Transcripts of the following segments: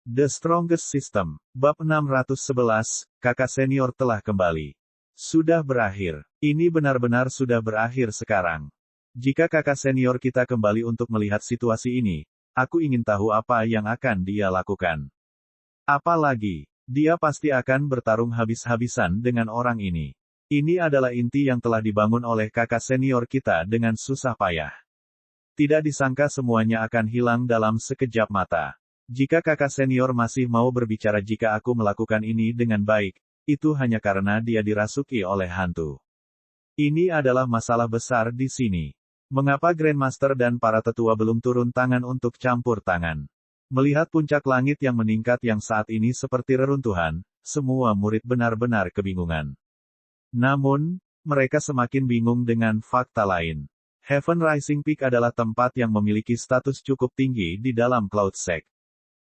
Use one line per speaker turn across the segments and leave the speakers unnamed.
The Strongest System, bab 611, kakak senior telah kembali. Sudah berakhir. Ini benar-benar sudah berakhir sekarang. Jika kakak senior kita kembali untuk melihat situasi ini, aku ingin tahu apa yang akan dia lakukan. Apalagi, dia pasti akan bertarung habis-habisan dengan orang ini. Ini adalah inti yang telah dibangun oleh kakak senior kita dengan susah payah. Tidak disangka semuanya akan hilang dalam sekejap mata. Jika kakak senior masih mau berbicara jika aku melakukan ini dengan baik, itu hanya karena dia dirasuki oleh hantu. Ini adalah masalah besar di sini. Mengapa Grandmaster dan para tetua belum turun tangan untuk campur tangan? Melihat puncak langit yang meningkat yang saat ini seperti reruntuhan, semua murid benar-benar kebingungan. Namun, mereka semakin bingung dengan fakta lain. Heaven Rising Peak adalah tempat yang memiliki status cukup tinggi di dalam Cloud Sect.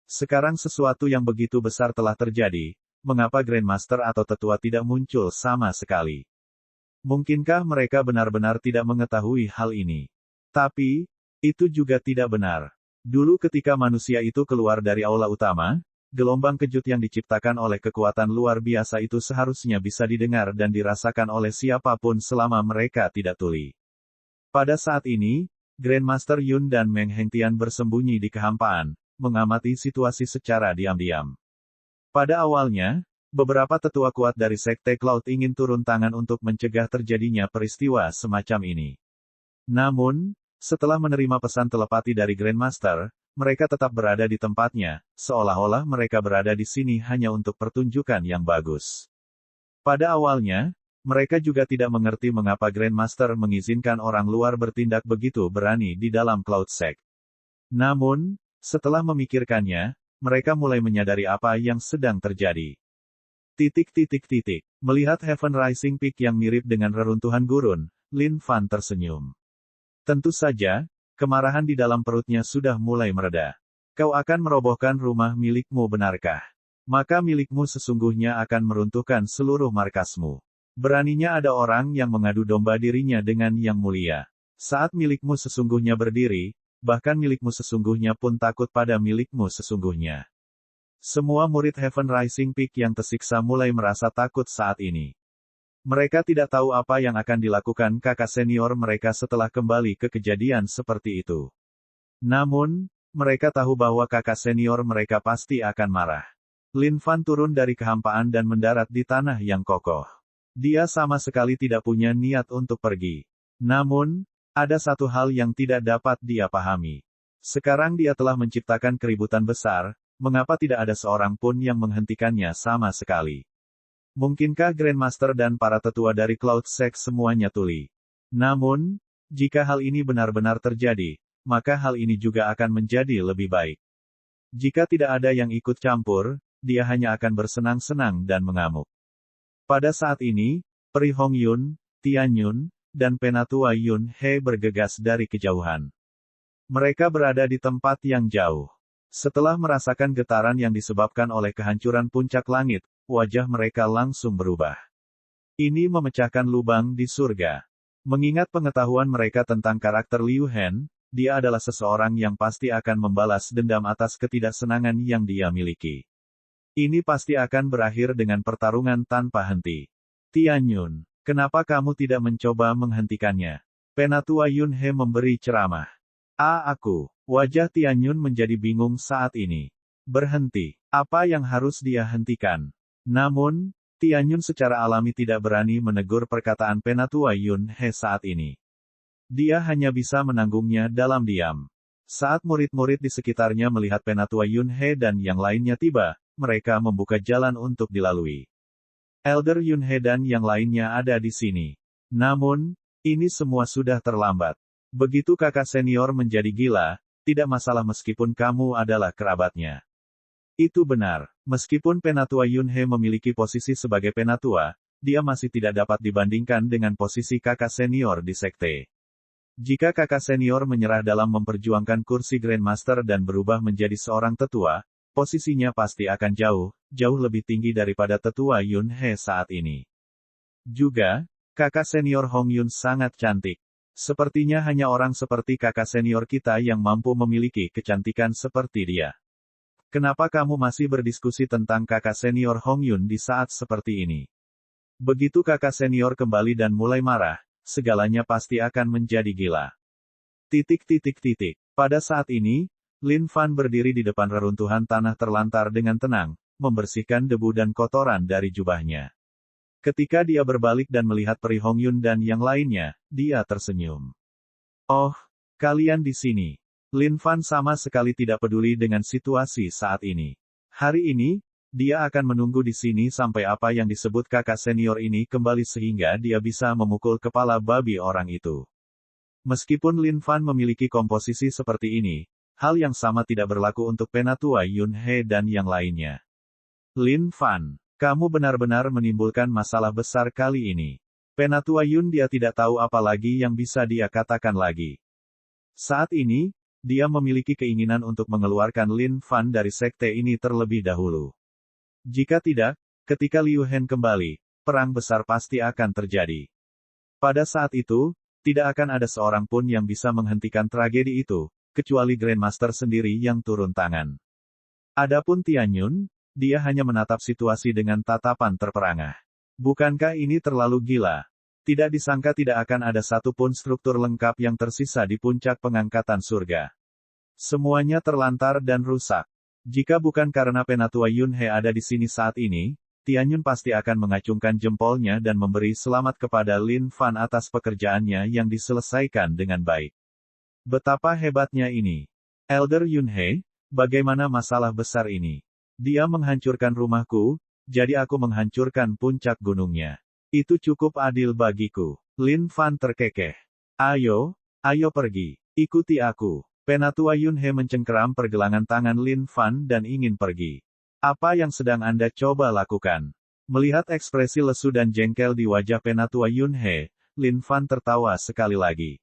Sekarang sesuatu yang begitu besar telah terjadi, mengapa Grandmaster atau tetua tidak muncul sama sekali? Mungkinkah mereka benar-benar tidak mengetahui hal ini? Tapi, itu juga tidak benar. Dulu ketika manusia itu keluar dari aula utama, gelombang kejut yang diciptakan oleh kekuatan luar biasa itu seharusnya bisa didengar dan dirasakan oleh siapapun selama mereka tidak tuli. Pada saat ini, Grandmaster Yun dan Meng Hengtian bersembunyi di kehampaan, mengamati situasi secara diam-diam. Pada awalnya, beberapa tetua kuat dari Sekte Cloud ingin turun tangan untuk mencegah terjadinya peristiwa semacam ini. Namun, setelah menerima pesan telepati dari Grandmaster, mereka tetap berada di tempatnya, seolah-olah mereka berada di sini hanya untuk pertunjukan yang bagus. Pada awalnya, mereka juga tidak mengerti mengapa Grandmaster mengizinkan orang luar bertindak begitu berani di dalam Cloud Sect. Namun, setelah memikirkannya, mereka mulai menyadari apa yang sedang terjadi. Melihat Heaven Rising Peak yang mirip dengan reruntuhan gurun, Lin Fan tersenyum. Tentu saja, kemarahan di dalam perutnya sudah mulai mereda. Kau akan merobohkan rumah milikmu, benarkah? Maka milikmu sesungguhnya akan meruntuhkan seluruh markasmu. Beraninya ada orang yang mengadu domba dirinya dengan yang mulia. Saat milikmu sesungguhnya berdiri, bahkan milikmu sesungguhnya pun takut pada milikmu sesungguhnya. Semua murid Heaven Rising Peak yang tersiksa mulai merasa takut saat ini. Mereka tidak tahu apa yang akan dilakukan kakak senior mereka setelah kembali ke kejadian seperti itu. Namun, mereka tahu bahwa kakak senior mereka pasti akan marah. Lin Fan turun dari kehampaan dan mendarat di tanah yang kokoh. Dia sama sekali tidak punya niat untuk pergi. Namun, ada satu hal yang tidak dapat dia pahami. Sekarang dia telah menciptakan keributan besar, mengapa tidak ada seorang pun yang menghentikannya sama sekali? Mungkinkah Grandmaster dan para tetua dari Cloud Sect semuanya tuli? Namun, jika hal ini benar-benar terjadi, maka hal ini juga akan menjadi lebih baik. Jika tidak ada yang ikut campur, dia hanya akan bersenang-senang dan mengamuk. Pada saat ini, Pri Hong Yun, Tian Yun, dan Penatua Yun He bergegas dari kejauhan. Mereka berada di tempat yang jauh. Setelah merasakan getaran yang disebabkan oleh kehancuran puncak langit, wajah mereka langsung berubah. Ini memecahkan lubang di surga. Mengingat pengetahuan mereka tentang karakter Liu Hen, dia adalah seseorang yang pasti akan membalas dendam atas ketidaksenangan yang dia miliki. Ini pasti akan berakhir dengan pertarungan tanpa henti. Tian Yun, kenapa kamu tidak mencoba menghentikannya? Penatua Yun He memberi ceramah. Wajah Tian Yun menjadi bingung saat ini. Berhenti. Apa yang harus dia hentikan? Namun, Tian Yun secara alami tidak berani menegur perkataan Penatua Yun He saat ini. Dia hanya bisa menanggungnya dalam diam. Saat murid-murid di sekitarnya melihat Penatua Yun He dan yang lainnya tiba, mereka membuka jalan untuk dilalui. Elder Yun He dan yang lainnya ada di sini. Namun, ini semua sudah terlambat. Begitu kakak senior menjadi gila, tidak masalah meskipun kamu adalah kerabatnya. Itu benar, meskipun Penatua Yun He memiliki posisi sebagai penatua, dia masih tidak dapat dibandingkan dengan posisi kakak senior di sekte. Jika kakak senior menyerah dalam memperjuangkan kursi Grandmaster dan berubah menjadi seorang tetua, posisinya pasti akan jauh lebih tinggi daripada tetua Yun He saat ini. Juga, kakak senior Hong Yun sangat cantik. Sepertinya hanya orang seperti kakak senior kita yang mampu memiliki kecantikan seperti dia. Kenapa kamu masih berdiskusi tentang kakak senior Hong Yun di saat seperti ini? Begitu kakak senior kembali dan mulai marah, segalanya pasti akan menjadi gila. Pada saat ini, Lin Fan berdiri di depan reruntuhan tanah terlantar dengan tenang, membersihkan debu dan kotoran dari jubahnya. Ketika dia berbalik dan melihat Peri Hong Yun dan yang lainnya, dia tersenyum. Oh, kalian di sini. Lin Fan sama sekali tidak peduli dengan situasi saat ini. Hari ini, dia akan menunggu di sini sampai apa yang disebut kakak senior ini kembali sehingga dia bisa memukul kepala babi orang itu. Meskipun Lin Fan memiliki komposisi seperti ini, hal yang sama tidak berlaku untuk Penatua Yun He dan yang lainnya. Lin Fan, kamu benar-benar menimbulkan masalah besar kali ini. Penatua Yun dia tidak tahu apa lagi yang bisa dia katakan lagi. Saat ini, dia memiliki keinginan untuk mengeluarkan Lin Fan dari sekte ini terlebih dahulu. Jika tidak, ketika Liu Hen kembali, perang besar pasti akan terjadi. Pada saat itu, tidak akan ada seorang pun yang bisa menghentikan tragedi itu, kecuali Grandmaster sendiri yang turun tangan. Adapun Tian Yun, dia hanya menatap situasi dengan tatapan terperangah. Bukankah ini terlalu gila? Tidak disangka tidak akan ada satupun struktur lengkap yang tersisa di puncak pengangkatan surga. Semuanya terlantar dan rusak. Jika bukan karena Penatua Yun He ada di sini saat ini, Tian Yun pasti akan mengacungkan jempolnya dan memberi selamat kepada Lin Fan atas pekerjaannya yang diselesaikan dengan baik. Betapa hebatnya ini. Elder Yun He, bagaimana masalah besar ini? Dia menghancurkan rumahku, jadi aku menghancurkan puncak gunungnya. Itu cukup adil bagiku. Lin Fan terkekeh. Ayo pergi. Ikuti aku. Penatua Yun He mencengkeram pergelangan tangan Lin Fan dan ingin pergi. Apa yang sedang Anda coba lakukan? Melihat ekspresi lesu dan jengkel di wajah Penatua Yun He, Lin Fan tertawa sekali lagi.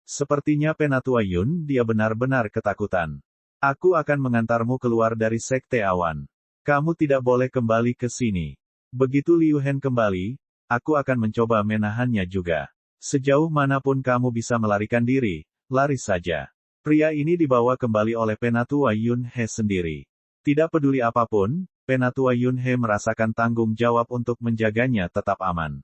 Sepertinya Penatua Yun dia benar-benar ketakutan. Aku akan mengantarmu keluar dari sekte awan. Kamu tidak boleh kembali ke sini. Begitu Liu Hen kembali, aku akan mencoba menahannya juga. Sejauh manapun kamu bisa melarikan diri, lari saja. Pria ini dibawa kembali oleh Penatua Yun He sendiri. Tidak peduli apapun, Penatua Yun He merasakan tanggung jawab untuk menjaganya tetap aman.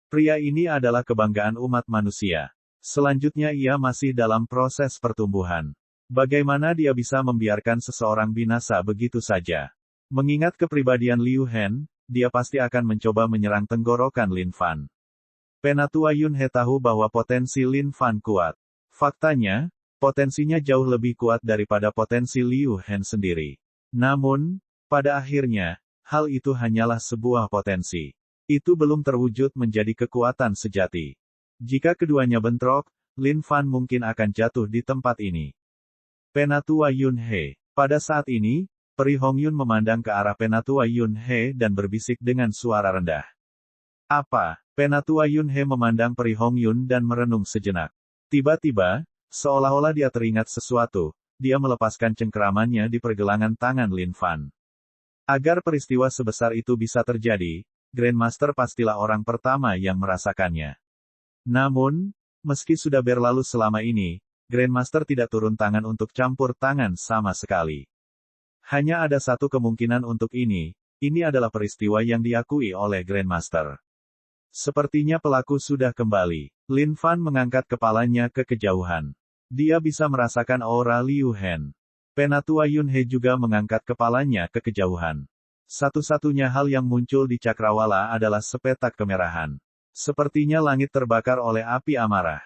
Pria ini adalah kebanggaan umat manusia. Selanjutnya ia masih dalam proses pertumbuhan. Bagaimana dia bisa membiarkan seseorang binasa begitu saja? Mengingat kepribadian Liu Hen, dia pasti akan mencoba menyerang tenggorokan Lin Fan. Penatua Yun He tahu bahwa potensi Lin Fan kuat. Faktanya, potensinya jauh lebih kuat daripada potensi Liu Hen sendiri. Namun, pada akhirnya, hal itu hanyalah sebuah potensi. Itu belum terwujud menjadi kekuatan sejati. Jika keduanya bentrok, Lin Fan mungkin akan jatuh di tempat ini. Penatua Yun He. Pada saat ini, Peri Hong Yun memandang ke arah Penatua Yun He dan berbisik dengan suara rendah. Apa? Penatua Yun He memandang Peri Hong Yun dan merenung sejenak. Tiba-tiba, seolah-olah dia teringat sesuatu, dia melepaskan cengkeramannya di pergelangan tangan Lin Fan. Agar peristiwa sebesar itu bisa terjadi, Grandmaster pastilah orang pertama yang merasakannya. Namun, meski sudah berlalu selama ini, Grandmaster tidak turun tangan untuk campur tangan sama sekali. Hanya ada satu kemungkinan untuk ini adalah peristiwa yang diakui oleh Grandmaster. Sepertinya pelaku sudah kembali. Lin Fan mengangkat kepalanya ke kejauhan. Dia bisa merasakan aura Liu Hen. Penatua Yun He juga mengangkat kepalanya ke kejauhan. Satu-satunya hal yang muncul di cakrawala adalah sepetak kemerahan. Sepertinya langit terbakar oleh api amarah.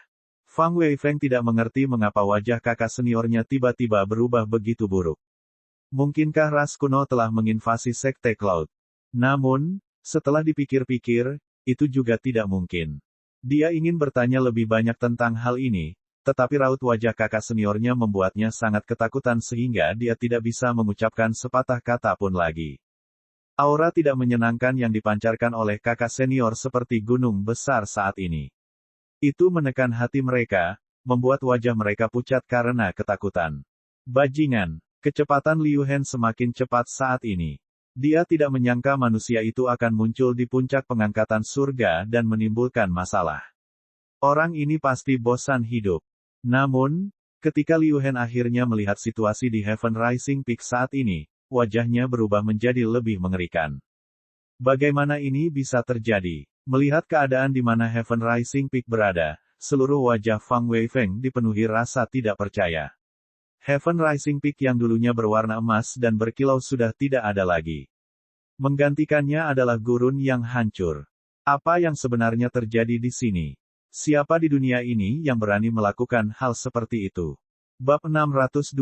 Fang Weifeng tidak mengerti mengapa wajah kakak seniornya tiba-tiba berubah begitu buruk. Mungkinkah ras kuno telah menginvasi sekte Cloud? Namun, setelah dipikir-pikir, itu juga tidak mungkin. Dia ingin bertanya lebih banyak tentang hal ini, tetapi raut wajah kakak seniornya membuatnya sangat ketakutan sehingga dia tidak bisa mengucapkan sepatah kata pun lagi. Aura tidak menyenangkan yang dipancarkan oleh kakak senior seperti gunung besar saat ini. Itu menekan hati mereka, membuat wajah mereka pucat karena ketakutan. Bajingan, kecepatan Liu Hen semakin cepat saat ini. Dia tidak menyangka manusia itu akan muncul di puncak pengangkatan surga dan menimbulkan masalah. Orang ini pasti bosan hidup. Namun, Ketika Liu Hen akhirnya melihat situasi di Heaven Rising Peak saat ini, wajahnya berubah menjadi lebih mengerikan. Bagaimana ini bisa terjadi? Melihat keadaan di mana Heaven Rising Peak berada, seluruh wajah Fang Weifeng dipenuhi rasa tidak percaya. Heaven Rising Peak yang dulunya berwarna emas dan berkilau sudah tidak ada lagi. Menggantikannya adalah gurun yang hancur. Apa yang sebenarnya terjadi di sini? Siapa di dunia ini yang berani melakukan hal seperti itu? Bab 612,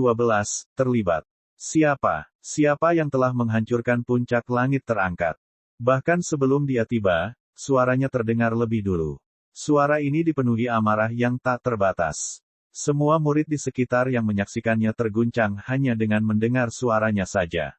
terlibat. Siapa? Siapa yang telah menghancurkan puncak langit terangkat? Bahkan sebelum dia tiba, suaranya terdengar lebih dulu. Suara ini dipenuhi amarah yang tak terbatas. Semua murid di sekitar yang menyaksikannya terguncang hanya dengan mendengar suaranya saja.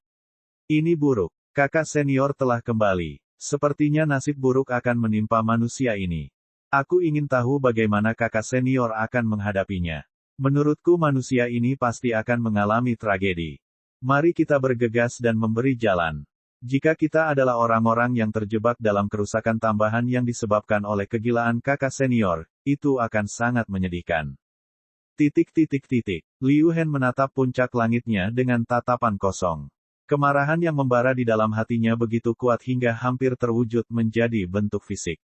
Ini buruk. Kakak senior telah kembali. Sepertinya nasib buruk akan menimpa manusia ini. Aku ingin tahu bagaimana kakak senior akan menghadapinya. Menurutku manusia ini pasti akan mengalami tragedi. Mari kita bergegas dan memberi jalan. Jika kita adalah orang-orang yang terjebak dalam kerusakan tambahan yang disebabkan oleh kegilaan kakak senior, itu akan sangat menyedihkan. Liu Hen menatap puncak langitnya dengan tatapan kosong. Kemarahan yang membara di dalam hatinya begitu kuat hingga hampir terwujud menjadi bentuk fisik.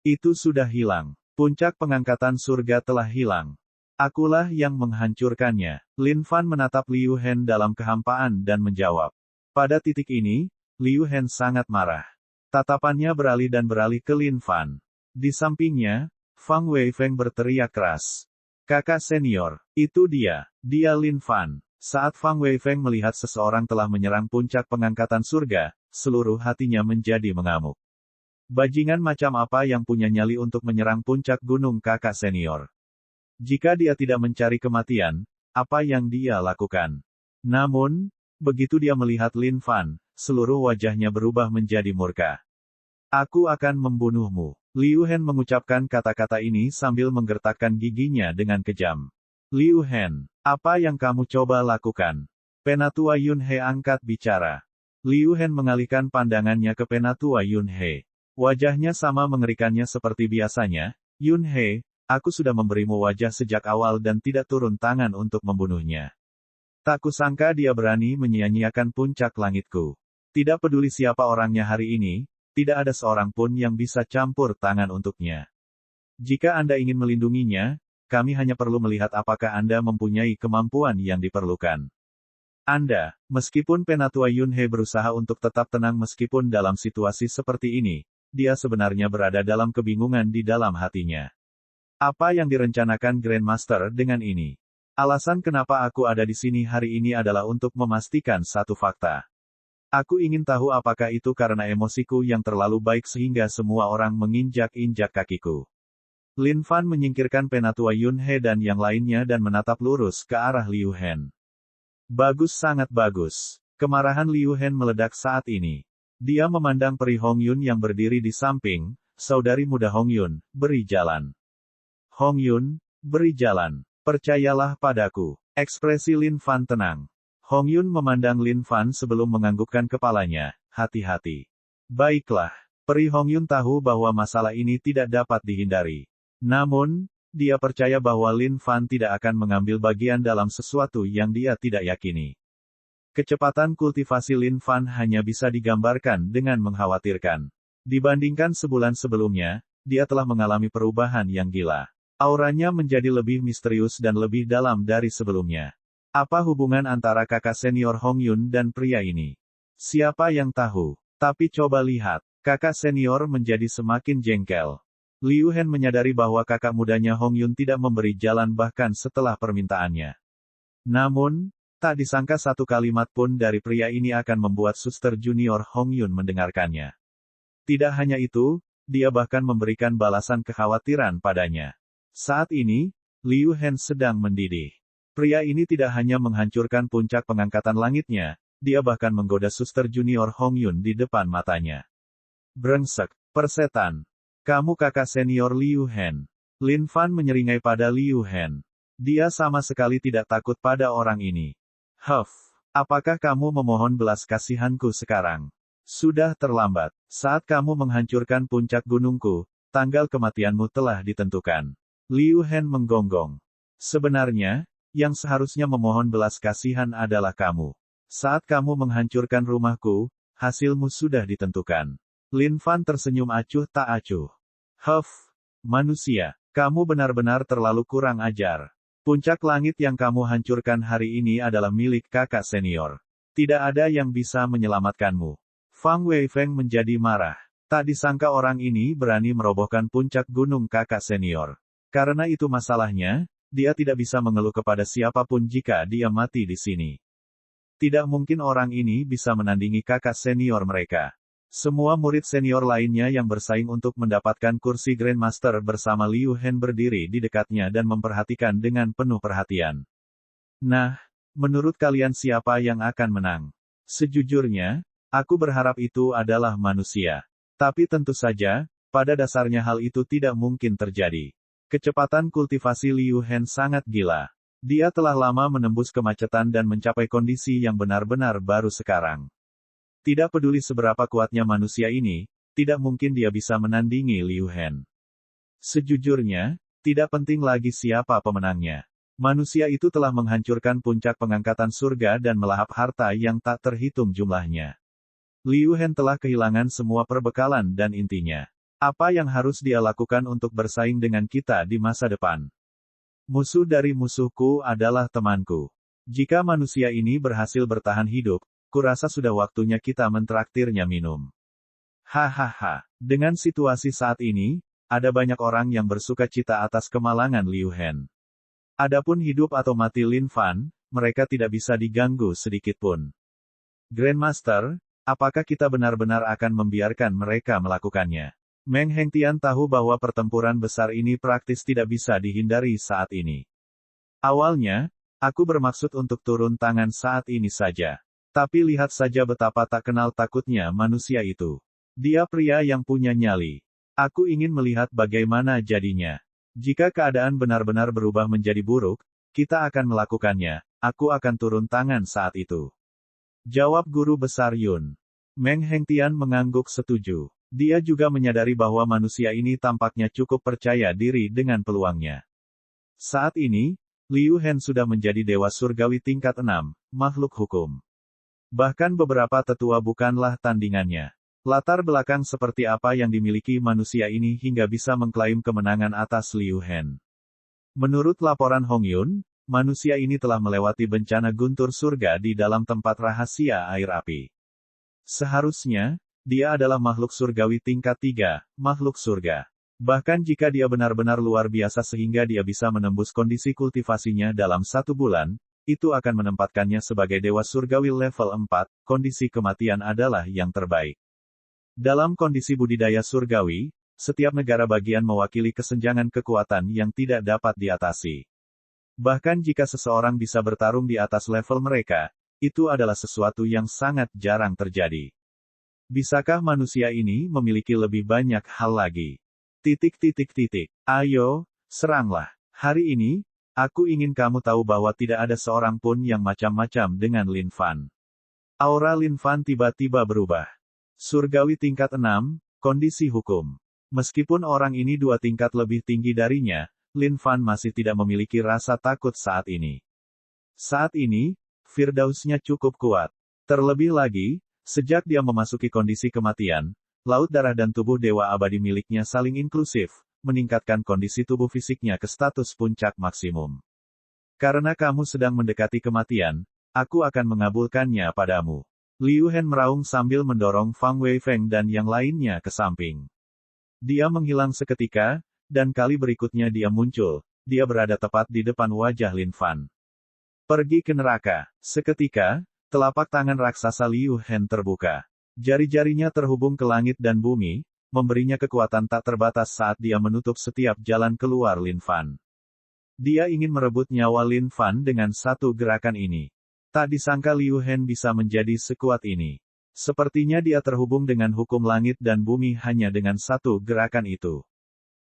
Itu sudah hilang. Puncak pengangkatan surga telah hilang. Akulah yang menghancurkannya. Lin Fan menatap Liu Hen dalam kehampaan dan menjawab. Pada titik ini, Liu Hen sangat marah. Tatapannya beralih ke Lin Fan. Di sampingnya, Fang Weifeng berteriak keras. Kakak senior, itu dia Lin Fan. Saat Fang Weifeng melihat seseorang telah menyerang puncak pengangkatan surga, seluruh hatinya menjadi mengamuk. Bajingan macam apa yang punya nyali untuk menyerang puncak gunung kakak senior? Jika dia tidak mencari kematian, apa yang dia lakukan? Namun, begitu dia melihat Lin Fan, seluruh wajahnya berubah menjadi murka. Aku akan membunuhmu. Liu Hen mengucapkan kata-kata ini sambil menggertakkan giginya dengan kejam. Liu Hen, apa yang kamu coba lakukan? Penatua Yun He angkat bicara. Liu Hen mengalihkan pandangannya ke Penatua Yun He. Wajahnya sama mengerikannya seperti biasanya. Yun He, aku sudah memberimu wajah sejak awal dan tidak turun tangan untuk membunuhnya. Tak kusangka dia berani menyia-nyiakan puncak langitku. Tidak peduli siapa orangnya hari ini, tidak ada seorang pun yang bisa campur tangan untuknya. Jika Anda ingin melindunginya, kami hanya perlu melihat apakah Anda mempunyai kemampuan yang diperlukan. Anda, meskipun Penatua Yun He berusaha untuk tetap tenang meskipun dalam situasi seperti ini, dia sebenarnya berada dalam kebingungan di dalam hatinya. Apa yang direncanakan Grandmaster dengan ini? Alasan kenapa aku ada di sini hari ini adalah untuk memastikan satu fakta. Aku ingin tahu apakah itu karena emosiku yang terlalu baik sehingga semua orang menginjak-injak kakiku. Lin Fan menyingkirkan Penatua Yun He dan yang lainnya dan menatap lurus ke arah Liu Hen. Bagus, sangat bagus. Kemarahan Liu Hen meledak saat ini. Dia memandang Peri Hong Yun yang berdiri di samping. Saudari muda Hong Yun, beri jalan. Hong Yun, beri jalan. Percayalah padaku. Ekspresi Lin Fan tenang. Hong Yun memandang Lin Fan sebelum menganggukkan kepalanya. Hati-hati. Baiklah. Peri Hong Yun tahu bahwa masalah ini tidak dapat dihindari. Namun, dia percaya bahwa Lin Fan tidak akan mengambil bagian dalam sesuatu yang dia tidak yakini. Kecepatan kultivasi Lin Fan hanya bisa digambarkan dengan mengkhawatirkan. Dibandingkan sebulan sebelumnya, dia telah mengalami perubahan yang gila. Auranya menjadi lebih misterius dan lebih dalam dari sebelumnya. Apa hubungan antara kakak senior Hong Yun dan pria ini? Siapa yang tahu? Tapi coba lihat, kakak senior menjadi semakin jengkel. Liu Hen menyadari bahwa kakak mudanya Hong Yun tidak memberi jalan bahkan setelah permintaannya. Namun, tak disangka satu kalimat pun dari pria ini akan membuat suster junior Hong Yun mendengarkannya. Tidak hanya itu, dia bahkan memberikan balasan kekhawatiran padanya. Saat ini, Liu Hen sedang mendidih. Pria ini tidak hanya menghancurkan puncak pengangkatan langitnya, dia bahkan menggoda suster junior Hong Yun di depan matanya. Brengsek, persetan. Kamu kakak senior Liu Hen. Lin Fan menyeringai pada Liu Hen. Dia sama sekali tidak takut pada orang ini. Apakah kamu memohon belas kasihanku sekarang? Sudah terlambat. Saat kamu menghancurkan puncak gunungku, tanggal kematianmu telah ditentukan. Liu Hen menggonggong. Sebenarnya, Yang seharusnya memohon belas kasihan adalah kamu. Saat kamu menghancurkan rumahku, hasilmu sudah ditentukan. Lin Fan tersenyum acuh tak acuh. Huff, manusia, kamu benar-benar terlalu kurang ajar. Puncak langit yang kamu hancurkan hari ini adalah milik kakak senior. Tidak ada yang bisa menyelamatkanmu. Fang Weifeng menjadi marah. Tak disangka orang ini berani merobohkan puncak gunung kakak senior. Karena itu masalahnya, dia tidak bisa mengeluh kepada siapapun jika dia mati di sini. Tidak mungkin orang ini bisa menandingi kakak senior mereka. Semua murid senior lainnya yang bersaing untuk mendapatkan kursi Grandmaster bersama Liu Hen berdiri di dekatnya dan memperhatikan dengan penuh perhatian. Nah, menurut kalian siapa yang akan menang? Sejujurnya, aku berharap itu adalah manusia. Tapi tentu saja, pada dasarnya hal itu tidak mungkin terjadi. Kecepatan kultivasi Liu Hen sangat gila. Dia telah lama menembus kemacetan dan mencapai kondisi yang benar-benar baru sekarang. Tidak peduli seberapa kuatnya manusia ini, tidak mungkin dia bisa menandingi Liu Hen. Sejujurnya, tidak penting lagi siapa pemenangnya. Manusia itu telah menghancurkan puncak pengangkatan surga dan melahap harta yang tak terhitung jumlahnya. Liu Hen telah kehilangan semua perbekalan dan intinya. Apa yang harus dia lakukan untuk bersaing dengan kita di masa depan? Musuh dari musuhku adalah temanku. Jika manusia ini berhasil bertahan hidup, kurasa sudah waktunya kita mentraktirnya minum. Hahaha. Dengan situasi saat ini, ada banyak orang yang bersuka cita atas kemalangan Liu Hen. Adapun hidup atau mati Lin Fan, mereka tidak bisa diganggu sedikitpun. Grandmaster, apakah kita benar-benar akan membiarkan mereka melakukannya? Meng Hengtian tahu bahwa pertempuran besar ini praktis tidak bisa dihindari saat ini. Awalnya, aku bermaksud untuk turun tangan saat ini saja. Tapi lihat saja betapa tak kenal takutnya manusia itu. Dia pria yang punya nyali. Aku ingin melihat bagaimana jadinya. Jika keadaan benar-benar berubah menjadi buruk, kita akan melakukannya. Aku akan turun tangan saat itu. Jawab Guru Besar Yun. Meng Hengtian mengangguk setuju. Dia juga menyadari bahwa manusia ini tampaknya cukup percaya diri dengan peluangnya. Saat ini, Liu Hen sudah menjadi dewa surgawi tingkat 6, makhluk hukum. Bahkan beberapa tetua bukanlah tandingannya. Latar belakang seperti apa yang dimiliki manusia ini hingga bisa mengklaim kemenangan atas Liu Hen. Menurut laporan Hong Yun, manusia ini telah melewati bencana guntur surga di dalam tempat rahasia air api. Seharusnya, dia adalah makhluk surgawi tingkat 3, makhluk surga. Bahkan jika dia benar-benar luar biasa sehingga dia bisa menembus kondisi kultivasinya dalam 1 bulan, itu akan menempatkannya sebagai dewa surgawi level 4, kondisi kematian adalah yang terbaik. Dalam kondisi budidaya surgawi, setiap negara bagian mewakili kesenjangan kekuatan yang tidak dapat diatasi. Bahkan jika seseorang bisa bertarung di atas level mereka, itu adalah sesuatu yang sangat jarang terjadi. Bisakah manusia ini memiliki lebih banyak hal lagi? Ayo, seranglah. Hari ini, aku ingin kamu tahu bahwa tidak ada seorang pun yang macam-macam dengan Lin Fan. Aura Lin Fan tiba-tiba berubah. Surgawi tingkat 6, kondisi hukum. Meskipun orang ini 2 tingkat lebih tinggi darinya, Lin Fan masih tidak memiliki rasa takut saat ini. Saat ini, Firdausnya cukup kuat. Terlebih lagi, sejak dia memasuki kondisi kematian, laut darah dan tubuh dewa abadi miliknya saling inklusif, meningkatkan kondisi tubuh fisiknya ke status puncak maksimum. Karena kamu sedang mendekati kematian, aku akan mengabulkannya padamu. Liu Hen meraung sambil mendorong Fang Weifeng dan yang lainnya ke samping. Dia menghilang seketika, dan kali berikutnya dia muncul, dia berada tepat di depan wajah Lin Fan. Pergi ke neraka. Seketika, telapak tangan raksasa Liu Hen terbuka. Jari-jarinya terhubung ke langit dan bumi, memberinya kekuatan tak terbatas saat dia menutup setiap jalan keluar Lin Fan. Dia ingin merebut nyawa Lin Fan dengan satu gerakan ini. Tak disangka Liu Hen bisa menjadi sekuat ini. Sepertinya dia terhubung dengan hukum langit dan bumi hanya dengan satu gerakan itu.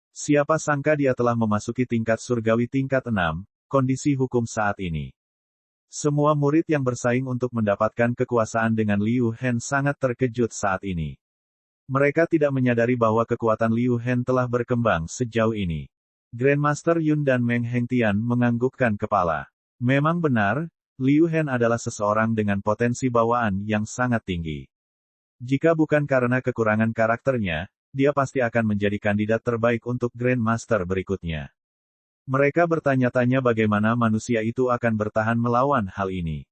Siapa sangka dia telah memasuki tingkat surgawi tingkat 6, kondisi hukum saat ini. Semua murid yang bersaing untuk mendapatkan kekuasaan dengan Liu Hen sangat terkejut saat ini. Mereka tidak menyadari bahwa kekuatan Liu Hen telah berkembang sejauh ini. Grandmaster Yun dan Meng Hengtian menganggukkan kepala. Memang benar, Liu Hen adalah seseorang dengan potensi bawaan yang sangat tinggi. Jika bukan karena kekurangan karakternya, dia pasti akan menjadi kandidat terbaik untuk Grandmaster berikutnya. Mereka bertanya-tanya bagaimana manusia itu akan bertahan melawan hal ini.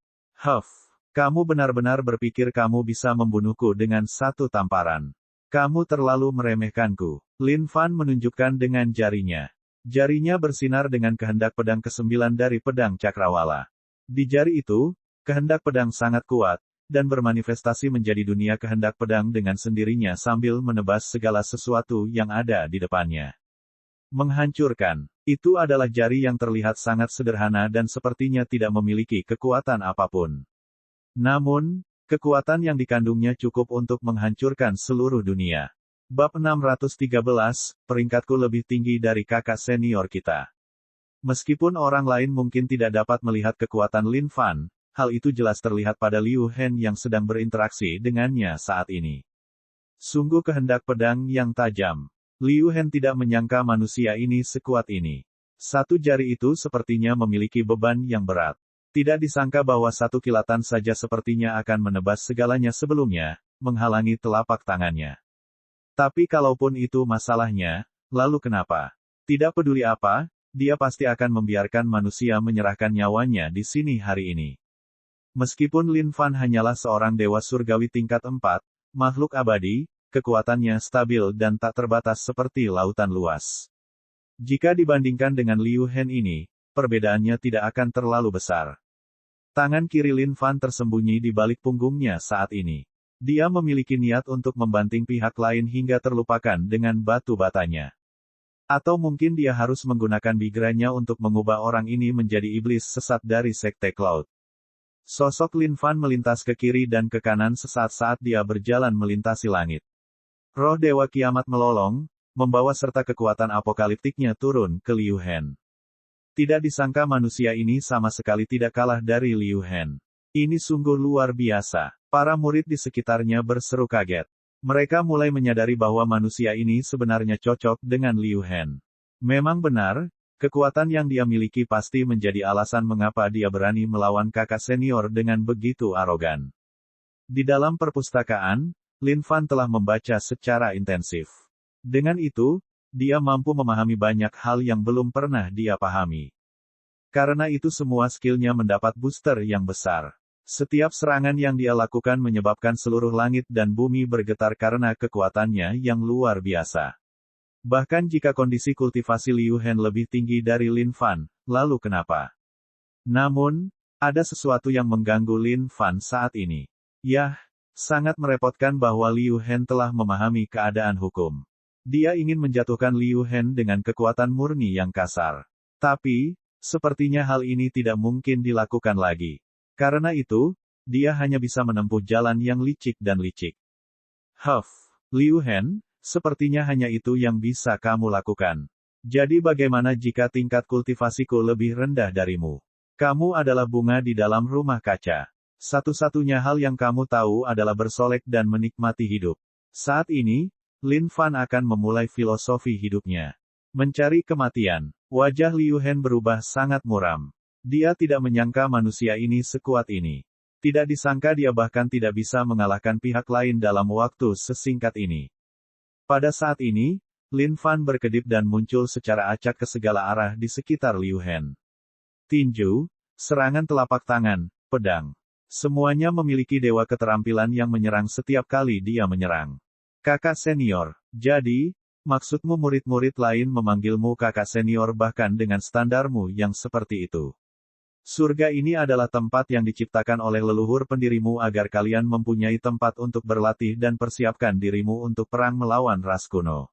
Kamu benar-benar berpikir kamu bisa membunuhku dengan satu tamparan. Kamu terlalu meremehkanku. Lin Fan menunjukkan dengan jarinya. Jarinya bersinar dengan kehendak pedang ke-9 dari pedang cakrawala. Di jari itu, kehendak pedang sangat kuat, dan bermanifestasi menjadi dunia kehendak pedang dengan sendirinya sambil menebas segala sesuatu yang ada di depannya. Menghancurkan. Itu adalah jari yang terlihat sangat sederhana dan sepertinya tidak memiliki kekuatan apapun. Namun, kekuatan yang dikandungnya cukup untuk menghancurkan seluruh dunia. Bab 613, peringkatku lebih tinggi dari kakak senior kita. Meskipun orang lain mungkin tidak dapat melihat kekuatan Lin Fan, hal itu jelas terlihat pada Liu Hen yang sedang berinteraksi dengannya saat ini. Sungguh kehendak pedang yang tajam. Liu Hen tidak menyangka manusia ini sekuat ini. Satu jari itu sepertinya memiliki beban yang berat. Tidak disangka bahwa satu kilatan saja sepertinya akan menebas segalanya sebelumnya, menghalangi telapak tangannya. Tapi kalaupun itu masalahnya, lalu kenapa? Tidak peduli apa, dia pasti akan membiarkan manusia menyerahkan nyawanya di sini hari ini. Meskipun Lin Fan hanyalah seorang dewa surgawi tingkat 4, makhluk abadi, kekuatannya stabil dan tak terbatas seperti lautan luas. Jika dibandingkan dengan Liu Hen ini, perbedaannya tidak akan terlalu besar. Tangan kiri Lin Fan tersembunyi di balik punggungnya saat ini. Dia memiliki niat untuk membanting pihak lain hingga terlupakan dengan batu batanya. Atau mungkin dia harus menggunakan bigranya untuk mengubah orang ini menjadi iblis sesat dari Sekte Cloud. Sosok Lin Fan melintas ke kiri dan ke kanan sesaat saat dia berjalan melintasi langit. Roh Dewa Kiamat melolong, membawa serta kekuatan apokaliptiknya turun ke Liu Hen. Tidak disangka manusia ini sama sekali tidak kalah dari Liu Hen. Ini sungguh luar biasa. Para murid di sekitarnya berseru kaget. Mereka mulai menyadari bahwa manusia ini sebenarnya cocok dengan Liu Hen. Memang benar, kekuatan yang dia miliki pasti menjadi alasan mengapa dia berani melawan kakak senior dengan begitu arogan. Di dalam perpustakaan, Lin Fan telah membaca secara intensif. Dengan itu, dia mampu memahami banyak hal yang belum pernah dia pahami. Karena itu semua skillnya mendapat booster yang besar. Setiap serangan yang dia lakukan menyebabkan seluruh langit dan bumi bergetar karena kekuatannya yang luar biasa. Bahkan jika kondisi kultivasi Liu Hen lebih tinggi dari Lin Fan, lalu kenapa? Namun, ada sesuatu yang mengganggu Lin Fan saat ini. Yah, sangat merepotkan bahwa Liu Hen telah memahami keadaan hukum. Dia ingin menjatuhkan Liu Hen dengan kekuatan murni yang kasar. Tapi, sepertinya hal ini tidak mungkin dilakukan lagi. Karena itu, dia hanya bisa menempuh jalan yang licik dan licik. Liu Hen, sepertinya hanya itu yang bisa kamu lakukan. Jadi bagaimana jika tingkat kultivasiku lebih rendah darimu? Kamu adalah bunga di dalam rumah kaca. Satu-satunya hal yang kamu tahu adalah bersolek dan menikmati hidup. Saat ini, Lin Fan akan memulai filosofi hidupnya. Mencari kematian. Wajah Liu Hen berubah sangat muram. Dia tidak menyangka manusia ini sekuat ini. Tidak disangka dia bahkan tidak bisa mengalahkan pihak lain dalam waktu sesingkat ini. Pada saat ini, Lin Fan berkedip dan muncul secara acak ke segala arah di sekitar Liu Hen. Tinju, serangan telapak tangan, pedang. Semuanya memiliki dewa keterampilan yang menyerang setiap kali dia menyerang. Kakak senior, jadi, maksudmu murid-murid lain memanggilmu kakak senior bahkan dengan standarmu yang seperti itu. Surga ini adalah tempat yang diciptakan oleh leluhur pendirimu agar kalian mempunyai tempat untuk berlatih dan persiapkan dirimu untuk perang melawan ras kuno.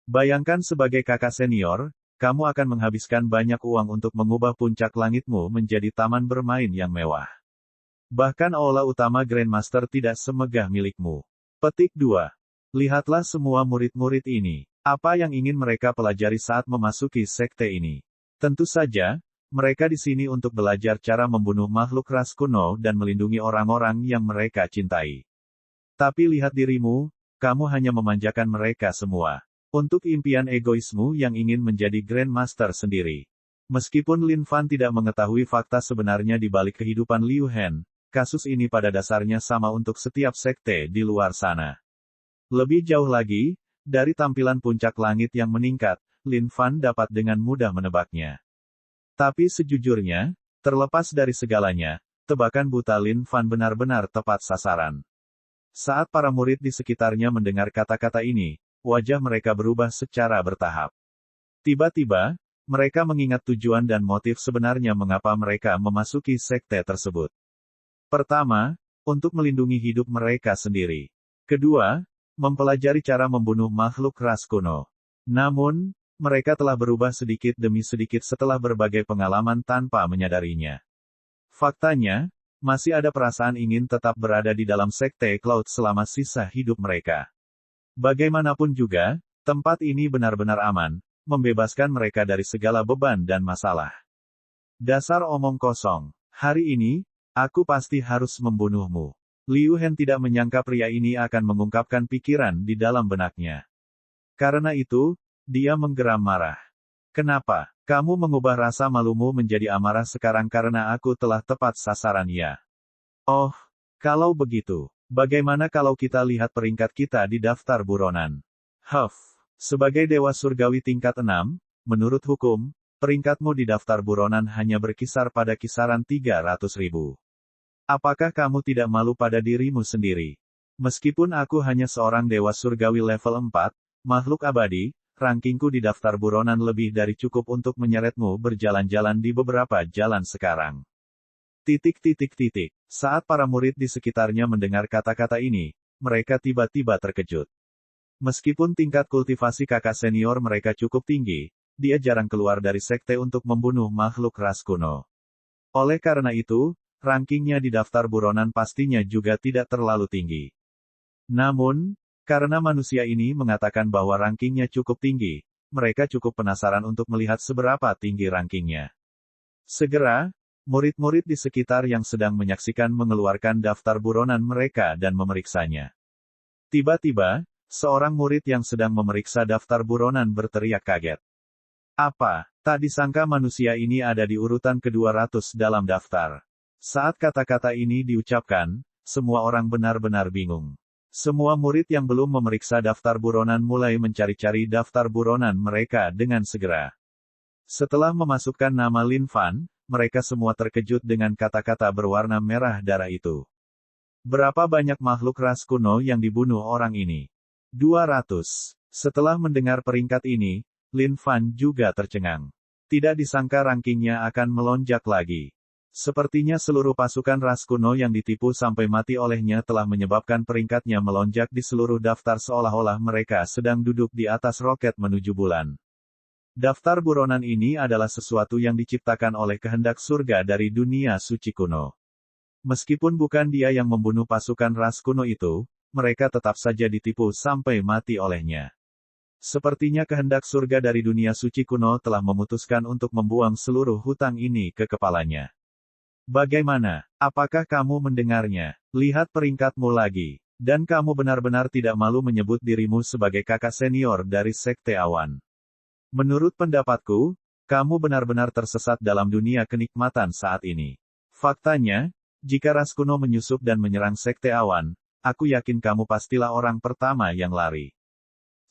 Bayangkan sebagai kakak senior, kamu akan menghabiskan banyak uang untuk mengubah puncak langitmu menjadi taman bermain yang mewah. Bahkan aula utama Grandmaster tidak semegah milikmu. Petik 2. Lihatlah semua murid-murid ini. Apa yang ingin mereka pelajari saat memasuki sekte ini? Tentu saja, mereka di sini untuk belajar cara membunuh makhluk ras kuno dan melindungi orang-orang yang mereka cintai. Tapi lihat dirimu, kamu hanya memanjakan mereka semua. Untuk impian egoismu yang ingin menjadi Grandmaster sendiri. Meskipun Lin Fan tidak mengetahui fakta sebenarnya di balik kehidupan Liu Hen, kasus ini pada dasarnya sama untuk setiap sekte di luar sana. Lebih jauh lagi, dari tampilan puncak langit yang meningkat, Lin Fan dapat dengan mudah menebaknya. Tapi sejujurnya, terlepas dari segalanya, tebakan buta Lin Fan benar-benar tepat sasaran. Saat para murid di sekitarnya mendengar kata-kata ini, wajah mereka berubah secara bertahap. Tiba-tiba, mereka mengingat tujuan dan motif sebenarnya mengapa mereka memasuki sekte tersebut. Pertama, untuk melindungi hidup mereka sendiri. Kedua, mempelajari cara membunuh makhluk ras kuno. Namun, mereka telah berubah sedikit demi sedikit setelah berbagai pengalaman tanpa menyadarinya. Faktanya, masih ada perasaan ingin tetap berada di dalam sekte Cloud selama sisa hidup mereka. Bagaimanapun juga, tempat ini benar-benar aman, membebaskan mereka dari segala beban dan masalah. Dasar omong kosong. Hari ini, aku pasti harus membunuhmu. Liu Hen tidak menyangka pria ini akan mengungkapkan pikiran di dalam benaknya. Karena itu, dia menggeram marah. Kenapa? Kamu mengubah rasa malumu menjadi amarah sekarang karena aku telah tepat sasaran ya? Oh, kalau begitu, bagaimana kalau kita lihat peringkat kita di daftar buronan? Sebagai dewa surgawi tingkat 6, menurut hukum, peringkatmu di daftar buronan hanya berkisar pada kisaran 300.000. Apakah kamu tidak malu pada dirimu sendiri? Meskipun aku hanya seorang dewa surgawi level 4, makhluk abadi, rankingku di daftar buronan lebih dari cukup untuk menyeretmu berjalan-jalan di beberapa jalan sekarang. Saat para murid di sekitarnya mendengar kata-kata ini, mereka tiba-tiba terkejut. Meskipun tingkat kultivasi kakak senior mereka cukup tinggi, dia jarang keluar dari sekte untuk membunuh makhluk ras kuno. Oleh karena itu, rankingnya di daftar buronan pastinya juga tidak terlalu tinggi. Namun, karena manusia ini mengatakan bahwa rankingnya cukup tinggi, mereka cukup penasaran untuk melihat seberapa tinggi rankingnya. Segera, murid-murid di sekitar yang sedang menyaksikan mengeluarkan daftar buronan mereka dan memeriksanya. Tiba-tiba, seorang murid yang sedang memeriksa daftar buronan berteriak kaget. Apa? Tak disangka manusia ini ada di urutan ke-200 dalam daftar. Saat kata-kata ini diucapkan, semua orang benar-benar bingung. Semua murid yang belum memeriksa daftar buronan mulai mencari-cari daftar buronan mereka dengan segera. Setelah memasukkan nama Lin Fan, mereka semua terkejut dengan kata-kata berwarna merah darah itu. Berapa banyak makhluk ras kuno yang dibunuh orang ini? 200. Setelah mendengar peringkat ini, Lin Fan juga tercengang. Tidak disangka rankingnya akan melonjak lagi. Sepertinya seluruh pasukan ras kuno yang ditipu sampai mati olehnya telah menyebabkan peringkatnya melonjak di seluruh daftar seolah-olah mereka sedang duduk di atas roket menuju bulan. Daftar buronan ini adalah sesuatu yang diciptakan oleh kehendak surga dari dunia suci kuno. Meskipun bukan dia yang membunuh pasukan ras kuno itu, mereka tetap saja ditipu sampai mati olehnya. Sepertinya kehendak surga dari dunia suci kuno telah memutuskan untuk membuang seluruh hutang ini ke kepalanya. Bagaimana? Apakah kamu mendengarnya? Lihat peringkatmu lagi. Dan kamu benar-benar tidak malu menyebut dirimu sebagai kakak senior dari Sekte Awan. Menurut pendapatku, kamu benar-benar tersesat dalam dunia kenikmatan saat ini. Faktanya, jika ras kuno menyusup dan menyerang Sekte Awan, aku yakin kamu pastilah orang pertama yang lari.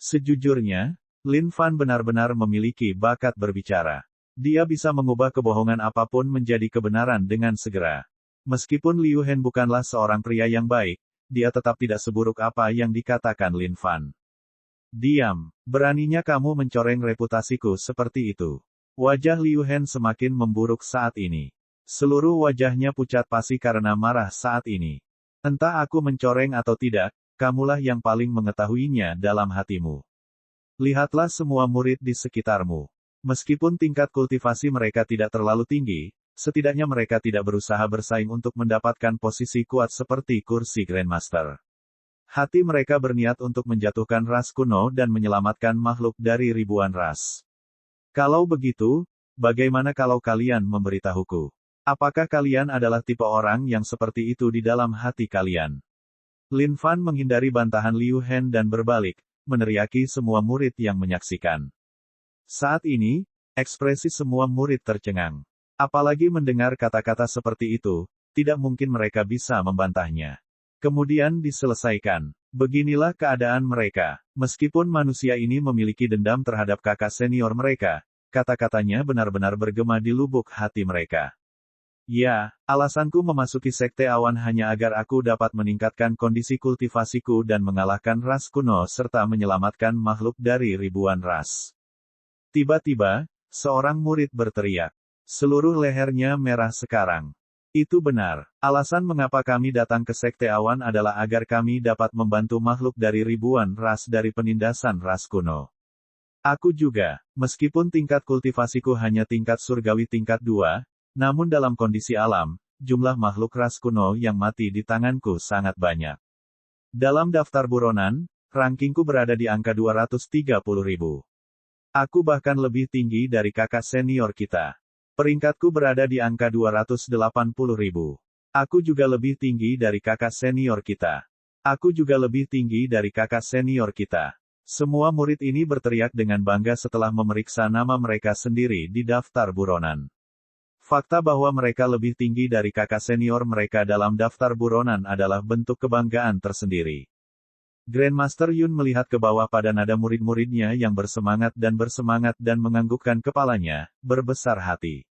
Sejujurnya, Lin Fan benar-benar memiliki bakat berbicara. Dia bisa mengubah kebohongan apapun menjadi kebenaran dengan segera. Meskipun Liu Hen bukanlah seorang pria yang baik, dia tetap tidak seburuk apa yang dikatakan Lin Fan. Diam, beraninya kamu mencoreng reputasiku seperti itu. Wajah Liu Hen semakin memburuk saat ini. Seluruh wajahnya pucat pasi karena marah saat ini. Entah aku mencoreng atau tidak, kamulah yang paling mengetahuinya dalam hatimu. Lihatlah semua murid di sekitarmu. Meskipun tingkat kultivasi mereka tidak terlalu tinggi, setidaknya mereka tidak berusaha bersaing untuk mendapatkan posisi kuat seperti kursi Grandmaster. Hati mereka berniat untuk menjatuhkan ras kuno dan menyelamatkan makhluk dari ribuan ras. Kalau begitu, bagaimana kalau kalian memberitahuku? Apakah kalian adalah tipe orang yang seperti itu di dalam hati kalian? Lin Fan menghindari bantahan Liu Hen dan berbalik, meneriaki semua murid yang menyaksikan. Saat ini, Ekspresi semua murid tercengang. Apalagi mendengar kata-kata seperti itu, tidak mungkin mereka bisa membantahnya. Kemudian diselesaikan. Beginilah keadaan mereka. Meskipun manusia ini memiliki dendam terhadap kakak senior mereka, kata-katanya benar-benar bergema di lubuk hati mereka. Ya, alasanku memasuki Sekte Awan hanya agar aku dapat meningkatkan kondisi kultivasiku dan mengalahkan ras kuno serta menyelamatkan makhluk dari ribuan ras. Tiba-tiba, seorang murid berteriak. Seluruh lehernya merah sekarang. Itu benar. Alasan mengapa kami datang ke Sekte Awan adalah agar kami dapat membantu makhluk dari ribuan ras dari penindasan ras kuno. Aku juga, meskipun tingkat kultivasiku hanya tingkat surgawi tingkat 2, namun dalam kondisi alam, jumlah makhluk ras kuno yang mati di tanganku sangat banyak. Dalam daftar buronan, rankingku berada di angka 230.000. Aku bahkan lebih tinggi dari kakak senior kita. Peringkatku berada di angka 280.000. Aku juga lebih tinggi dari kakak senior kita. Aku juga lebih tinggi dari kakak senior kita. Semua murid ini berteriak dengan bangga setelah memeriksa nama mereka sendiri di daftar buronan. Fakta bahwa mereka lebih tinggi dari kakak senior mereka dalam daftar buronan adalah bentuk kebanggaan tersendiri. Grandmaster Yun melihat ke bawah pada nada murid-muridnya yang bersemangat dan menganggukkan kepalanya, berbesar hati.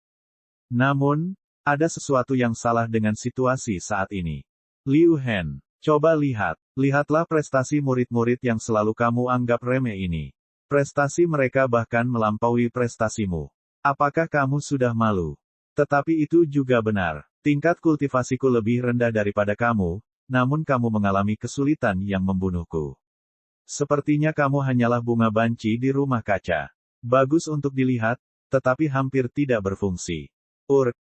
Namun, ada sesuatu yang salah dengan situasi saat ini. Liu Hen, coba lihat. Lihatlah prestasi murid-murid yang selalu kamu anggap remeh ini. Prestasi mereka bahkan melampaui prestasimu. Apakah kamu sudah malu? Tetapi itu juga benar. Tingkat kultivasiku lebih rendah daripada kamu, namun kamu mengalami kesulitan yang membunuhku. Sepertinya kamu hanyalah bunga banci di rumah kaca. Bagus untuk dilihat, tetapi hampir tidak berfungsi.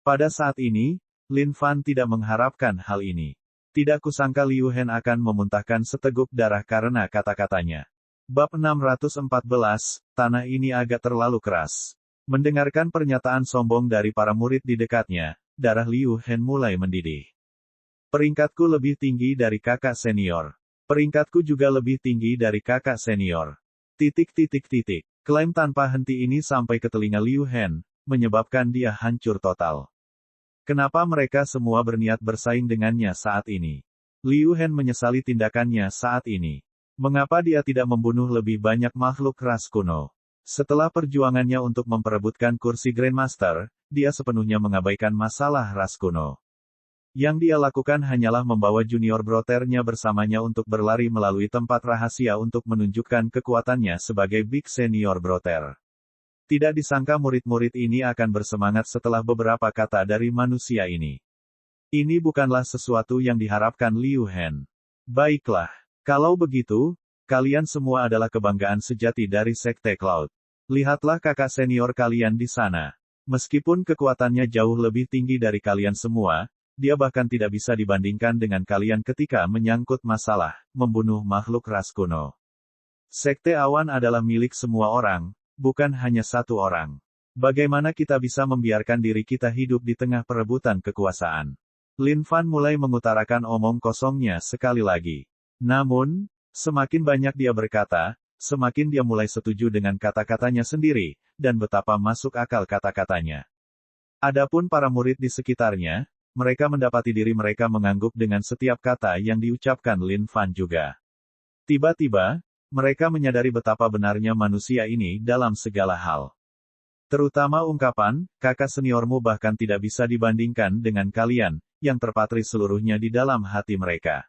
Pada saat ini, Lin Fan tidak mengharapkan hal ini. Tidak kusangka Liu Hen akan memuntahkan seteguk darah karena kata-katanya. Bab 614, tanah ini agak terlalu keras. Mendengarkan pernyataan sombong dari para murid di dekatnya, darah Liu Hen mulai mendidih. Peringkatku lebih tinggi dari kakak senior. Peringkatku juga lebih tinggi dari kakak senior. Klaim tanpa henti ini sampai ke telinga Liu Hen, menyebabkan dia hancur total. Kenapa mereka semua berniat bersaing dengannya saat ini? Liu Hen menyesali tindakannya saat ini. Mengapa dia tidak membunuh lebih banyak makhluk ras kuno? Setelah perjuangannya untuk memperebutkan kursi Grandmaster, dia sepenuhnya mengabaikan masalah ras kuno. Yang dia lakukan hanyalah membawa junior broternya bersamanya untuk berlari melalui tempat rahasia untuk menunjukkan kekuatannya sebagai Big Senior Broter. Tidak disangka murid-murid ini akan bersemangat setelah beberapa kata dari manusia ini. Ini bukanlah sesuatu yang diharapkan Liu Hen. Baiklah, kalau begitu, kalian semua adalah kebanggaan sejati dari Sekte Cloud. Lihatlah kakak senior kalian di sana. Meskipun kekuatannya jauh lebih tinggi dari kalian semua, dia bahkan tidak bisa dibandingkan dengan kalian ketika menyangkut masalah membunuh makhluk ras kuno. Sekte Awan adalah milik semua orang, bukan hanya satu orang. Bagaimana kita bisa membiarkan diri kita hidup di tengah perebutan kekuasaan? Lin Fan mulai mengutarakan omong kosongnya sekali lagi. Namun, semakin banyak dia berkata, semakin dia mulai setuju dengan kata-katanya sendiri, dan betapa masuk akal kata-katanya. Adapun para murid di sekitarnya, mereka mendapati diri mereka mengangguk dengan setiap kata yang diucapkan Lin Fan juga. Tiba-tiba, mereka menyadari betapa benarnya manusia ini dalam segala hal. Terutama ungkapan, kakak seniormu bahkan tidak bisa dibandingkan dengan kalian, yang terpatri seluruhnya di dalam hati mereka.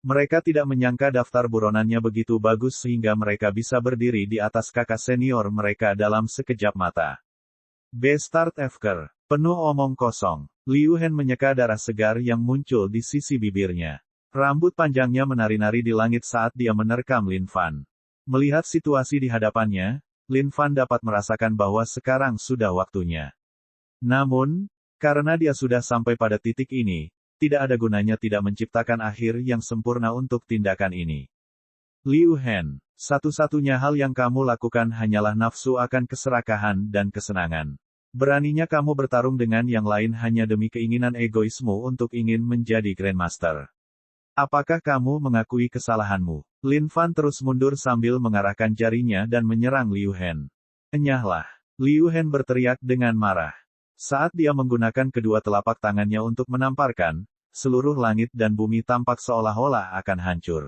Mereka tidak menyangka daftar buronannya begitu bagus sehingga mereka bisa berdiri di atas kakak senior mereka dalam sekejap mata. Bastard Efker, penuh omong kosong. Liu Hen menyeka darah segar yang muncul di sisi bibirnya. Rambut panjangnya menari-nari di langit saat dia menerkam Lin Fan. Melihat situasi di hadapannya, Lin Fan dapat merasakan bahwa sekarang sudah waktunya. Namun, karena dia sudah sampai pada titik ini, tidak ada gunanya tidak menciptakan akhir yang sempurna untuk tindakan ini. Liu Hen, satu-satunya hal yang kamu lakukan hanyalah nafsu akan keserakahan dan kesenangan. Beraninya kamu bertarung dengan yang lain hanya demi keinginan egoismu untuk ingin menjadi Grandmaster. Apakah kamu mengakui kesalahanmu? Lin Fan terus mundur sambil mengarahkan jarinya dan menyerang Liu Hen. Enyahlah. Liu Hen berteriak dengan marah. Saat dia menggunakan kedua telapak tangannya untuk menamparkan, seluruh langit dan bumi tampak seolah-olah akan hancur.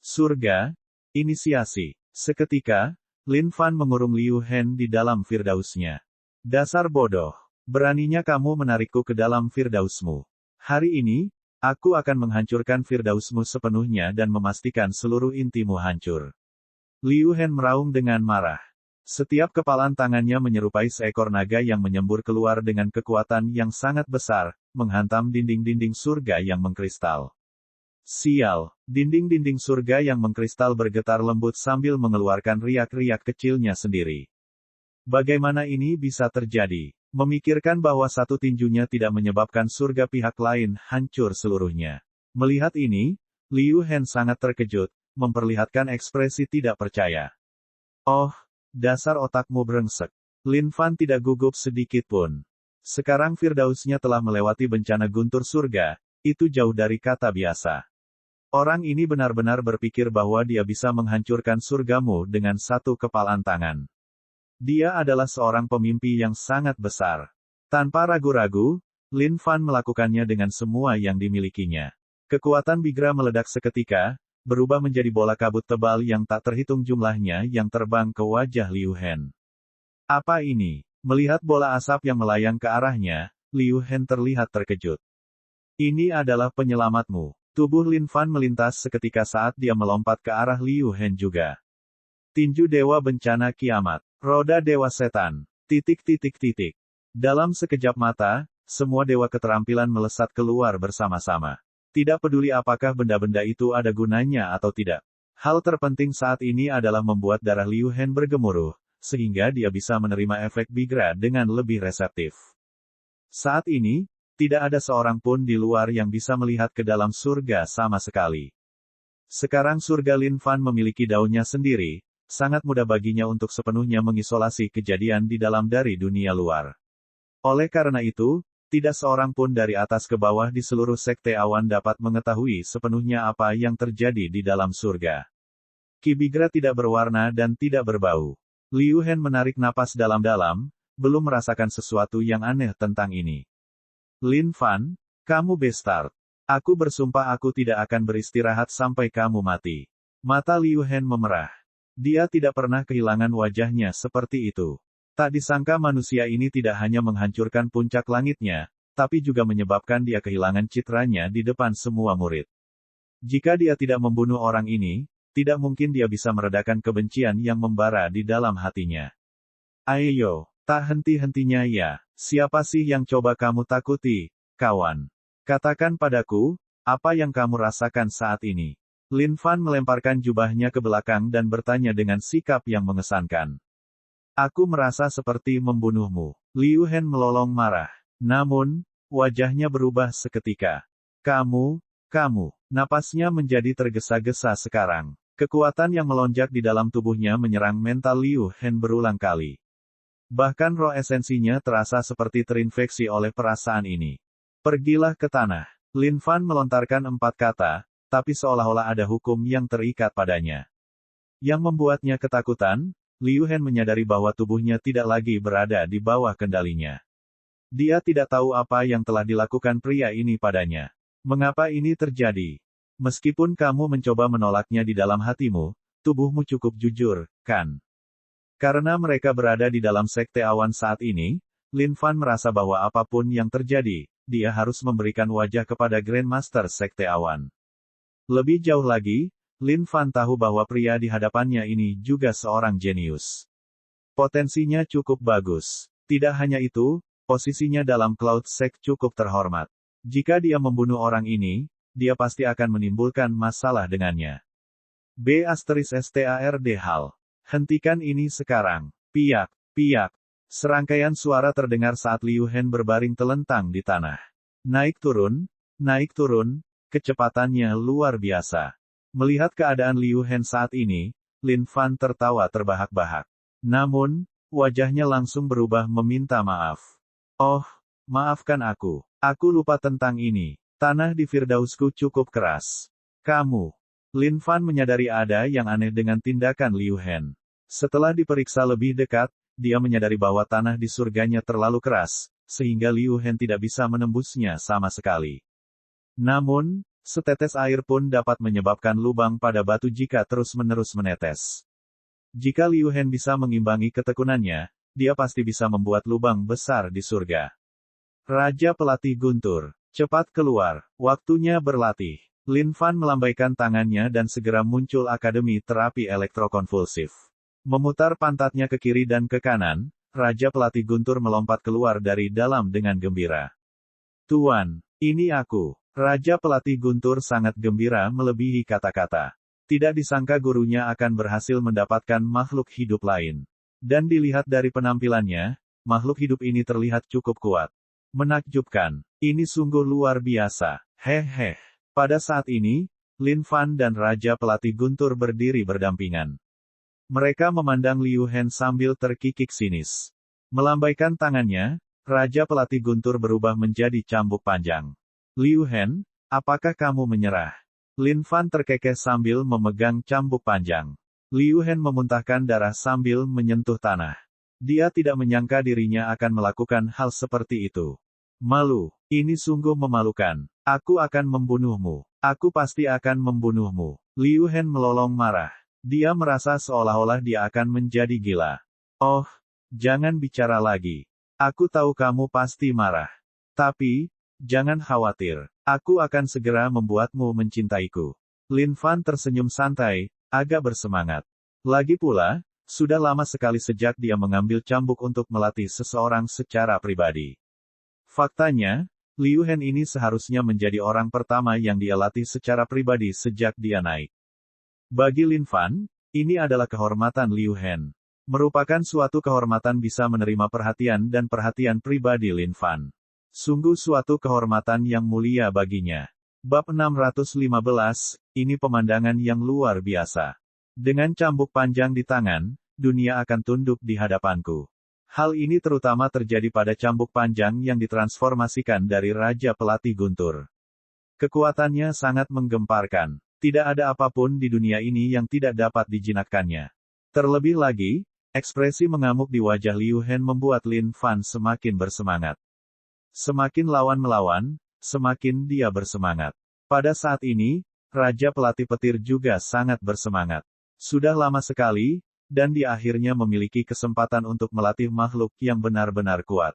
Surga, inisiasi. Seketika, Lin Fan mengurung Liu Hen di dalam firdausnya. Dasar bodoh. Beraninya kamu menarikku ke dalam firdausmu. Hari ini, aku akan menghancurkan firdausmu sepenuhnya dan memastikan seluruh intimu hancur. Liu Hen meraung dengan marah. Setiap kepalan tangannya menyerupai seekor naga yang menyembur keluar dengan kekuatan yang sangat besar, menghantam dinding-dinding surga yang mengkristal. Sial, dinding-dinding surga yang mengkristal bergetar lembut sambil mengeluarkan riak-riak kecilnya sendiri. Bagaimana ini bisa terjadi? Memikirkan bahwa satu tinjunya tidak menyebabkan surga pihak lain hancur seluruhnya. Melihat ini, Liu Hen sangat terkejut, memperlihatkan ekspresi tidak percaya. Oh, dasar otakmu brengsek. Lin Fan tidak gugup sedikit pun. Sekarang firdausnya telah melewati bencana guntur surga, itu jauh dari kata biasa. Orang ini benar-benar berpikir bahwa dia bisa menghancurkan surgamu dengan satu kepalan tangan. Dia adalah seorang pemimpi yang sangat besar. Tanpa ragu-ragu, Lin Fan melakukannya dengan semua yang dimilikinya. Kekuatan Bigra meledak seketika, berubah menjadi bola kabut tebal yang tak terhitung jumlahnya yang terbang ke wajah Liu Hen. Apa ini? Melihat bola asap yang melayang ke arahnya, Liu Hen terlihat terkejut. Ini adalah penyelamatmu. Tubuh Lin Fan melintas seketika saat dia melompat ke arah Liu Hen juga. Tinju Dewa Bencana Kiamat. Roda Dewa Setan. ... Dalam sekejap mata, semua dewa keterampilan melesat keluar bersama-sama. Tidak peduli apakah benda-benda itu ada gunanya atau tidak. Hal terpenting saat ini adalah membuat darah Liu Hen bergemuruh, sehingga dia bisa menerima efek Bigra dengan lebih reseptif. Saat ini, tidak ada seorang pun di luar yang bisa melihat ke dalam surga sama sekali. Sekarang surga Lin Fan memiliki daunnya sendiri, sangat mudah baginya untuk sepenuhnya mengisolasi kejadian di dalam dari dunia luar. Oleh karena itu, tidak seorang pun dari atas ke bawah di seluruh sekte awan dapat mengetahui sepenuhnya apa yang terjadi di dalam surga. Ki Bigra tidak berwarna dan tidak berbau. Liu Hen menarik napas dalam-dalam, belum merasakan sesuatu yang aneh tentang ini. Lin Fan, kamu bastard. Aku bersumpah aku tidak akan beristirahat sampai kamu mati. Mata Liu Hen memerah. Dia tidak pernah kehilangan wajahnya seperti itu. Tak disangka manusia ini tidak hanya menghancurkan puncak langitnya, tapi juga menyebabkan dia kehilangan citranya di depan semua murid. Jika dia tidak membunuh orang ini, tidak mungkin dia bisa meredakan kebencian yang membara di dalam hatinya. Ayo, tak henti-hentinya ya. Siapa sih yang coba kamu takuti, kawan? Katakan padaku, apa yang kamu rasakan saat ini? Lin Fan melemparkan jubahnya ke belakang dan bertanya dengan sikap yang mengesankan. Aku merasa seperti membunuhmu. Liu Hen melolong marah. Namun, wajahnya berubah seketika. Kamu, napasnya menjadi tergesa-gesa sekarang. Kekuatan yang melonjak di dalam tubuhnya menyerang mental Liu Hen berulang kali. Bahkan roh esensinya terasa seperti terinfeksi oleh perasaan ini. Pergilah ke tanah. Lin Fan melontarkan 4 kata, tapi seolah-olah ada hukum yang terikat padanya. Yang membuatnya ketakutan, Liu Hen menyadari bahwa tubuhnya tidak lagi berada di bawah kendalinya. Dia tidak tahu apa yang telah dilakukan pria ini padanya. Mengapa ini terjadi? Meskipun kamu mencoba menolaknya di dalam hatimu, tubuhmu cukup jujur, kan? Karena mereka berada di dalam sekte awan saat ini, Lin Fan merasa bahwa apapun yang terjadi, dia harus memberikan wajah kepada Grandmaster Sekte Awan. Lebih jauh lagi, Lin Fan tahu bahwa pria di hadapannya ini juga seorang jenius. Potensinya cukup bagus. Tidak hanya itu, posisinya dalam Cloud Sect cukup terhormat. Jika dia membunuh orang ini, dia pasti akan menimbulkan masalah dengannya. B***STARD Hal. Hentikan ini sekarang. Piak, piak. Serangkaian suara terdengar saat Liu Hen berbaring telentang di tanah. Naik turun, kecepatannya luar biasa. Melihat keadaan Liu Hen saat ini, Lin Fan tertawa terbahak-bahak. Namun, wajahnya langsung berubah meminta maaf. Oh, maafkan aku. Aku lupa tentang ini. Tanah di Firdausku cukup keras. Kamu. Lin Fan menyadari ada yang aneh dengan tindakan Liu Hen. Setelah diperiksa lebih dekat, dia menyadari bahwa tanah di surganya terlalu keras, sehingga Liu Hen tidak bisa menembusnya sama sekali. Namun, setetes air pun dapat menyebabkan lubang pada batu jika terus-menerus menetes. Jika Liu Hen bisa mengimbangi ketekunannya, dia pasti bisa membuat lubang besar di surga. Raja Pelatih Guntur, cepat keluar, waktunya berlatih. Lin Fan melambaikan tangannya dan segera muncul Akademi Terapi Elektrokonvulsif. Memutar pantatnya ke kiri dan ke kanan, Raja Pelatih Guntur melompat keluar dari dalam dengan gembira. Tuan, ini aku. Raja Pelatih Guntur sangat gembira melebihi kata-kata. Tidak disangka gurunya akan berhasil mendapatkan makhluk hidup lain. Dan dilihat dari penampilannya, makhluk hidup ini terlihat cukup kuat. Menakjubkan. Ini sungguh luar biasa. Hehe. Pada saat ini, Lin Fan dan Raja Pelatih Guntur berdiri berdampingan. Mereka memandang Liu Hen sambil terkikik sinis. Melambaikan tangannya, Raja Pelatih Guntur berubah menjadi cambuk panjang. Liu Hen, apakah kamu menyerah? Lin Fan terkekeh sambil memegang cambuk panjang. Liu Hen memuntahkan darah sambil menyentuh tanah. Dia tidak menyangka dirinya akan melakukan hal seperti itu. Malu, ini sungguh memalukan. Aku akan membunuhmu. Aku pasti akan membunuhmu. Liu Hen melolong marah. Dia merasa seolah-olah dia akan menjadi gila. Oh, jangan bicara lagi. Aku tahu kamu pasti marah. Tapi, jangan khawatir. Aku akan segera membuatmu mencintaiku. Lin Fan tersenyum santai, agak bersemangat. Lagi pula, sudah lama sekali sejak dia mengambil cambuk untuk melatih seseorang secara pribadi. Faktanya, Liu Hen ini seharusnya menjadi orang pertama yang dia latih secara pribadi sejak dia naik. Bagi Lin Fan, ini adalah kehormatan Liu Hen. Merupakan suatu kehormatan bisa menerima perhatian dan perhatian pribadi Lin Fan. Sungguh suatu kehormatan yang mulia baginya. Bab 615, ini pemandangan yang luar biasa. Dengan cambuk panjang di tangan, dunia akan tunduk di hadapanku. Hal ini terutama terjadi pada cambuk panjang yang ditransformasikan dari Raja Pelatih Guntur. Kekuatannya sangat menggemparkan. Tidak ada apapun di dunia ini yang tidak dapat dijinakkannya. Terlebih lagi, ekspresi mengamuk di wajah Liu Hen membuat Lin Fan semakin bersemangat. Semakin lawan melawan, semakin dia bersemangat. Pada saat ini, Raja Pelatih Petir juga sangat bersemangat. Sudah lama sekali, dan dia akhirnya memiliki kesempatan untuk melatih makhluk yang benar-benar kuat.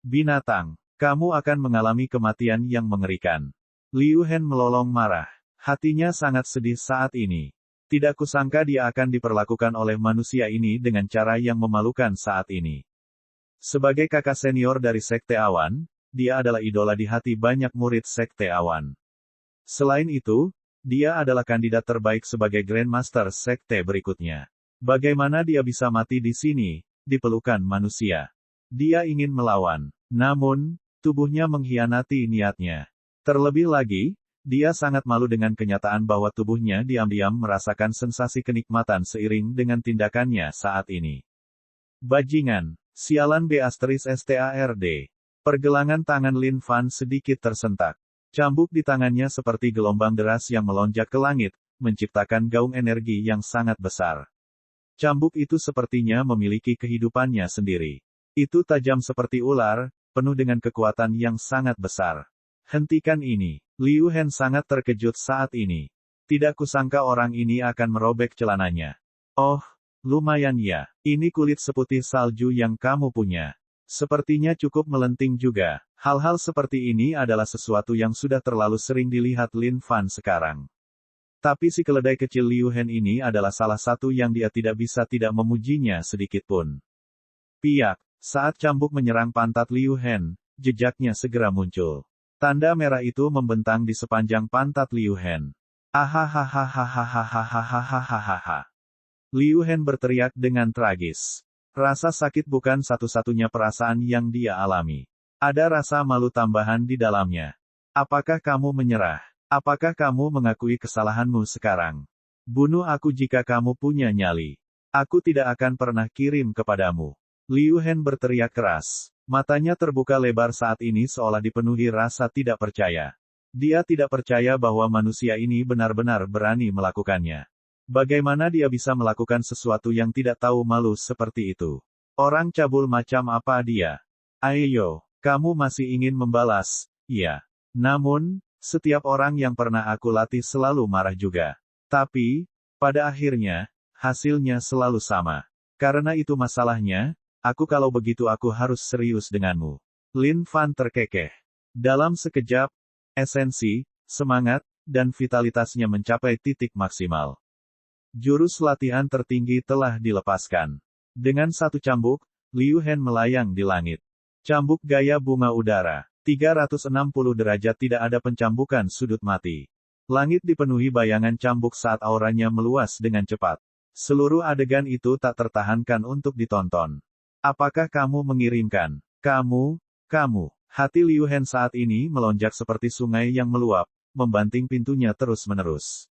Binatang, kamu akan mengalami kematian yang mengerikan. Liu Hen melolong marah. Hatinya sangat sedih saat ini. Tidak kusangka dia akan diperlakukan oleh manusia ini dengan cara yang memalukan saat ini. Sebagai kakak senior dari Sekte Awan, dia adalah idola di hati banyak murid Sekte Awan. Selain itu, dia adalah kandidat terbaik sebagai Grandmaster Sekte berikutnya. Bagaimana dia bisa mati di sini, di pelukan manusia? Dia ingin melawan, namun, tubuhnya mengkhianati niatnya. Terlebih lagi, dia sangat malu dengan kenyataan bahwa tubuhnya diam-diam merasakan sensasi kenikmatan seiring dengan tindakannya saat ini. Bajingan, sialan B*STARD. Pergelangan tangan Lin Fan sedikit tersentak. Cambuk di tangannya seperti gelombang deras yang melonjak ke langit, menciptakan gaung energi yang sangat besar. Cambuk itu sepertinya memiliki kehidupannya sendiri. Itu tajam seperti ular, penuh dengan kekuatan yang sangat besar. Hentikan ini. Liu Hen sangat terkejut saat ini. Tidak kusangka orang ini akan merobek celananya. Oh, lumayan ya. Ini kulit seputih salju yang kamu punya. Sepertinya cukup melenting juga. Hal-hal seperti ini adalah sesuatu yang sudah terlalu sering dilihat Lin Fan sekarang. Tapi si keledai kecil Liu Hen ini adalah salah satu yang dia tidak bisa tidak memujinya sedikitpun. Piak, saat cambuk menyerang pantat Liu Hen, jejaknya segera muncul. Tanda merah itu membentang di sepanjang pantat Liu Hen. Ahahahahahahahahahahaha. Liu Hen berteriak dengan tragis. Rasa sakit bukan satu-satunya perasaan yang dia alami. Ada rasa malu tambahan di dalamnya. Apakah kamu menyerah? Apakah kamu mengakui kesalahanmu sekarang? Bunuh aku jika kamu punya nyali. Aku tidak akan pernah kirim kepadamu. Liu Hen berteriak keras. Matanya terbuka lebar saat ini seolah dipenuhi rasa tidak percaya. Dia tidak percaya bahwa manusia ini benar-benar berani melakukannya. Bagaimana dia bisa melakukan sesuatu yang tidak tahu malu seperti itu? Orang cabul macam apa dia? Ayo, kamu masih ingin membalas? Iya. Namun, setiap orang yang pernah aku latih selalu marah juga. Tapi, pada akhirnya, hasilnya selalu sama. Karena itu masalahnya, kalau begitu aku harus serius denganmu. Lin Fan terkekeh. Dalam sekejap, esensi, semangat, dan vitalitasnya mencapai titik maksimal. Jurus latihan tertinggi telah dilepaskan. Dengan satu cambuk, Liu Hen melayang di langit. Cambuk gaya bunga udara. 360 derajat tidak ada pencambukan sudut mati. Langit dipenuhi bayangan cambuk saat auranya meluas dengan cepat. Seluruh adegan itu tak tertahankan untuk ditonton. Apakah kamu mengirimkan? Kamu. Hati Liu Hen saat ini melonjak seperti sungai yang meluap, membanting pintunya terus-menerus.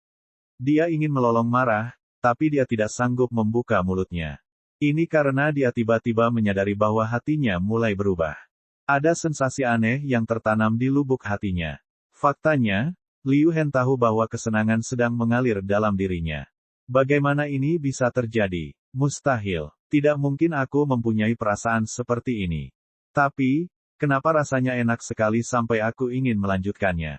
Dia ingin melolong marah, tapi dia tidak sanggup membuka mulutnya. Ini karena dia tiba-tiba menyadari bahwa hatinya mulai berubah. Ada sensasi aneh yang tertanam di lubuk hatinya. Faktanya, Liu Hen tahu bahwa kesenangan sedang mengalir dalam dirinya. Bagaimana ini bisa terjadi? Mustahil. Tidak mungkin aku mempunyai perasaan seperti ini. Tapi, kenapa rasanya enak sekali sampai aku ingin melanjutkannya?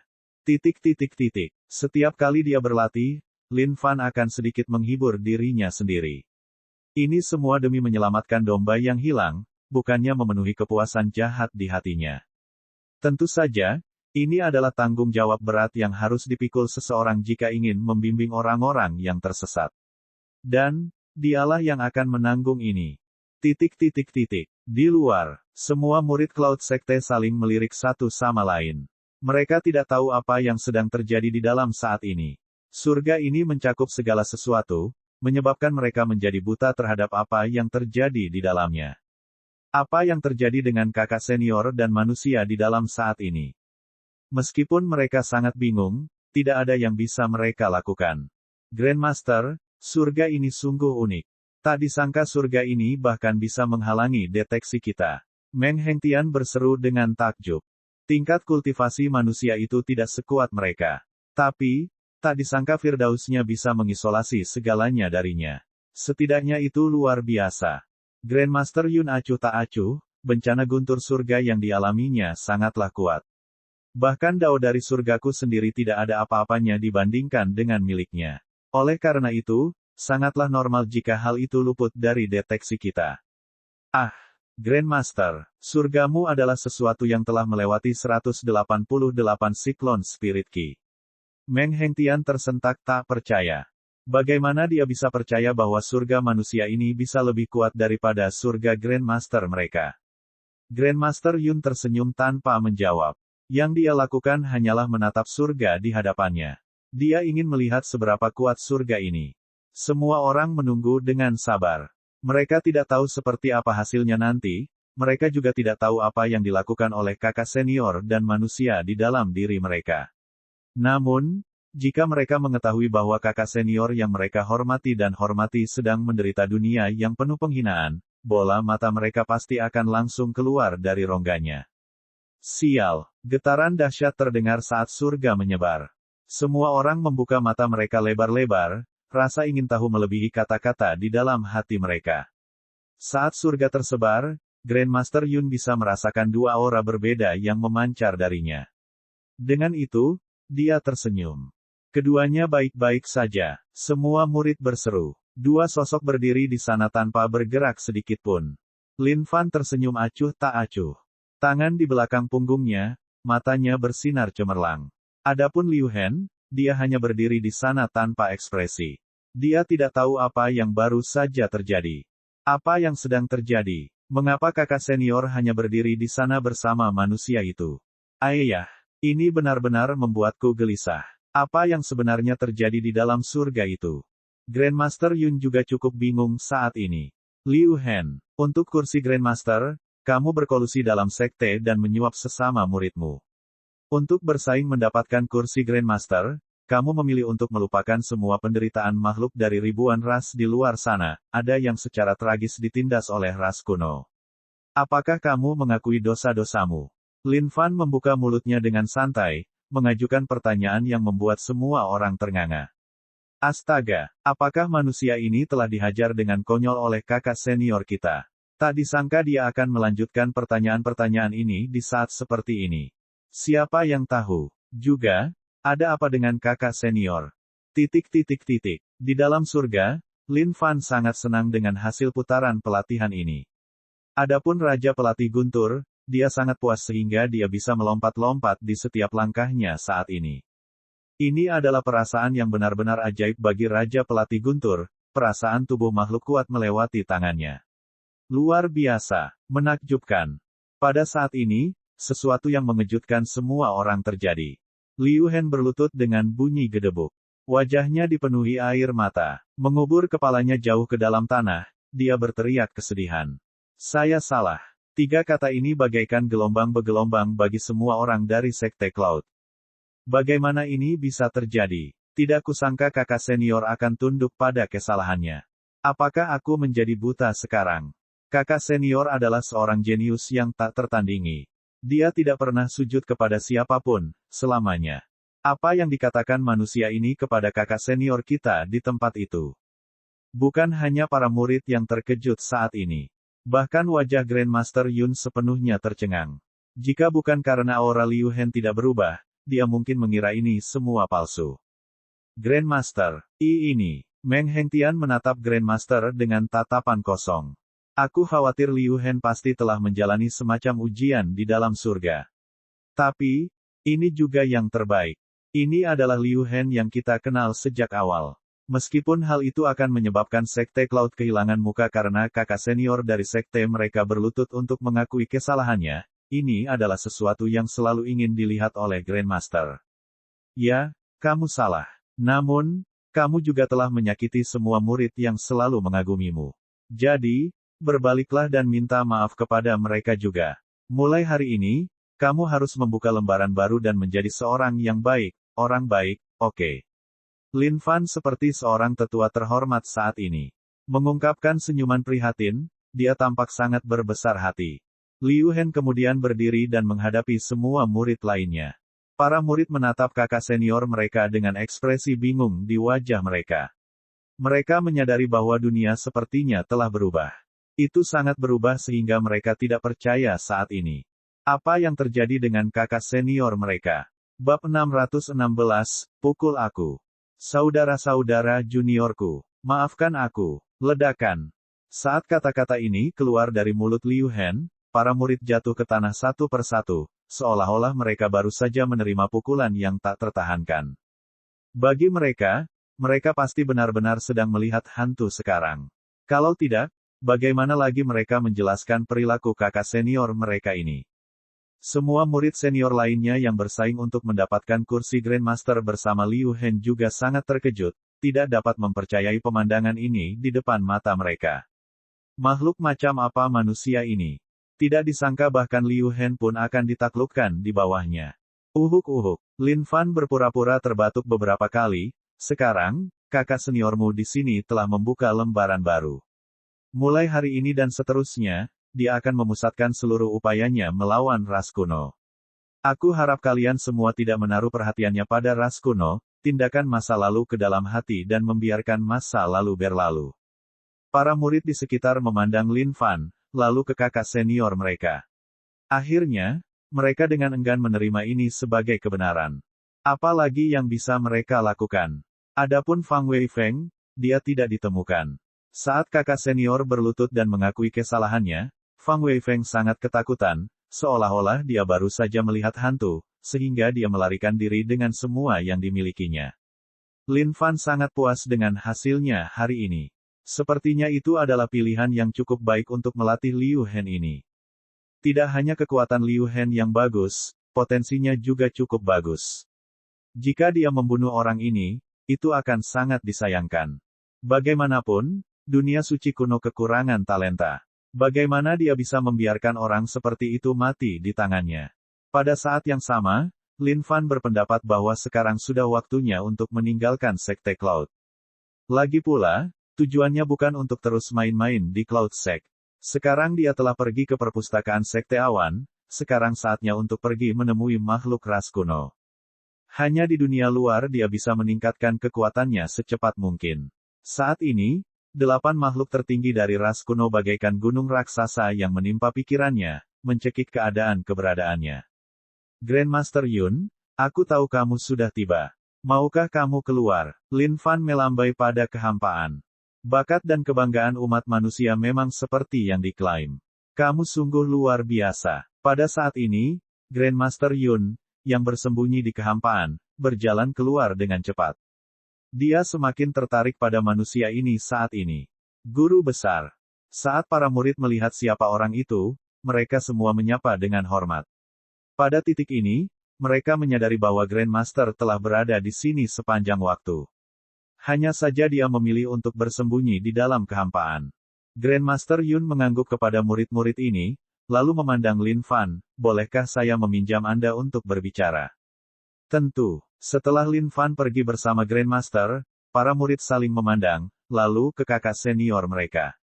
Setiap kali dia berlatih, Lin Fan akan sedikit menghibur dirinya sendiri. Ini semua demi menyelamatkan domba yang hilang, bukannya memenuhi kepuasan jahat di hatinya. Tentu saja, ini adalah tanggung jawab berat yang harus dipikul seseorang jika ingin membimbing orang-orang yang tersesat. Dan, dialah yang akan menanggung ini. Di luar, semua murid Cloud Sekte saling melirik satu sama lain. Mereka tidak tahu apa yang sedang terjadi di dalam saat ini. Surga ini mencakup segala sesuatu, menyebabkan mereka menjadi buta terhadap apa yang terjadi di dalamnya. Apa yang terjadi dengan kakak senior dan manusia di dalam saat ini? Meskipun mereka sangat bingung, tidak ada yang bisa mereka lakukan. Grandmaster, surga ini sungguh unik. Tak disangka surga ini bahkan bisa menghalangi deteksi kita. Meng Hengtian berseru dengan takjub. Tingkat kultivasi manusia itu tidak sekuat mereka. Tapi, tak disangka Firdausnya bisa mengisolasi segalanya darinya. Setidaknya itu luar biasa. Grandmaster Yun acuh tak acuh, bencana guntur surga yang dialaminya sangatlah kuat. Bahkan dao dari surgaku sendiri tidak ada apa-apanya dibandingkan dengan miliknya. Oleh karena itu, sangatlah normal jika hal itu luput dari deteksi kita. Ah, Grandmaster, surgamu adalah sesuatu yang telah melewati 188 siklon Spirit Ki. Meng Hengtian tersentak tak percaya. Bagaimana dia bisa percaya bahwa surga manusia ini bisa lebih kuat daripada surga Grandmaster mereka? Grandmaster Yun tersenyum tanpa menjawab. Yang dia lakukan hanyalah menatap surga di hadapannya. Dia ingin melihat seberapa kuat surga ini. Semua orang menunggu dengan sabar. Mereka tidak tahu seperti apa hasilnya nanti, mereka juga tidak tahu apa yang dilakukan oleh kakak senior dan manusia di dalam diri mereka. Namun, jika mereka mengetahui bahwa kakak senior yang mereka hormati sedang menderita dunia yang penuh penghinaan, bola mata mereka pasti akan langsung keluar dari rongganya. Sial, getaran dahsyat terdengar saat surga menyebar. Semua orang membuka mata mereka lebar-lebar, rasa ingin tahu melebihi kata-kata di dalam hati mereka. Saat surga tersebar, Grandmaster Yun bisa merasakan dua aura berbeda yang memancar darinya. Dengan itu, dia tersenyum. Keduanya baik-baik saja. Semua murid berseru. Dua sosok berdiri di sana tanpa bergerak sedikit pun. Lin Fan tersenyum acuh tak acuh. Tangan di belakang punggungnya, matanya bersinar cemerlang. Adapun Liu Hen, dia hanya berdiri di sana tanpa ekspresi. Dia tidak tahu apa yang baru saja terjadi. Apa yang sedang terjadi? Mengapa kakak senior hanya berdiri di sana bersama manusia itu? Ayah, ini benar-benar membuatku gelisah. Apa yang sebenarnya terjadi di dalam surga itu? Grandmaster Yun juga cukup bingung saat ini. Liu Hen, untuk kursi Grandmaster, kamu berkolusi dalam sekte dan menyuap sesama muridmu. Untuk bersaing mendapatkan kursi Grandmaster, kamu memilih untuk melupakan semua penderitaan makhluk dari ribuan ras di luar sana, ada yang secara tragis ditindas oleh ras kuno. Apakah kamu mengakui dosa-dosamu? Lin Fan membuka mulutnya dengan santai, mengajukan pertanyaan yang membuat semua orang ternganga. Astaga, apakah manusia ini telah dihajar dengan konyol oleh kakak senior kita? Tak disangka dia akan melanjutkan pertanyaan-pertanyaan ini di saat seperti ini. Siapa yang tahu? Juga, ada apa dengan kakak senior? Di dalam surga, Lin Fan sangat senang dengan hasil putaran pelatihan ini. Adapun Raja Pelatih Guntur, dia sangat puas sehingga dia bisa melompat-lompat di setiap langkahnya saat ini. Ini adalah perasaan yang benar-benar ajaib bagi Raja Pelatih Guntur, perasaan tubuh makhluk kuat melewati tangannya. Luar biasa, menakjubkan. Pada saat ini, sesuatu yang mengejutkan semua orang terjadi. Liu Hen berlutut dengan bunyi gedebuk. Wajahnya dipenuhi air mata. Mengubur kepalanya jauh ke dalam tanah, dia berteriak kesedihan. Saya salah. 3 kata ini bagaikan gelombang bergelombang bagi semua orang dari Sekte Cloud. Bagaimana ini bisa terjadi? Tidak kusangka kakak senior akan tunduk pada kesalahannya. Apakah aku menjadi buta sekarang? Kakak senior adalah seorang jenius yang tak tertandingi. Dia tidak pernah sujud kepada siapapun, selamanya. Apa yang dikatakan manusia ini kepada kakak senior kita di tempat itu? Bukan hanya para murid yang terkejut saat ini. Bahkan wajah Grandmaster Yun sepenuhnya tercengang. Jika bukan karena aura Liu Hen tidak berubah, dia mungkin mengira ini semua palsu. Grandmaster, ini. Meng Hengtian menatap Grandmaster dengan tatapan kosong. Aku khawatir Liu Hen pasti telah menjalani semacam ujian di dalam surga. Tapi, ini juga yang terbaik. Ini adalah Liu Hen yang kita kenal sejak awal. Meskipun hal itu akan menyebabkan Sekte Cloud kehilangan muka karena kakak senior dari sekte mereka berlutut untuk mengakui kesalahannya, ini adalah sesuatu yang selalu ingin dilihat oleh Grandmaster. Ya, kamu salah. Namun, kamu juga telah menyakiti semua murid yang selalu mengagumimu. Jadi, berbaliklah dan minta maaf kepada mereka juga. Mulai hari ini, kamu harus membuka lembaran baru dan menjadi seorang yang baik, orang baik, oke. Lin Fan seperti seorang tetua terhormat saat ini. Mengungkapkan senyuman prihatin, dia tampak sangat berbesar hati. Liu Hen kemudian berdiri dan menghadapi semua murid lainnya. Para murid menatap kakak senior mereka dengan ekspresi bingung di wajah mereka. Mereka menyadari bahwa dunia sepertinya telah berubah. Itu sangat berubah sehingga mereka tidak percaya saat ini. Apa yang terjadi dengan kakak senior mereka? Bab 616, pukul aku. Saudara-saudara juniorku, maafkan aku. Ledakan. Saat kata-kata ini keluar dari mulut Liu Hen, para murid jatuh ke tanah satu persatu, seolah-olah mereka baru saja menerima pukulan yang tak tertahankan. Bagi mereka pasti benar-benar sedang melihat hantu sekarang. Kalau tidak, bagaimana lagi mereka menjelaskan perilaku kakak senior mereka ini? Semua murid senior lainnya yang bersaing untuk mendapatkan kursi Grandmaster bersama Liu Hen juga sangat terkejut, tidak dapat mempercayai pemandangan ini di depan mata mereka. Makhluk macam apa manusia ini? Tidak disangka bahkan Liu Hen pun akan ditaklukkan di bawahnya. Uhuk-uhuk, Lin Fan berpura-pura terbatuk beberapa kali, sekarang, kakak seniormu di sini telah membuka lembaran baru. Mulai hari ini dan seterusnya, dia akan memusatkan seluruh upayanya melawan ras kuno. Aku harap kalian semua tidak menaruh perhatiannya pada ras kuno, tindakan masa lalu ke dalam hati dan membiarkan masa lalu berlalu. Para murid di sekitar memandang Lin Fan, lalu ke kakak senior mereka. Akhirnya, mereka dengan enggan menerima ini sebagai kebenaran. Apa lagi yang bisa mereka lakukan? Adapun Fang Weifeng, dia tidak ditemukan. Saat kakak senior berlutut dan mengakui kesalahannya, Fang Weifeng sangat ketakutan, seolah-olah dia baru saja melihat hantu, sehingga dia melarikan diri dengan semua yang dimilikinya. Lin Fan sangat puas dengan hasilnya hari ini. Sepertinya itu adalah pilihan yang cukup baik untuk melatih Liu Hen ini. Tidak hanya kekuatan Liu Hen yang bagus, potensinya juga cukup bagus. Jika dia membunuh orang ini, itu akan sangat disayangkan. Bagaimanapun, dunia suci kuno kekurangan talenta. Bagaimana dia bisa membiarkan orang seperti itu mati di tangannya? Pada saat yang sama, Lin Fan berpendapat bahwa sekarang sudah waktunya untuk meninggalkan Sekte Cloud. Lagi pula, tujuannya bukan untuk terus main-main di Cloud Sect. Sekarang dia telah pergi ke perpustakaan Sekte Awan, sekarang saatnya untuk pergi menemui makhluk ras kuno. Hanya di dunia luar dia bisa meningkatkan kekuatannya secepat mungkin. Saat ini, 8 makhluk tertinggi dari ras kuno bagaikan gunung raksasa yang menimpa pikirannya, mencekik keadaan keberadaannya. Grandmaster Yun, aku tahu kamu sudah tiba. Maukah kamu keluar? Lin Fan melambai pada kehampaan. Bakat dan kebanggaan umat manusia memang seperti yang diklaim. Kamu sungguh luar biasa. Pada saat ini, Grandmaster Yun, yang bersembunyi di kehampaan, berjalan keluar dengan cepat. Dia semakin tertarik pada manusia ini saat ini. Guru besar. Saat para murid melihat siapa orang itu, mereka semua menyapa dengan hormat. Pada titik ini, mereka menyadari bahwa Grandmaster telah berada di sini sepanjang waktu. Hanya saja dia memilih untuk bersembunyi di dalam kehampaan. Grandmaster Yun mengangguk kepada murid-murid ini, lalu memandang Lin Fan, bolehkah saya meminjam Anda untuk berbicara? Tentu. Setelah Lin Fan pergi bersama Grandmaster, para murid saling memandang, lalu ke kakak senior mereka.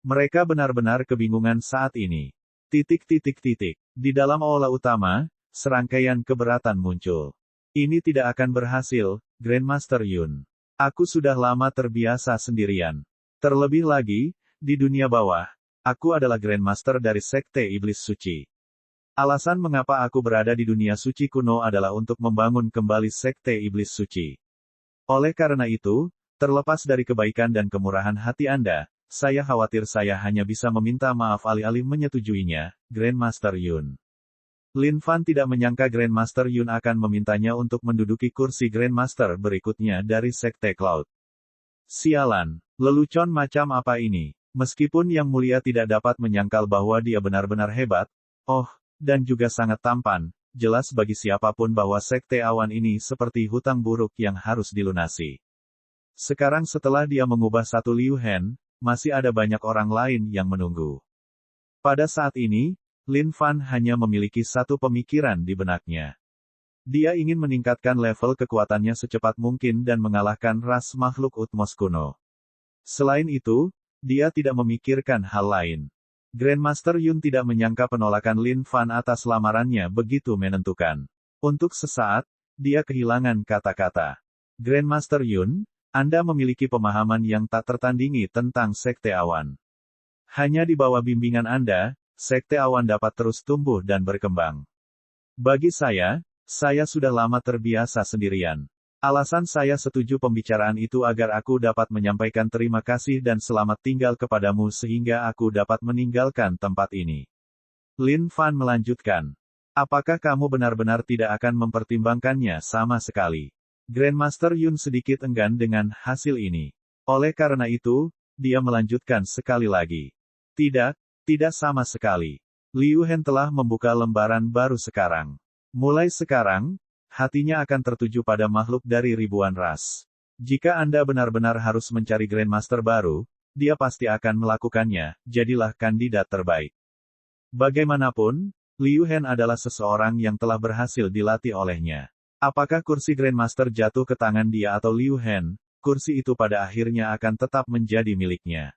Mereka benar-benar kebingungan saat ini. Di dalam aula utama, serangkaian keberatan muncul. Ini tidak akan berhasil, Grandmaster Yun. Aku sudah lama terbiasa sendirian. Terlebih lagi, di dunia bawah, aku adalah Grandmaster dari Sekte Iblis Suci. Alasan mengapa aku berada di dunia suci kuno adalah untuk membangun kembali Sekte Iblis Suci. Oleh karena itu, terlepas dari kebaikan dan kemurahan hati Anda, saya khawatir saya hanya bisa meminta maaf alih-alih menyetujuinya, Grandmaster Yun. Lin Fan tidak menyangka Grandmaster Yun akan memintanya untuk menduduki kursi Grandmaster berikutnya dari Sekte Cloud. Sialan, lelucon macam apa ini? Meskipun Yang Mulia tidak dapat menyangkal bahwa dia benar-benar hebat, dan juga sangat tampan, jelas bagi siapapun bahwa Sekte Awan ini seperti hutang buruk yang harus dilunasi. Sekarang setelah dia mengubah satu Liu Hen, masih ada banyak orang lain yang menunggu. Pada saat ini, Lin Fan hanya memiliki satu pemikiran di benaknya. Dia ingin meningkatkan level kekuatannya secepat mungkin dan mengalahkan ras makhluk Utmos kuno. Selain itu, dia tidak memikirkan hal lain. Grandmaster Yun tidak menyangka penolakan Lin Fan atas lamarannya begitu menentukan. Untuk sesaat, dia kehilangan kata-kata. Grandmaster Yun, Anda memiliki pemahaman yang tak tertandingi tentang Sekte Awan. Hanya di bawah bimbingan Anda, Sekte Awan dapat terus tumbuh dan berkembang. Bagi saya sudah lama terbiasa sendirian. Alasan saya setuju pembicaraan itu agar aku dapat menyampaikan terima kasih dan selamat tinggal kepadamu sehingga aku dapat meninggalkan tempat ini. Lin Fan melanjutkan. Apakah kamu benar-benar tidak akan mempertimbangkannya sama sekali? Grandmaster Yun sedikit enggan dengan hasil ini. Oleh karena itu, dia melanjutkan sekali lagi. Tidak sama sekali. Liu Hen telah membuka lembaran baru sekarang. Mulai sekarang, hatinya akan tertuju pada makhluk dari ribuan ras. Jika Anda benar-benar harus mencari Grandmaster baru, dia pasti akan melakukannya, jadilah kandidat terbaik. Bagaimanapun, Liu Hen adalah seseorang yang telah berhasil dilatih olehnya. Apakah kursi Grandmaster jatuh ke tangan dia atau Liu Hen, kursi itu pada akhirnya akan tetap menjadi miliknya.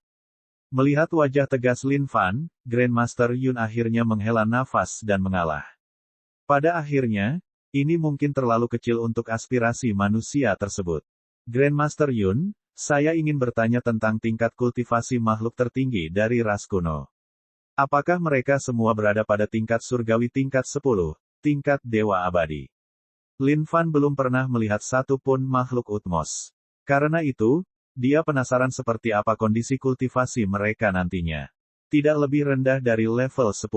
Melihat wajah tegas Lin Fan, Grandmaster Yun akhirnya menghela nafas dan mengalah. Pada akhirnya, ini mungkin terlalu kecil untuk aspirasi manusia tersebut. Grandmaster Yun, saya ingin bertanya tentang tingkat kultivasi makhluk tertinggi dari ras kuno. Apakah mereka semua berada pada tingkat surgawi tingkat 10, tingkat dewa abadi? Lin Fan belum pernah melihat satu pun makhluk Utmos. Karena itu, dia penasaran seperti apa kondisi kultivasi mereka nantinya. Tidak lebih rendah dari level 10.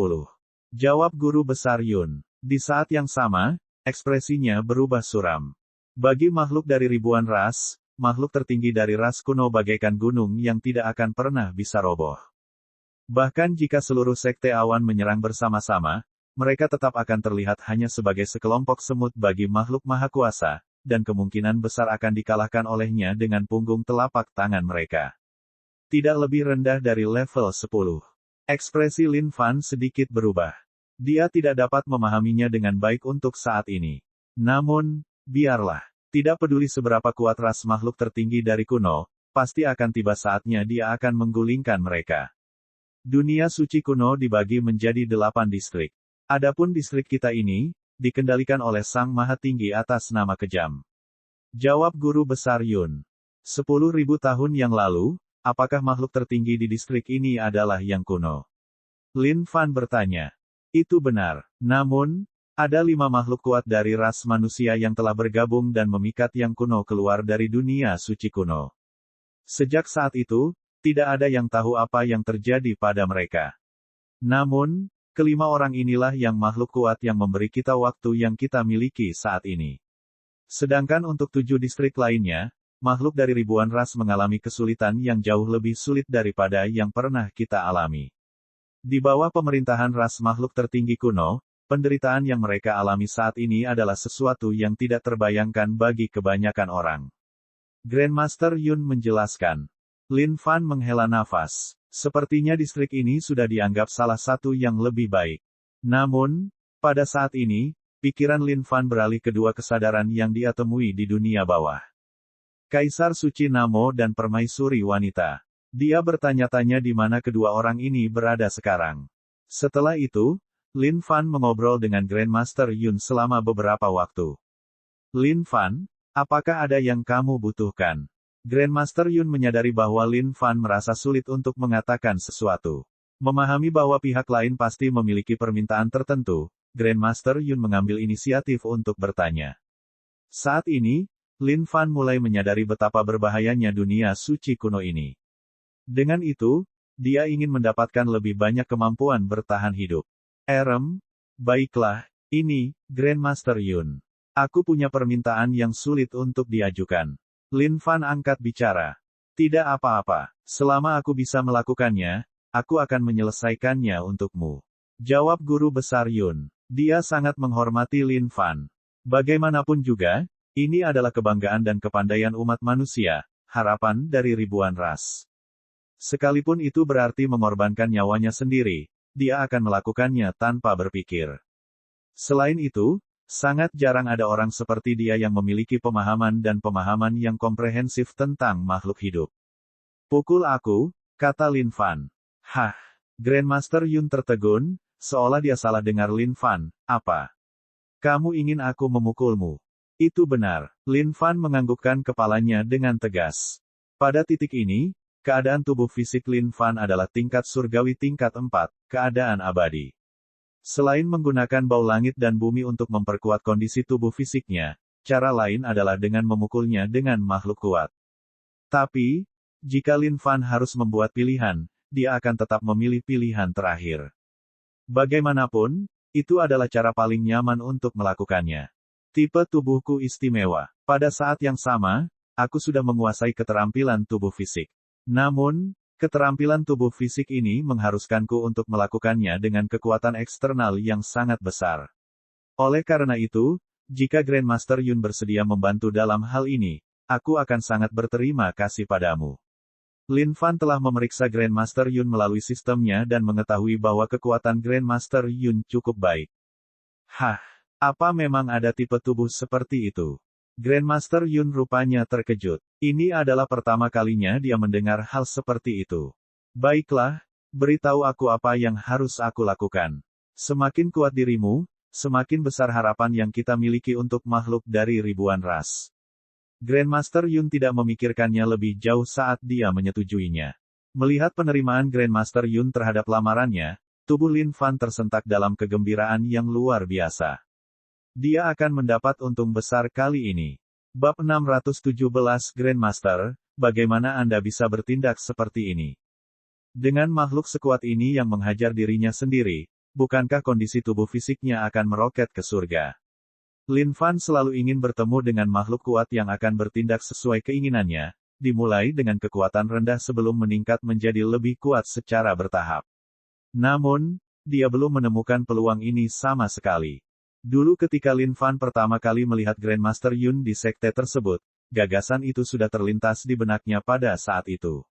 Jawab Guru Besar Yun. Di saat yang sama, ekspresinya berubah suram. Bagi makhluk dari ribuan ras, makhluk tertinggi dari ras kuno bagaikan gunung yang tidak akan pernah bisa roboh. Bahkan jika seluruh Sekte Awan menyerang bersama-sama, mereka tetap akan terlihat hanya sebagai sekelompok semut bagi makhluk maha kuasa, dan kemungkinan besar akan dikalahkan olehnya dengan punggung telapak tangan mereka. Tidak lebih rendah dari level 10. Ekspresi Lin Fan sedikit berubah. Dia tidak dapat memahaminya dengan baik untuk saat ini. Namun, biarlah. Tidak peduli seberapa kuat ras makhluk tertinggi dari kuno, pasti akan tiba saatnya dia akan menggulingkan mereka. Dunia suci kuno dibagi menjadi 8 distrik. Adapun distrik kita ini, dikendalikan oleh Sang Maha Tinggi atas nama kejam. Jawab Guru Besar Yun. 10.000 tahun yang lalu, apakah makhluk tertinggi di distrik ini adalah yang kuno? Lin Fan bertanya. Itu benar. Namun, ada 5 makhluk kuat dari ras manusia yang telah bergabung dan memikat yang kuno keluar dari dunia suci kuno. Sejak saat itu, tidak ada yang tahu apa yang terjadi pada mereka. Namun, kelima orang inilah yang makhluk kuat yang memberi kita waktu yang kita miliki saat ini. Sedangkan untuk 7 distrik lainnya, makhluk dari ribuan ras mengalami kesulitan yang jauh lebih sulit daripada yang pernah kita alami. Di bawah pemerintahan ras makhluk tertinggi kuno, penderitaan yang mereka alami saat ini adalah sesuatu yang tidak terbayangkan bagi kebanyakan orang. Grandmaster Yun menjelaskan. Lin Fan menghela nafas. Sepertinya distrik ini sudah dianggap salah satu yang lebih baik. Namun, pada saat ini, pikiran Lin Fan beralih ke 2 kesadaran yang dia temui di dunia bawah. Kaisar Suci Namo dan Permaisuri Wanita. Dia bertanya-tanya di mana kedua orang ini berada sekarang. Setelah itu, Lin Fan mengobrol dengan Grandmaster Yun selama beberapa waktu. Lin Fan, apakah ada yang kamu butuhkan? Grandmaster Yun menyadari bahwa Lin Fan merasa sulit untuk mengatakan sesuatu. Memahami bahwa pihak lain pasti memiliki permintaan tertentu, Grandmaster Yun mengambil inisiatif untuk bertanya. Saat ini, Lin Fan mulai menyadari betapa berbahayanya dunia suci kuno ini. Dengan itu, dia ingin mendapatkan lebih banyak kemampuan bertahan hidup. Baiklah, ini, Grandmaster Yun. Aku punya permintaan yang sulit untuk diajukan. Lin Fan angkat bicara. Tidak apa-apa, selama aku bisa melakukannya, aku akan menyelesaikannya untukmu. Jawab Guru Besar Yun. Dia sangat menghormati Lin Fan. Bagaimanapun juga, ini adalah kebanggaan dan kepandaian umat manusia, harapan dari ribuan ras. Sekalipun itu berarti mengorbankan nyawanya sendiri, dia akan melakukannya tanpa berpikir. Selain itu, sangat jarang ada orang seperti dia yang memiliki pemahaman dan pemahaman yang komprehensif tentang makhluk hidup. Pukul aku, kata Lin Fan. Hah, Grandmaster Yun tertegun, seolah dia salah dengar Lin Fan. Apa? Kamu ingin aku memukulmu? Itu benar. Lin Fan menganggukkan kepalanya dengan tegas. Pada titik ini, keadaan tubuh fisik Lin Fan adalah tingkat surgawi tingkat 4, keadaan abadi. Selain menggunakan bau langit dan bumi untuk memperkuat kondisi tubuh fisiknya, cara lain adalah dengan memukulnya dengan makhluk kuat. Tapi, jika Lin Fan harus membuat pilihan, dia akan tetap memilih pilihan terakhir. Bagaimanapun, itu adalah cara paling nyaman untuk melakukannya. Tipe tubuhku istimewa. Pada saat yang sama, aku sudah menguasai keterampilan tubuh fisik. Namun, keterampilan tubuh fisik ini mengharuskanku untuk melakukannya dengan kekuatan eksternal yang sangat besar. Oleh karena itu, jika Grandmaster Yun bersedia membantu dalam hal ini, aku akan sangat berterima kasih padamu. Lin Fan telah memeriksa Grandmaster Yun melalui sistemnya dan mengetahui bahwa kekuatan Grandmaster Yun cukup baik. Hah, apa memang ada tipe tubuh seperti itu? Grandmaster Yun rupanya terkejut. Ini adalah pertama kalinya dia mendengar hal seperti itu. Baiklah, beritahu aku apa yang harus aku lakukan. Semakin kuat dirimu, semakin besar harapan yang kita miliki untuk makhluk dari ribuan ras. Grandmaster Yun tidak memikirkannya lebih jauh saat dia menyetujuinya. Melihat penerimaan Grandmaster Yun terhadap lamarannya, tubuh Lin Fan tersentak dalam kegembiraan yang luar biasa. Dia akan mendapat untung besar kali ini. Bab 617 Grandmaster, bagaimana Anda bisa bertindak seperti ini? Dengan makhluk sekuat ini yang menghajar dirinya sendiri, bukankah kondisi tubuh fisiknya akan meroket ke surga? Lin Fan selalu ingin bertemu dengan makhluk kuat yang akan bertindak sesuai keinginannya, dimulai dengan kekuatan rendah sebelum meningkat menjadi lebih kuat secara bertahap. Namun, dia belum menemukan peluang ini sama sekali. Dulu ketika Lin Fan pertama kali melihat Grandmaster Yun di sekte tersebut, gagasan itu sudah terlintas di benaknya pada saat itu.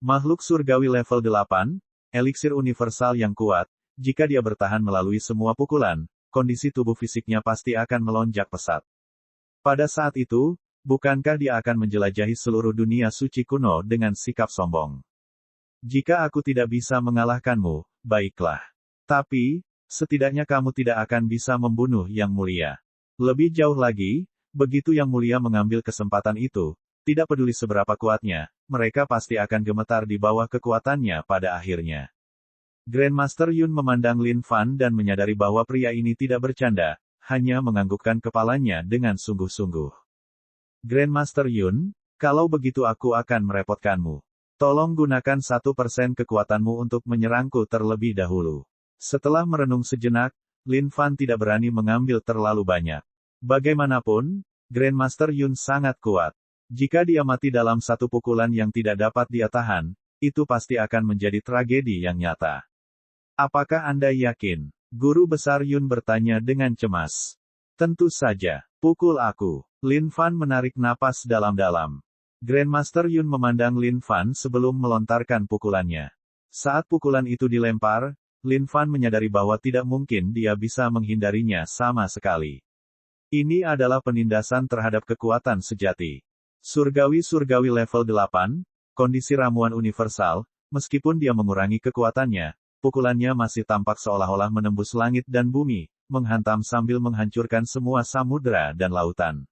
Makhluk surgawi level 8, eliksir universal yang kuat, jika dia bertahan melalui semua pukulan, kondisi tubuh fisiknya pasti akan melonjak pesat. Pada saat itu, bukankah dia akan menjelajahi seluruh dunia suci kuno dengan sikap sombong? Jika aku tidak bisa mengalahkanmu, baiklah. Tapi, setidaknya kamu tidak akan bisa membunuh Yang Mulia. Lebih jauh lagi, begitu Yang Mulia mengambil kesempatan itu, Tidak peduli seberapa kuatnya, mereka pasti akan gemetar di bawah kekuatannya pada akhirnya. Grandmaster Yun memandang Lin Fan dan menyadari bahwa pria ini tidak bercanda, hanya menganggukkan kepalanya dengan sungguh-sungguh. Grandmaster Yun, kalau begitu aku akan merepotkanmu. Tolong gunakan 1% kekuatanmu untuk menyerangku terlebih dahulu. Setelah merenung sejenak, Lin Fan tidak berani mengambil terlalu banyak. Bagaimanapun, Grandmaster Yun sangat kuat. Jika dia mati dalam satu pukulan yang tidak dapat dia tahan, itu pasti akan menjadi tragedi yang nyata. Apakah Anda yakin? Guru besar Yun bertanya dengan cemas. Tentu saja. Pukul aku. Lin Fan menarik napas dalam-dalam. Grandmaster Yun memandang Lin Fan sebelum melontarkan pukulannya. Saat pukulan itu dilempar, Lin Fan menyadari bahwa tidak mungkin dia bisa menghindarinya sama sekali. Ini adalah penindasan terhadap kekuatan sejati. Surgawi-surgawi level 8, kondisi ramuan universal, meskipun dia mengurangi kekuatannya, pukulannya masih tampak seolah-olah menembus langit dan bumi, menghantam sambil menghancurkan semua samudera dan lautan.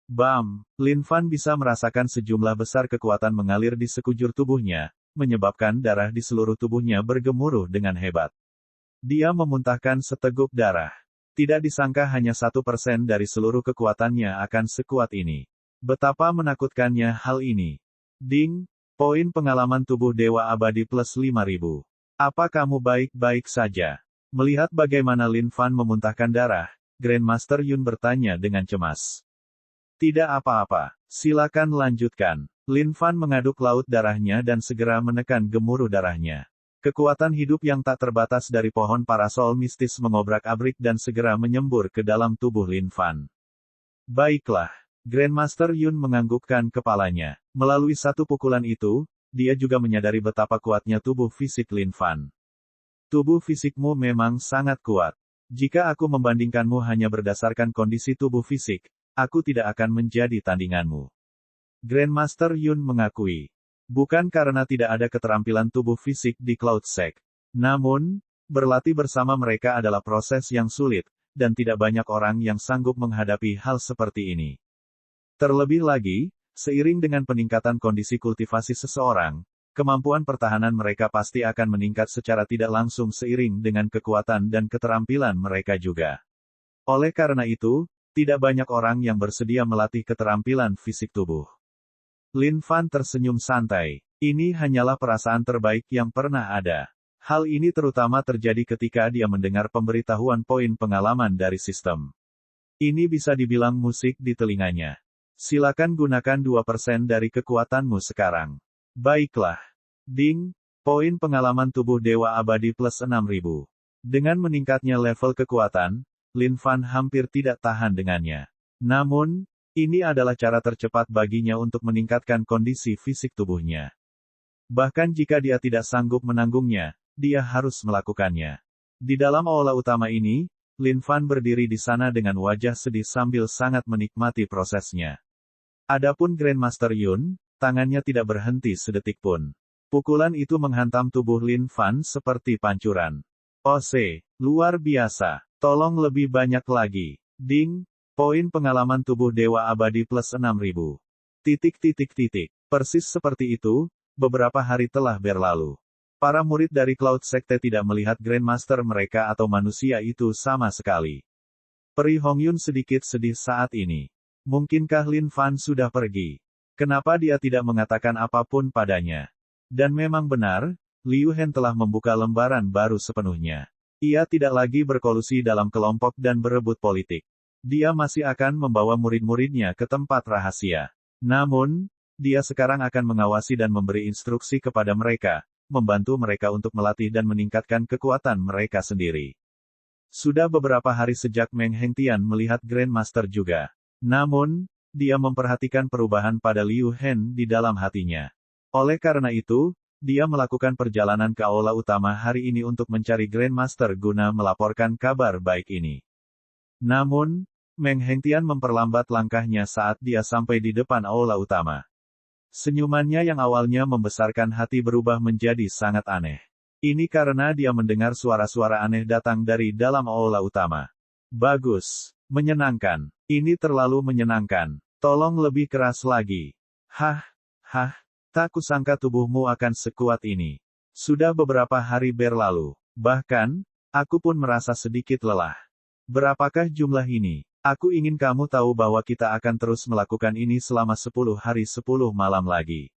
Bam! Lin Fan bisa merasakan sejumlah besar kekuatan mengalir di sekujur tubuhnya, menyebabkan darah di seluruh tubuhnya bergemuruh dengan hebat. Dia memuntahkan seteguk darah. Tidak disangka hanya 1% dari seluruh kekuatannya akan sekuat ini. Betapa menakutkannya hal ini. Ding! Poin pengalaman tubuh Dewa Abadi plus 5000. Apa kamu baik-baik saja? Melihat bagaimana Lin Fan memuntahkan darah, Grandmaster Yun bertanya dengan cemas. Tidak apa-apa. Silakan lanjutkan. Lin Fan mengaduk laut darahnya dan segera menekan gemuruh darahnya. Kekuatan hidup yang tak terbatas dari pohon parasol mistis mengobrak-abrik dan segera menyembur ke dalam tubuh Lin Fan. Baiklah. Grandmaster Yun menganggukkan kepalanya. Melalui satu pukulan itu, dia juga menyadari betapa kuatnya tubuh fisik Lin Fan. Tubuh fisikmu memang sangat kuat. Jika aku membandingkanmu hanya berdasarkan kondisi tubuh fisik, aku tidak akan menjadi tandinganmu. Grandmaster Yun mengakui. Bukan karena tidak ada keterampilan tubuh fisik di Cloud Sect. Namun, berlatih bersama mereka adalah proses yang sulit, dan tidak banyak orang yang sanggup menghadapi hal seperti ini. Terlebih lagi, seiring dengan peningkatan kondisi kultivasi seseorang, kemampuan pertahanan mereka pasti akan meningkat secara tidak langsung seiring dengan kekuatan dan keterampilan mereka juga. Oleh karena itu, tidak banyak orang yang bersedia melatih keterampilan fisik tubuh. Lin Fan tersenyum santai. Ini hanyalah perasaan terbaik yang pernah ada. Hal ini terutama terjadi ketika dia mendengar pemberitahuan poin pengalaman dari sistem. Ini bisa dibilang musik di telinganya. Silakan gunakan 2% dari kekuatanmu sekarang. Baiklah. Ding! Poin pengalaman tubuh Dewa Abadi plus 6000. Dengan meningkatnya level kekuatan, Lin Fan hampir tidak tahan dengannya. Namun, ini adalah cara tercepat baginya untuk meningkatkan kondisi fisik tubuhnya. Bahkan jika dia tidak sanggup menanggungnya, dia harus melakukannya. Di dalam aula utama ini, Lin Fan berdiri di sana dengan wajah sedih sambil sangat menikmati prosesnya. Adapun Grandmaster Yun, tangannya tidak berhenti sedetik pun. Pukulan itu menghantam tubuh Lin Fan seperti pancuran. Ose, luar biasa. Tolong lebih banyak lagi. Ding! Poin pengalaman tubuh Dewa Abadi plus 6000. Persis seperti itu, beberapa hari telah berlalu. Para murid dari Cloud Sekte tidak melihat Grandmaster mereka atau manusia itu sama sekali. Peri Hongyun sedikit sedih saat ini. Mungkinkah Lin Fan sudah pergi? Kenapa dia tidak mengatakan apapun padanya? Dan memang benar, Liu Hen telah membuka lembaran baru sepenuhnya. Ia tidak lagi berkolusi dalam kelompok dan berebut politik. Dia masih akan membawa murid-muridnya ke tempat rahasia. Namun, dia sekarang akan mengawasi dan memberi instruksi kepada mereka, membantu mereka untuk melatih dan meningkatkan kekuatan mereka sendiri. Sudah beberapa hari sejak Meng Hengtian melihat Grandmaster juga. Namun, dia memperhatikan perubahan pada Liu Hen di dalam hatinya. Oleh karena itu, dia melakukan perjalanan ke aula utama hari ini untuk mencari Grandmaster guna melaporkan kabar baik ini. Namun, Meng Hengtian memperlambat langkahnya saat dia sampai di depan aula utama. Senyumannya yang awalnya membesarkan hati berubah menjadi sangat aneh. Ini karena dia mendengar suara-suara aneh datang dari dalam aula utama. Bagus. Menyenangkan. Ini terlalu menyenangkan. Tolong lebih keras lagi. Hah, hah, tak kusangka tubuhmu akan sekuat ini. Sudah beberapa hari berlalu. Bahkan, aku pun merasa sedikit lelah. Berapakah jumlah ini? Aku ingin kamu tahu bahwa kita akan terus melakukan ini selama 10 hari 10 malam lagi.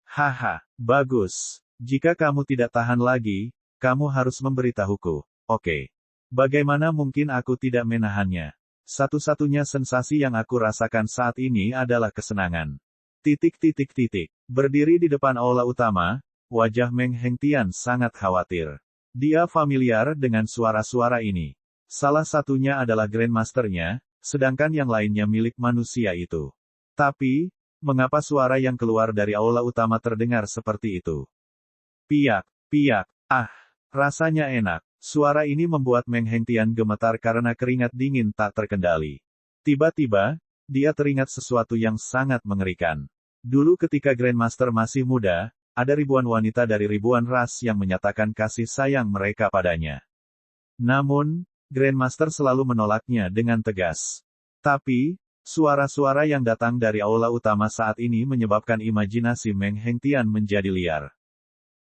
Haha, bagus. Jika kamu tidak tahan lagi, kamu harus memberitahuku. Oke. Bagaimana mungkin aku tidak menahannya? Satu-satunya sensasi yang aku rasakan saat ini adalah kesenangan. Berdiri di depan aula utama, wajah Meng Hengtian sangat khawatir. Dia familiar dengan suara-suara ini. Salah satunya adalah Grandmaster-nya, sedangkan yang lainnya milik manusia itu. Tapi, mengapa suara yang keluar dari aula utama terdengar seperti itu? Piak, piak, rasanya enak. Suara ini membuat Meng Hengtian gemetar karena keringat dingin tak terkendali. Tiba-tiba, dia teringat sesuatu yang sangat mengerikan. Dulu ketika Grandmaster masih muda, ada ribuan wanita dari ribuan ras yang menyatakan kasih sayang mereka padanya. Namun, Grandmaster selalu menolaknya dengan tegas. Tapi, suara-suara yang datang dari aula utama saat ini menyebabkan imajinasi Meng Hengtian menjadi liar.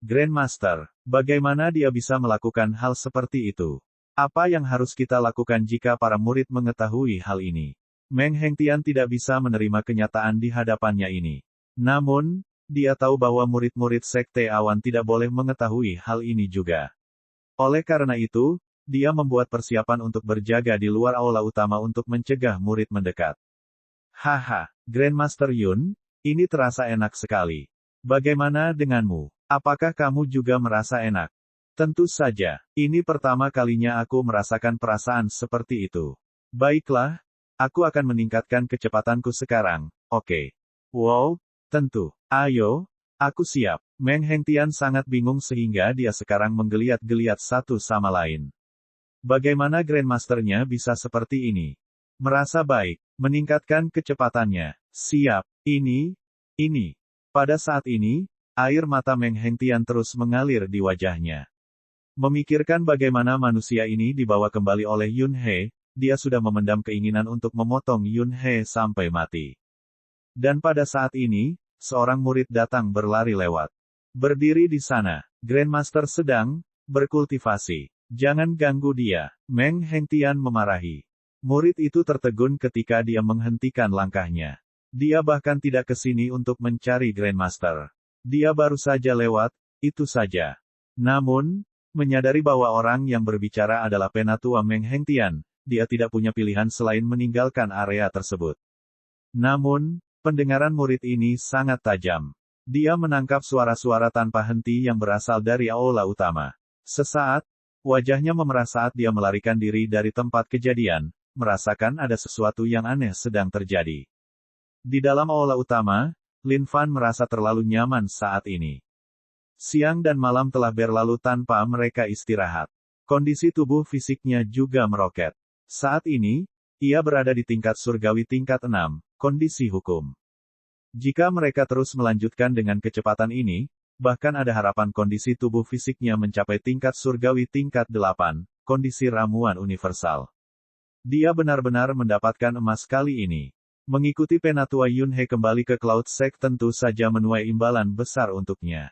Grandmaster, bagaimana dia bisa melakukan hal seperti itu? Apa yang harus kita lakukan jika para murid mengetahui hal ini? Meng Hengtian tidak bisa menerima kenyataan di hadapannya ini. Namun, dia tahu bahwa murid-murid Sekte Awan tidak boleh mengetahui hal ini juga. Oleh karena itu, dia membuat persiapan untuk berjaga di luar aula utama untuk mencegah murid mendekat. Haha, Grandmaster Yun, ini terasa enak sekali. Bagaimana denganmu? Apakah kamu juga merasa enak? Tentu saja, ini pertama kalinya aku merasakan perasaan seperti itu. Baiklah, aku akan meningkatkan kecepatanku sekarang, oke. Wow, tentu. Ayo, aku siap. Meng Hengtian sangat bingung sehingga dia sekarang menggeliat-geliat satu sama lain. Bagaimana Grandmaster-nya bisa seperti ini? Merasa baik, meningkatkan kecepatannya. Siap, ini. Pada saat ini, air mata Meng Hengtian terus mengalir di wajahnya. Memikirkan bagaimana manusia ini dibawa kembali oleh Yun He, dia sudah memendam keinginan untuk memotong Yun He sampai mati. Dan pada saat ini, seorang murid datang berlari lewat. Berdiri di sana, Grandmaster sedang berkultivasi. Jangan ganggu dia, Meng Hengtian memarahi. Murid itu tertegun ketika dia menghentikan langkahnya. Dia bahkan tidak ke sini untuk mencari Grandmaster. Dia baru saja lewat, itu saja. Namun, menyadari bahwa orang yang berbicara adalah penatua Meng Hengtian, dia tidak punya pilihan selain meninggalkan area tersebut. Namun, pendengaran murid ini sangat tajam. Dia menangkap suara-suara tanpa henti yang berasal dari aula utama. Sesaat, wajahnya memerah saat dia melarikan diri dari tempat kejadian, merasakan ada sesuatu yang aneh sedang terjadi. Di dalam aula utama, Lin Fan merasa terlalu nyaman saat ini. Siang dan malam telah berlalu tanpa mereka istirahat. Kondisi tubuh fisiknya juga meroket. Saat ini, ia berada di tingkat surgawi tingkat 6, kondisi hukum. Jika mereka terus melanjutkan dengan kecepatan ini, bahkan ada harapan kondisi tubuh fisiknya mencapai tingkat surgawi tingkat 8, kondisi ramuan universal. Dia benar-benar mendapatkan emas kali ini. Mengikuti penatua Yun He kembali ke Cloud Sect tentu saja menuai imbalan besar untuknya.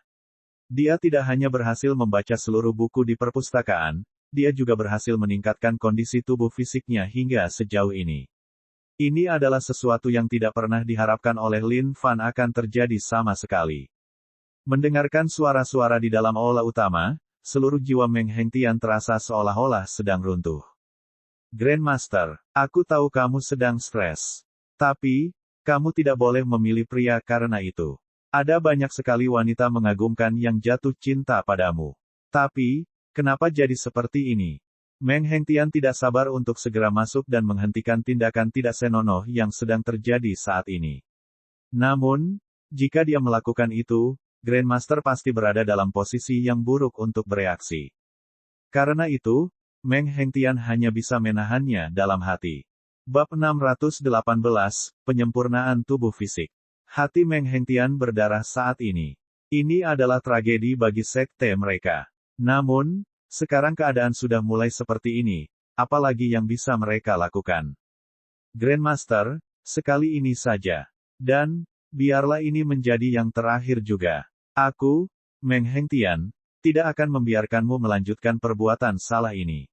Dia tidak hanya berhasil membaca seluruh buku di perpustakaan, dia juga berhasil meningkatkan kondisi tubuh fisiknya hingga sejauh ini. Ini adalah sesuatu yang tidak pernah diharapkan oleh Lin Fan akan terjadi sama sekali. Mendengarkan suara-suara di dalam aula utama, seluruh jiwa Meng Hengtian terasa seolah-olah sedang runtuh. Grandmaster, aku tahu kamu sedang stres. Tapi, kamu tidak boleh memilih pria karena itu. Ada banyak sekali wanita mengagumkan yang jatuh cinta padamu. Tapi, kenapa jadi seperti ini? Meng Hengtian tidak sabar untuk segera masuk dan menghentikan tindakan tidak senonoh yang sedang terjadi saat ini. Namun, jika dia melakukan itu, Grandmaster pasti berada dalam posisi yang buruk untuk bereaksi. Karena itu, Meng Hengtian hanya bisa menahannya dalam hati. Bab 618, Penyempurnaan Tubuh Fisik. Hati Meng Hengtian berdarah saat ini. Ini adalah tragedi bagi sekte mereka. Namun, sekarang keadaan sudah mulai seperti ini, apalagi yang bisa mereka lakukan. Grandmaster, sekali ini saja. Dan, biarlah ini menjadi yang terakhir juga. Aku, Meng Hengtian, tidak akan membiarkanmu melanjutkan perbuatan salah ini.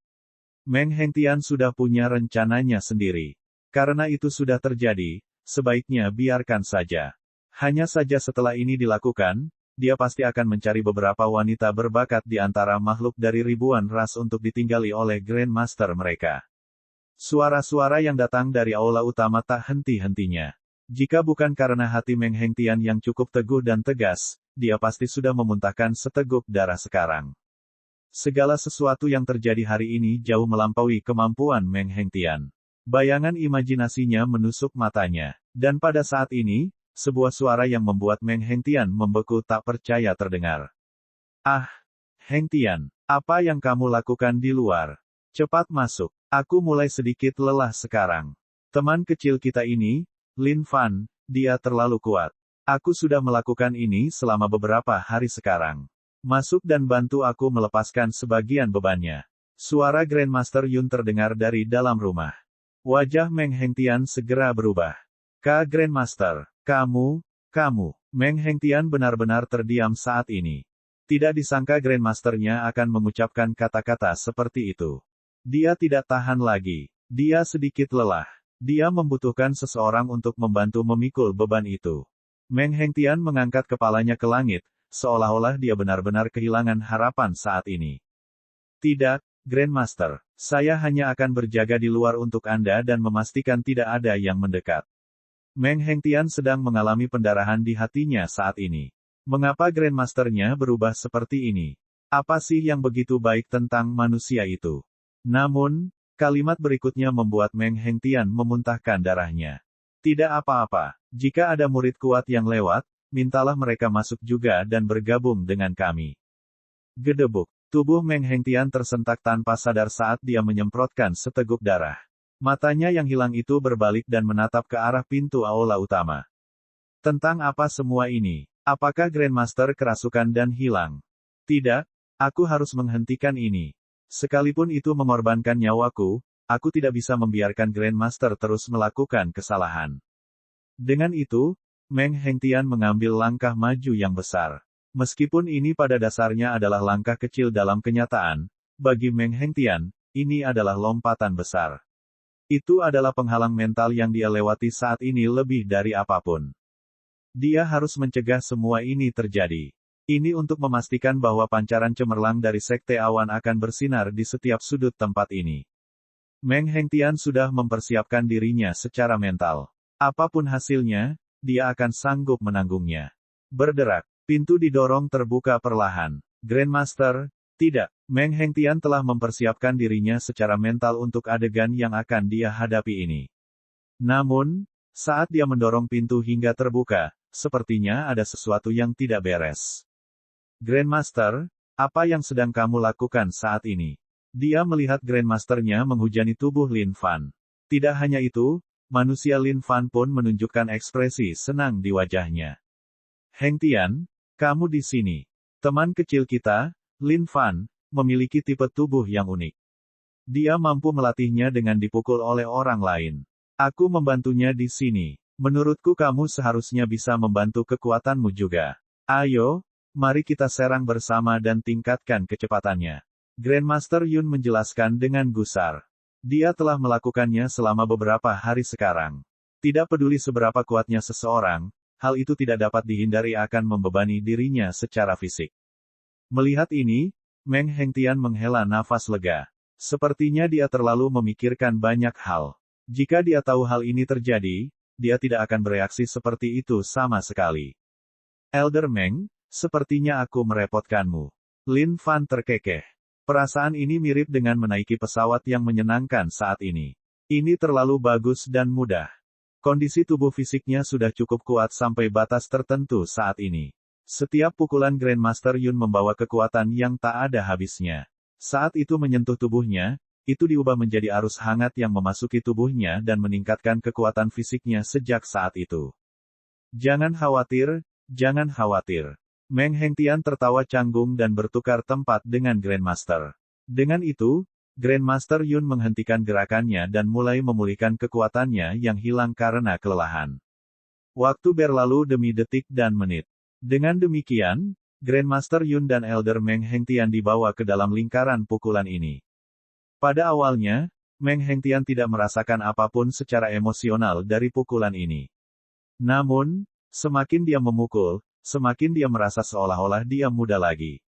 Meng Hengtian sudah punya rencananya sendiri. Karena itu sudah terjadi, sebaiknya biarkan saja. Hanya saja setelah ini dilakukan, dia pasti akan mencari beberapa wanita berbakat di antara makhluk dari ribuan ras untuk ditinggali oleh Grandmaster mereka. Suara-suara yang datang dari aula utama tak henti-hentinya. Jika bukan karena hati Meng Hengtian yang cukup teguh dan tegas, dia pasti sudah memuntahkan seteguk darah sekarang. Segala sesuatu yang terjadi hari ini jauh melampaui kemampuan Meng Hengtian. Bayangan imajinasinya menusuk matanya. Dan pada saat ini, sebuah suara yang membuat Meng Hengtian membeku tak percaya terdengar. Ah, Hengtian, apa yang kamu lakukan di luar? Cepat masuk. Aku mulai sedikit lelah sekarang. Teman kecil kita ini, Lin Fan, dia terlalu kuat. Aku sudah melakukan ini selama beberapa hari sekarang. Masuk dan bantu aku melepaskan sebagian bebannya. Suara Grandmaster Yun terdengar dari dalam rumah. Wajah Meng Hengtian segera berubah. Grandmaster, kamu. Meng Hengtian benar-benar terdiam saat ini. Tidak disangka Grandmasternya akan mengucapkan kata-kata seperti itu. Dia tidak tahan lagi. Dia sedikit lelah. Dia membutuhkan seseorang untuk membantu memikul beban itu. Meng Hengtian mengangkat kepalanya ke langit, seolah-olah dia benar-benar kehilangan harapan saat ini. Tidak, Grandmaster. Saya hanya akan berjaga di luar untuk Anda dan memastikan tidak ada yang mendekat. Meng Hengtian sedang mengalami pendarahan di hatinya saat ini. Mengapa Grandmasternya berubah seperti ini? Apa sih yang begitu baik tentang manusia itu? Namun, kalimat berikutnya membuat Meng Hengtian memuntahkan darahnya. Tidak apa-apa. Jika ada murid kuat yang lewat, mintalah mereka masuk juga dan bergabung dengan kami. Gedebuk. Tubuh Meng Hengtian tersentak tanpa sadar saat dia menyemprotkan seteguk darah. Matanya yang hilang itu berbalik dan menatap ke arah pintu aula utama. Tentang apa semua ini? Apakah Grandmaster kerasukan dan hilang? Tidak, aku harus menghentikan ini. Sekalipun itu mengorbankan nyawaku, aku tidak bisa membiarkan Grandmaster terus melakukan kesalahan. Dengan itu, Meng Hengtian mengambil langkah maju yang besar. Meskipun ini pada dasarnya adalah langkah kecil dalam kenyataan, bagi Meng Hengtian, ini adalah lompatan besar. Itu adalah penghalang mental yang dia lewati saat ini lebih dari apapun. Dia harus mencegah semua ini terjadi. Ini untuk memastikan bahwa pancaran cemerlang dari Sekte Awan akan bersinar di setiap sudut tempat ini. Meng Hengtian sudah mempersiapkan dirinya secara mental. Apapun hasilnya, dia akan sanggup menanggungnya. Berderak, pintu didorong terbuka perlahan. Grandmaster, tidak. Meng Hengtian telah mempersiapkan dirinya secara mental untuk adegan yang akan dia hadapi ini. Namun, saat dia mendorong pintu hingga terbuka, sepertinya ada sesuatu yang tidak beres. Grandmaster, apa yang sedang kamu lakukan saat ini? Dia melihat Grandmasternya menghujani tubuh Lin Fan. Tidak hanya itu, manusia Lin Fan pun menunjukkan ekspresi senang di wajahnya. Hengtian, kamu di sini. Teman kecil kita, Lin Fan, memiliki tipe tubuh yang unik. Dia mampu melatihnya dengan dipukul oleh orang lain. Aku membantunya di sini. Menurutku kamu seharusnya bisa membantu kekuatanmu juga. Ayo, mari kita serang bersama dan tingkatkan kecepatannya. Grandmaster Yun menjelaskan dengan gusar. Dia telah melakukannya selama beberapa hari sekarang. Tidak peduli seberapa kuatnya seseorang, hal itu tidak dapat dihindari akan membebani dirinya secara fisik. Melihat ini, Meng Hengtian menghela nafas lega. Sepertinya dia terlalu memikirkan banyak hal. Jika dia tahu hal ini terjadi, dia tidak akan bereaksi seperti itu sama sekali. Elder Meng, sepertinya aku merepotkanmu. Lin Fan terkekeh. Perasaan ini mirip dengan menaiki pesawat yang menyenangkan saat ini. Ini terlalu bagus dan mudah. Kondisi tubuh fisiknya sudah cukup kuat sampai batas tertentu saat ini. Setiap pukulan Grandmaster Yun membawa kekuatan yang tak ada habisnya. Saat itu menyentuh tubuhnya, itu diubah menjadi arus hangat yang memasuki tubuhnya dan meningkatkan kekuatan fisiknya sejak saat itu. Jangan khawatir, jangan khawatir. Meng Hengtian tertawa canggung dan bertukar tempat dengan Grandmaster. Dengan itu, Grandmaster Yun menghentikan gerakannya dan mulai memulihkan kekuatannya yang hilang karena kelelahan. Waktu berlalu demi detik dan menit. Dengan demikian, Grandmaster Yun dan Elder Meng Hengtian dibawa ke dalam lingkaran pukulan ini. Pada awalnya, Meng Hengtian tidak merasakan apapun secara emosional dari pukulan ini. Namun, semakin dia memukul, semakin dia merasa seolah-olah dia muda lagi.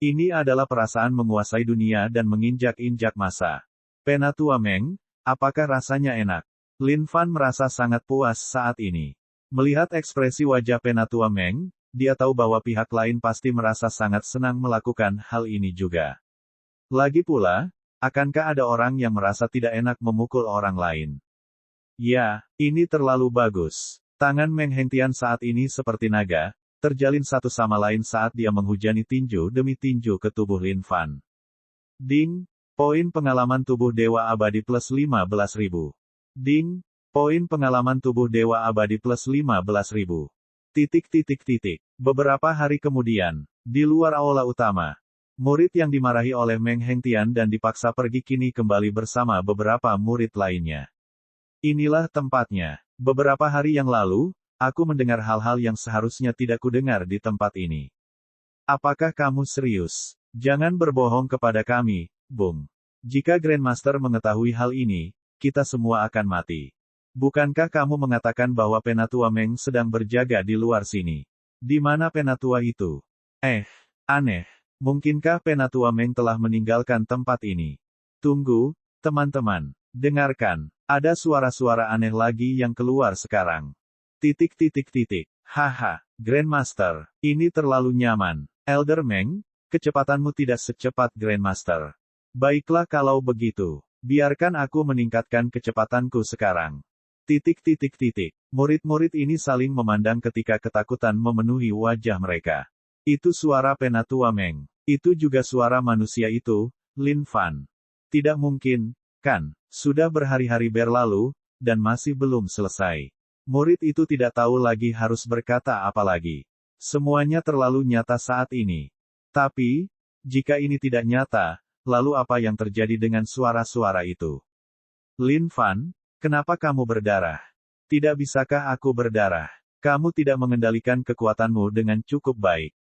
Ini adalah perasaan menguasai dunia dan menginjak-injak masa. Penatua Meng, apakah rasanya enak? Lin Fan merasa sangat puas saat ini. Melihat ekspresi wajah Penatua Meng, dia tahu bahwa pihak lain pasti merasa sangat senang melakukan hal ini juga. Lagi pula, akankah ada orang yang merasa tidak enak memukul orang lain? Ya, ini terlalu bagus. Tangan Meng Hengtian saat ini seperti naga, terjalin satu sama lain saat dia menghujani tinju demi tinju ke tubuh Lin Fan. Ding, poin pengalaman tubuh Dewa Abadi plus 15.000. Ding, poin pengalaman tubuh Dewa Abadi plus 15.000. Beberapa hari kemudian, di luar aula utama, murid yang dimarahi oleh Meng Hengtian dan dipaksa pergi kini kembali bersama beberapa murid lainnya. Inilah tempatnya. Beberapa hari yang lalu, aku mendengar hal-hal yang seharusnya tidak kudengar di tempat ini. Apakah kamu serius? Jangan berbohong kepada kami, Bung. Jika Grandmaster mengetahui hal ini, kita semua akan mati. Bukankah kamu mengatakan bahwa Penatua Meng sedang berjaga di luar sini? Di mana Penatua itu? Aneh. Mungkinkah Penatua Meng telah meninggalkan tempat ini? Tunggu, teman-teman. Dengarkan. Ada suara-suara aneh lagi yang keluar sekarang. Haha, Grandmaster, ini terlalu nyaman. Elder Meng, kecepatanmu tidak secepat Grandmaster. Baiklah kalau begitu. Biarkan aku meningkatkan kecepatanku sekarang. Murid-murid ini saling memandang ketika ketakutan memenuhi wajah mereka. Itu suara Penatua Meng. Itu juga suara manusia itu, Lin Fan. Tidak mungkin, kan? Sudah berhari-hari berlalu, dan masih belum selesai. Murid itu tidak tahu lagi harus berkata apa lagi. Semuanya terlalu nyata saat ini. Tapi, jika ini tidak nyata, lalu apa yang terjadi dengan suara-suara itu? Lin Fan, kenapa kamu berdarah? Tidak bisakah aku berdarah? Kamu tidak mengendalikan kekuatanmu dengan cukup baik.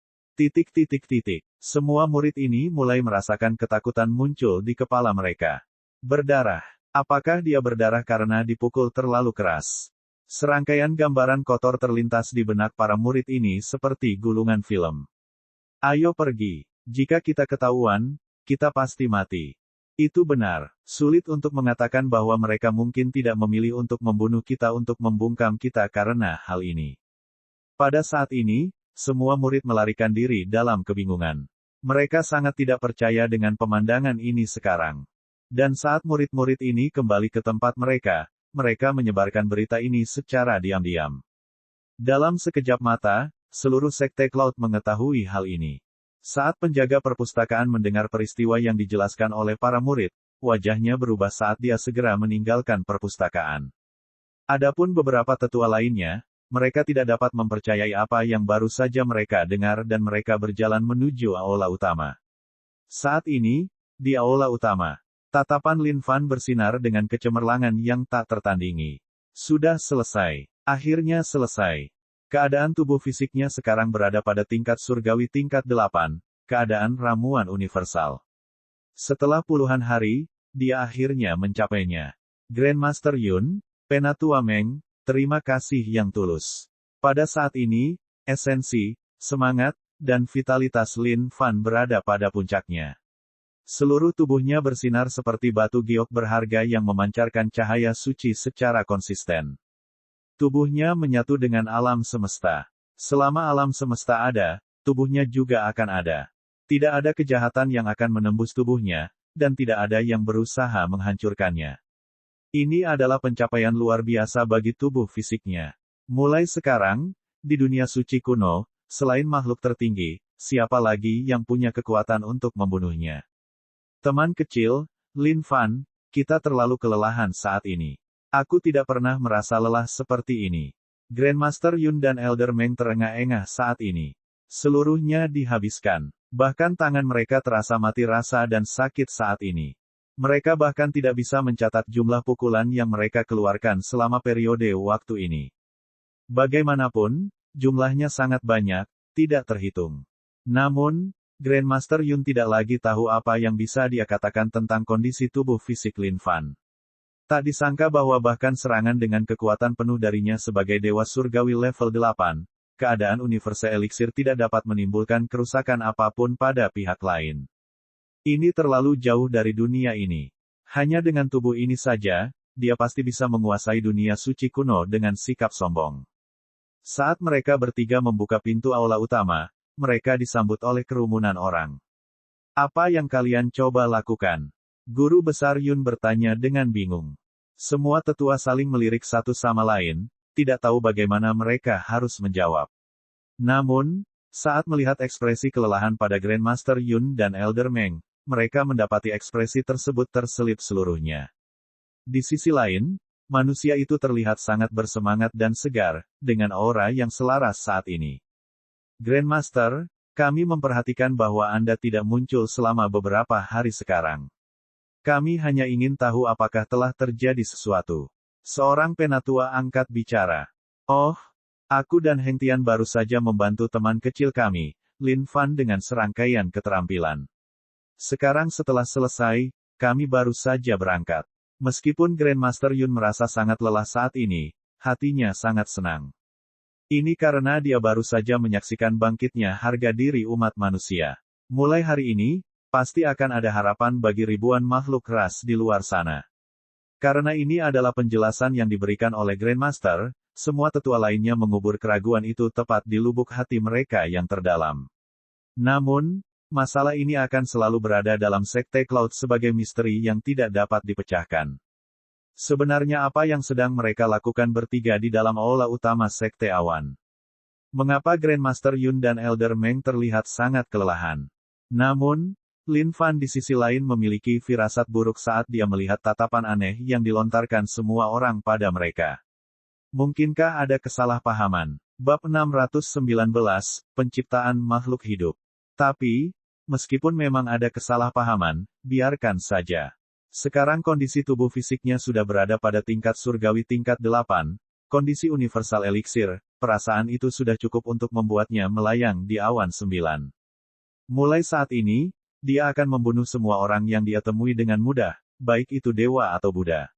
Semua murid ini mulai merasakan ketakutan muncul di kepala mereka. Berdarah. Apakah dia berdarah karena dipukul terlalu keras? Serangkaian gambaran kotor terlintas di benak para murid ini seperti gulungan film. Ayo pergi. Jika kita ketahuan, kita pasti mati. Itu benar. Sulit untuk mengatakan bahwa mereka mungkin tidak memilih untuk membunuh kita untuk membungkam kita karena hal ini. Pada saat ini, semua murid melarikan diri dalam kebingungan. Mereka sangat tidak percaya dengan pemandangan ini sekarang. Dan saat murid-murid ini kembali ke tempat mereka, mereka menyebarkan berita ini secara diam-diam. Dalam sekejap mata, seluruh sekte Cloud mengetahui hal ini. Saat penjaga perpustakaan mendengar peristiwa yang dijelaskan oleh para murid, wajahnya berubah saat dia segera meninggalkan perpustakaan. Adapun beberapa tetua lainnya, mereka tidak dapat mempercayai apa yang baru saja mereka dengar dan mereka berjalan menuju aula utama. Saat ini, di aula utama, tatapan Lin Fan bersinar dengan kecemerlangan yang tak tertandingi. Sudah selesai. Akhirnya selesai. Keadaan tubuh fisiknya sekarang berada pada tingkat surgawi tingkat 8, keadaan ramuan universal. Setelah puluhan hari, dia akhirnya mencapainya. Grandmaster Yun, Penatua Meng, terima kasih yang tulus. Pada saat ini, esensi, semangat, dan vitalitas Lin Fan berada pada puncaknya. Seluruh tubuhnya bersinar seperti batu giok berharga yang memancarkan cahaya suci secara konsisten. Tubuhnya menyatu dengan alam semesta. Selama alam semesta ada, tubuhnya juga akan ada. Tidak ada kejahatan yang akan menembus tubuhnya, dan tidak ada yang berusaha menghancurkannya. Ini adalah pencapaian luar biasa bagi tubuh fisiknya. Mulai sekarang, di dunia suci kuno, selain makhluk tertinggi, siapa lagi yang punya kekuatan untuk membunuhnya? Teman kecil, Lin Fan, kita terlalu kelelahan saat ini. Aku tidak pernah merasa lelah seperti ini. Grandmaster Yun dan Elder Meng terengah-engah saat ini. Seluruhnya dihabiskan. Bahkan tangan mereka terasa mati rasa dan sakit saat ini. Mereka bahkan tidak bisa mencatat jumlah pukulan yang mereka keluarkan selama periode waktu ini. Bagaimanapun, jumlahnya sangat banyak, tidak terhitung. Namun, Grandmaster Yun tidak lagi tahu apa yang bisa dia katakan tentang kondisi tubuh fisik Lin Fan. Tak disangka bahwa bahkan serangan dengan kekuatan penuh darinya sebagai Dewa Surgawi level 8, keadaan Universal Elixir tidak dapat menimbulkan kerusakan apapun pada pihak lain. Ini terlalu jauh dari dunia ini. Hanya dengan tubuh ini saja, dia pasti bisa menguasai dunia suci kuno dengan sikap sombong. Saat mereka bertiga membuka pintu aula utama, mereka disambut oleh kerumunan orang. Apa yang kalian coba lakukan? Guru besar Yun bertanya dengan bingung. Semua tetua saling melirik satu sama lain, tidak tahu bagaimana mereka harus menjawab. Namun, saat melihat ekspresi kelelahan pada Grandmaster Yun dan Elder Meng, mereka mendapati ekspresi tersebut terselip seluruhnya. Di sisi lain, manusia itu terlihat sangat bersemangat dan segar, dengan aura yang selaras saat ini. Grandmaster, kami memperhatikan bahwa Anda tidak muncul selama beberapa hari sekarang. Kami hanya ingin tahu apakah telah terjadi sesuatu. Seorang penatua angkat bicara. Oh, aku dan Heng Tian baru saja membantu teman kecil kami, Lin Fan dengan serangkaian keterampilan. Sekarang setelah selesai, kami baru saja berangkat. Meskipun Grandmaster Yun merasa sangat lelah saat ini, hatinya sangat senang. Ini karena dia baru saja menyaksikan bangkitnya harga diri umat manusia. Mulai hari ini, pasti akan ada harapan bagi ribuan makhluk ras di luar sana. Karena ini adalah penjelasan yang diberikan oleh Grandmaster, semua tetua lainnya mengubur keraguan itu tepat di lubuk hati mereka yang terdalam. Namun, masalah ini akan selalu berada dalam Sekte Cloud sebagai misteri yang tidak dapat dipecahkan. Sebenarnya apa yang sedang mereka lakukan bertiga di dalam aula utama Sekte Awan? Mengapa Grandmaster Yun dan Elder Meng terlihat sangat kelelahan? Namun, Lin Fan di sisi lain memiliki firasat buruk saat dia melihat tatapan aneh yang dilontarkan semua orang pada mereka. Mungkinkah ada kesalahpahaman? Bab 619, Penciptaan Makhluk Hidup. Tapi, meskipun memang ada kesalahpahaman, biarkan saja. Sekarang kondisi tubuh fisiknya sudah berada pada tingkat surgawi tingkat 8, kondisi universal elixir, perasaan itu sudah cukup untuk membuatnya melayang di awan 9. Mulai saat ini, dia akan membunuh semua orang yang dia temui dengan mudah, baik itu dewa atau Buddha.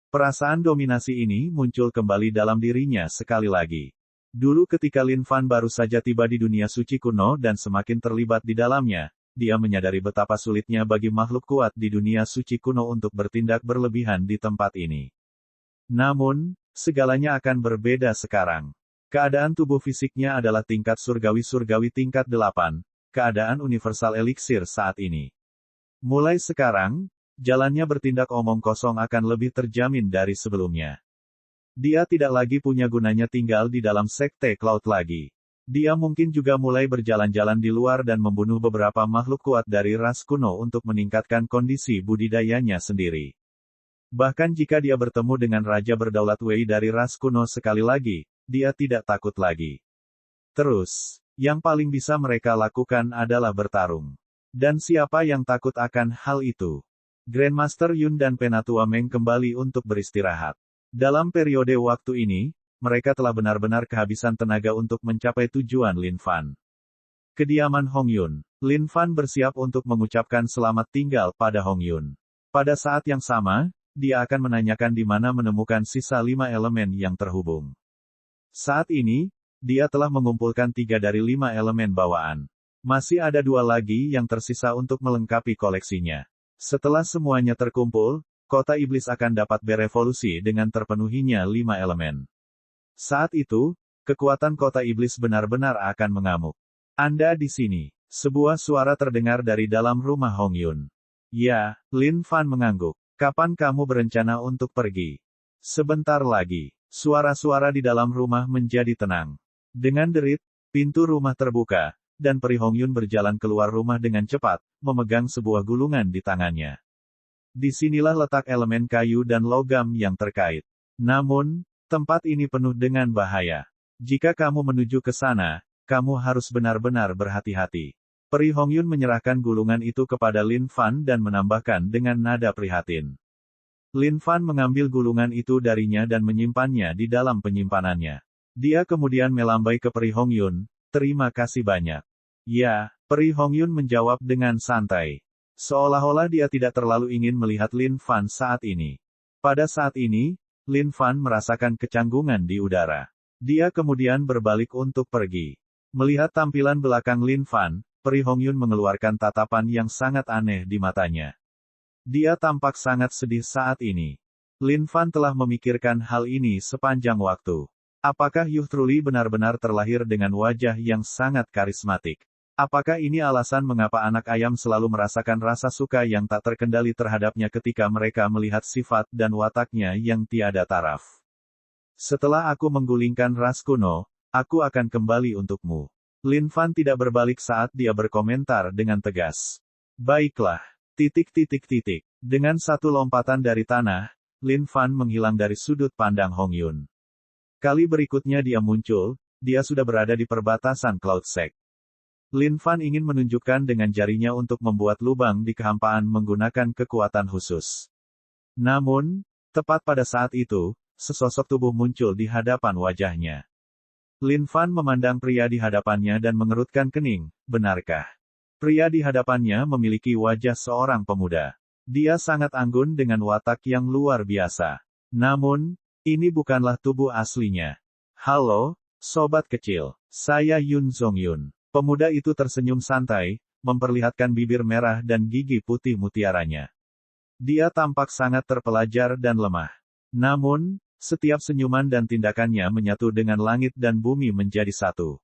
Perasaan dominasi ini muncul kembali dalam dirinya sekali lagi. Dulu ketika Lin Fan baru saja tiba di dunia suci kuno dan semakin terlibat di dalamnya, dia menyadari betapa sulitnya bagi makhluk kuat di dunia suci kuno untuk bertindak berlebihan di tempat ini. Namun, segalanya akan berbeda sekarang. Keadaan tubuh fisiknya adalah tingkat surgawi-surgawi tingkat 8, keadaan universal elixir saat ini. Mulai sekarang, jalannya bertindak omong kosong akan lebih terjamin dari sebelumnya. Dia tidak lagi punya gunanya tinggal di dalam Sekte Cloud lagi. Dia mungkin juga mulai berjalan-jalan di luar dan membunuh beberapa makhluk kuat dari ras kuno untuk meningkatkan kondisi budidayanya sendiri. Bahkan jika dia bertemu dengan Raja Berdaulat Wei dari ras kuno sekali lagi, dia tidak takut lagi. Terus, yang paling bisa mereka lakukan adalah bertarung. Dan siapa yang takut akan hal itu? Grandmaster Yun dan Penatua Meng kembali untuk beristirahat. Dalam periode waktu ini, mereka telah benar-benar kehabisan tenaga untuk mencapai tujuan Lin Fan. Kediaman Hong Yun. Lin Fan bersiap untuk mengucapkan selamat tinggal pada Hong Yun. Pada saat yang sama, dia akan menanyakan di mana menemukan sisa 5 elemen yang terhubung. Saat ini, dia telah mengumpulkan 3 dari 5 elemen bawaan. Masih ada 2 lagi yang tersisa untuk melengkapi koleksinya. Setelah semuanya terkumpul, Kota Iblis akan dapat berevolusi dengan terpenuhinya 5 elemen. Saat itu, kekuatan Kota Iblis benar-benar akan mengamuk. Anda di sini. Sebuah suara terdengar dari dalam rumah Hong Yun. Ya, Lin Fan mengangguk. Kapan kamu berencana untuk pergi? Sebentar lagi. Suara-suara di dalam rumah menjadi tenang. Dengan derit, pintu rumah terbuka, dan Peri Hong Yun berjalan keluar rumah dengan cepat, memegang sebuah gulungan di tangannya. Disinilah letak elemen kayu dan logam yang terkait. Namun, tempat ini penuh dengan bahaya. Jika kamu menuju ke sana, kamu harus benar-benar berhati-hati. Peri Hong Yun menyerahkan gulungan itu kepada Lin Fan dan menambahkan dengan nada prihatin. Lin Fan mengambil gulungan itu darinya dan menyimpannya di dalam penyimpanannya. Dia kemudian melambai ke Peri Hongyun, terima kasih banyak. Ya, Peri Hongyun menjawab dengan santai. Seolah-olah dia tidak terlalu ingin melihat Lin Fan saat ini. Pada saat ini, Lin Fan merasakan kecanggungan di udara. Dia kemudian berbalik untuk pergi. Melihat tampilan belakang Lin Fan, Peri Hongyun mengeluarkan tatapan yang sangat aneh di matanya. Dia tampak sangat sedih saat ini. Lin Fan telah memikirkan hal ini sepanjang waktu. Apakah Yu Truli benar-benar terlahir dengan wajah yang sangat karismatik? Apakah ini alasan mengapa anak ayam selalu merasakan rasa suka yang tak terkendali terhadapnya ketika mereka melihat sifat dan wataknya yang tiada taraf? Setelah aku menggulingkan ras kuno, aku akan kembali untukmu. Lin Fan tidak berbalik saat dia berkomentar dengan tegas. Baiklah. ... Dengan satu lompatan dari tanah, Lin Fan menghilang dari sudut pandang Hongyun. Kali berikutnya dia muncul, dia sudah berada di perbatasan Cloud Sect. Lin Fan ingin menunjukkan dengan jarinya untuk membuat lubang di kehampaan menggunakan kekuatan khusus. Namun, tepat pada saat itu, sesosok tubuh muncul di hadapan wajahnya. Lin Fan memandang pria di hadapannya dan mengerutkan kening, benarkah? Pria di hadapannya memiliki wajah seorang pemuda. Dia sangat anggun dengan watak yang luar biasa. Namun, ini bukanlah tubuh aslinya. Halo, sobat kecil. Saya Yun Zongyun. Pemuda itu tersenyum santai, memperlihatkan bibir merah dan gigi putih mutiaranya. Dia tampak sangat terpelajar dan lemah. Namun, setiap senyuman dan tindakannya menyatu dengan langit dan bumi menjadi satu.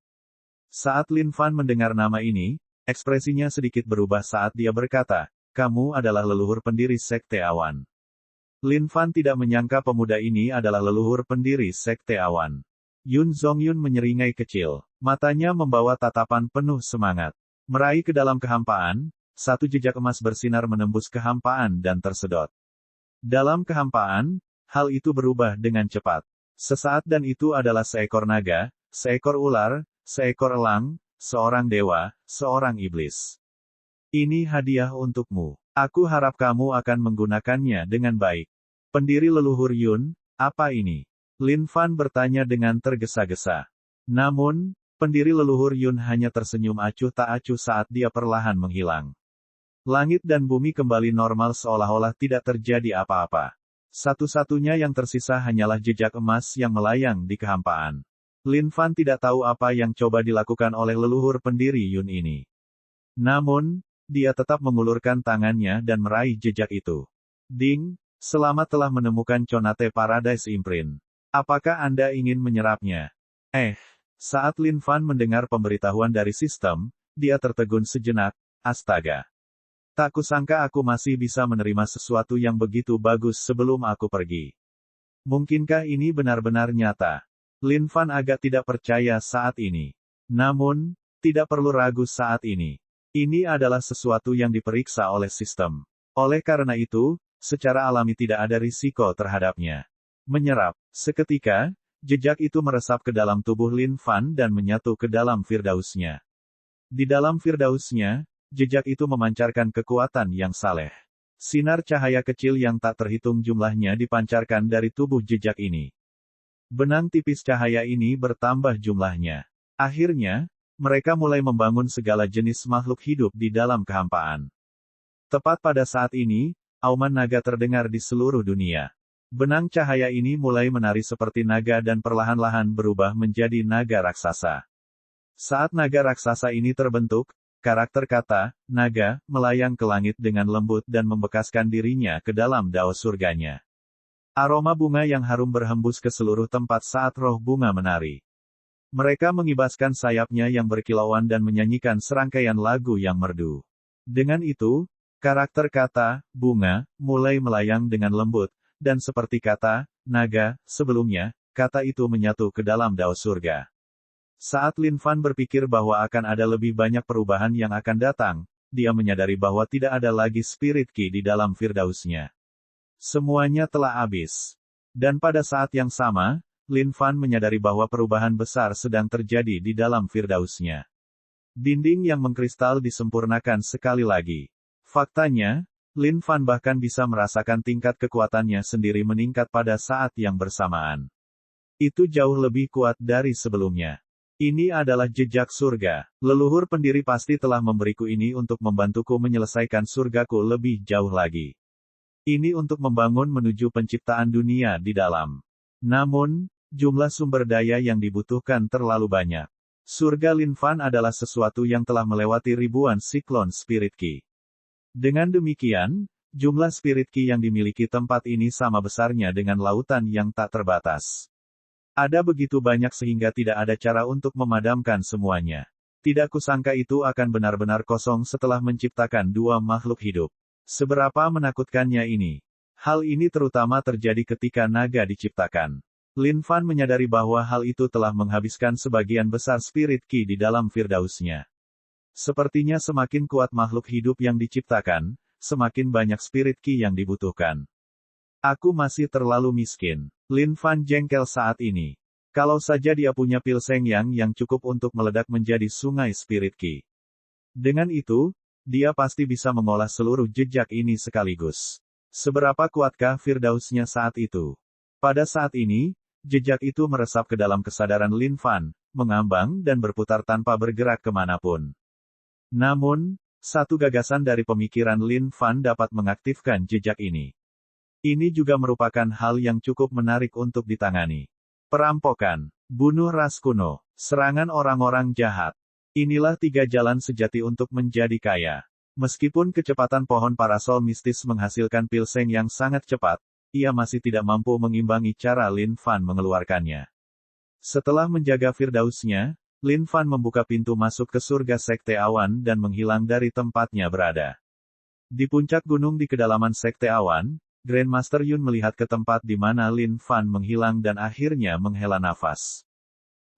Saat Lin Fan mendengar nama ini, ekspresinya sedikit berubah saat dia berkata, kamu adalah leluhur pendiri Sekte Awan. Lin Fan tidak menyangka pemuda ini adalah leluhur pendiri Sekte Awan. Yun Zongyun menyeringai kecil. Matanya membawa tatapan penuh semangat. Meraih ke dalam kehampaan, satu jejak emas bersinar menembus kehampaan dan tersedot. Dalam kehampaan, hal itu berubah dengan cepat. Sesaat dan itu adalah seekor naga, seekor ular, seekor elang, seorang dewa, seorang iblis. Ini hadiah untukmu. Aku harap kamu akan menggunakannya dengan baik. Pendiri leluhur Yun, apa ini? Lin Fan bertanya dengan tergesa-gesa. Namun, pendiri leluhur Yun hanya tersenyum acuh tak acuh saat dia perlahan menghilang. Langit dan bumi kembali normal seolah-olah tidak terjadi apa-apa. Satu-satunya yang tersisa hanyalah jejak emas yang melayang di kehampaan. Lin Fan tidak tahu apa yang coba dilakukan oleh leluhur pendiri Yun ini. Namun, dia tetap mengulurkan tangannya dan meraih jejak itu. Ding, selamat telah menemukan Conate Paradise Imprint. Apakah Anda ingin menyerapnya? Saat Lin Fan mendengar pemberitahuan dari sistem, dia tertegun sejenak, astaga. Tak kusangka aku masih bisa menerima sesuatu yang begitu bagus sebelum aku pergi. Mungkinkah ini benar-benar nyata? Lin Fan agak tidak percaya saat ini. Namun, tidak perlu ragu saat ini. Ini adalah sesuatu yang diperiksa oleh sistem. Oleh karena itu, secara alami tidak ada risiko terhadapnya. Menyerap. Seketika, jejak itu meresap ke dalam tubuh Lin Fan dan menyatu ke dalam firdausnya. Di dalam firdausnya, jejak itu memancarkan kekuatan yang saleh. Sinar cahaya kecil yang tak terhitung jumlahnya dipancarkan dari tubuh jejak ini. Benang tipis cahaya ini bertambah jumlahnya. Akhirnya, mereka mulai membangun segala jenis makhluk hidup di dalam kehampaan. Tepat pada saat ini, auman naga terdengar di seluruh dunia. Benang cahaya ini mulai menari seperti naga dan perlahan-lahan berubah menjadi naga raksasa. Saat naga raksasa ini terbentuk, karakter kata, naga, melayang ke langit dengan lembut dan membekaskan dirinya ke dalam dao surganya. Aroma bunga yang harum berhembus ke seluruh tempat saat roh bunga menari. Mereka mengibaskan sayapnya yang berkilauan dan menyanyikan serangkaian lagu yang merdu. Dengan itu, karakter kata, bunga, mulai melayang dengan lembut, dan seperti kata, naga, sebelumnya, kata itu menyatu ke dalam dao surga. Saat Lin Fan berpikir bahwa akan ada lebih banyak perubahan yang akan datang, dia menyadari bahwa tidak ada lagi spirit ki di dalam firdausnya. Semuanya telah habis. Dan pada saat yang sama, Lin Fan menyadari bahwa perubahan besar sedang terjadi di dalam firdausnya. Dinding yang mengkristal disempurnakan sekali lagi. Faktanya, Lin Fan bahkan bisa merasakan tingkat kekuatannya sendiri meningkat pada saat yang bersamaan. Itu jauh lebih kuat dari sebelumnya. Ini adalah jejak surga. Leluhur pendiri pasti telah memberiku ini untuk membantuku menyelesaikan surgaku lebih jauh lagi. Ini untuk membangun menuju penciptaan dunia di dalam. Namun, jumlah sumber daya yang dibutuhkan terlalu banyak. Surga Lin Fan adalah sesuatu yang telah melewati ribuan siklon spirit ki. Dengan demikian, jumlah spirit ki yang dimiliki tempat ini sama besarnya dengan lautan yang tak terbatas. Ada begitu banyak sehingga tidak ada cara untuk memadamkan semuanya. Tidak kusangka itu akan benar-benar kosong setelah menciptakan dua makhluk hidup. Seberapa menakutkannya ini. Hal ini terutama terjadi ketika naga diciptakan. Lin Fan menyadari bahwa hal itu telah menghabiskan sebagian besar spirit ki di dalam Firdausnya. Sepertinya semakin kuat makhluk hidup yang diciptakan, semakin banyak spirit ki yang dibutuhkan. Aku masih terlalu miskin. Lin Fan jengkel saat ini. Kalau saja dia punya pil Seng yang cukup untuk meledak menjadi sungai spirit ki. Dengan itu, dia pasti bisa mengolah seluruh jejak ini sekaligus. Seberapa kuatkah Firdausnya saat itu? Pada saat ini, jejak itu meresap ke dalam kesadaran Lin Fan, mengambang dan berputar tanpa bergerak kemanapun. Namun, satu gagasan dari pemikiran Lin Fan dapat mengaktifkan jejak ini. Ini juga merupakan hal yang cukup menarik untuk ditangani. Perampokan, bunuh ras kuno, serangan orang-orang jahat. Inilah tiga jalan sejati untuk menjadi kaya. Meskipun kecepatan pohon parasol mistis menghasilkan pil Seng yang sangat cepat, ia masih tidak mampu mengimbangi cara Lin Fan mengeluarkannya. Setelah menjaga Firdausnya, Lin Fan membuka pintu masuk ke surga Sekte Awan dan menghilang dari tempatnya berada. Di puncak gunung di kedalaman Sekte Awan, Grandmaster Yun melihat ke tempat di mana Lin Fan menghilang dan akhirnya menghela nafas.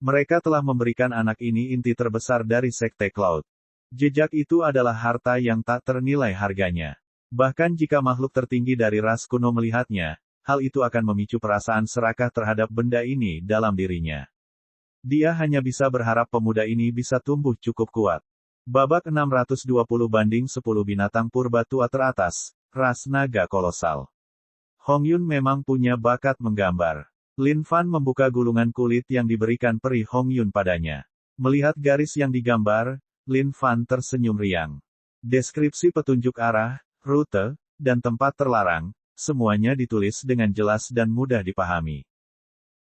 Mereka telah memberikan anak ini inti terbesar dari Sekte Cloud. Jejak itu adalah harta yang tak ternilai harganya. Bahkan jika makhluk tertinggi dari ras kuno melihatnya, hal itu akan memicu perasaan serakah terhadap benda ini dalam dirinya. Dia hanya bisa berharap pemuda ini bisa tumbuh cukup kuat. Babak 620 banding 10 binatang purba tua teratas, ras naga kolosal. Hong Yun memang punya bakat menggambar. Lin Fan membuka gulungan kulit yang diberikan peri Hong Yun padanya. Melihat garis yang digambar, Lin Fan tersenyum riang. Deskripsi petunjuk arah, rute, dan tempat terlarang, semuanya ditulis dengan jelas dan mudah dipahami.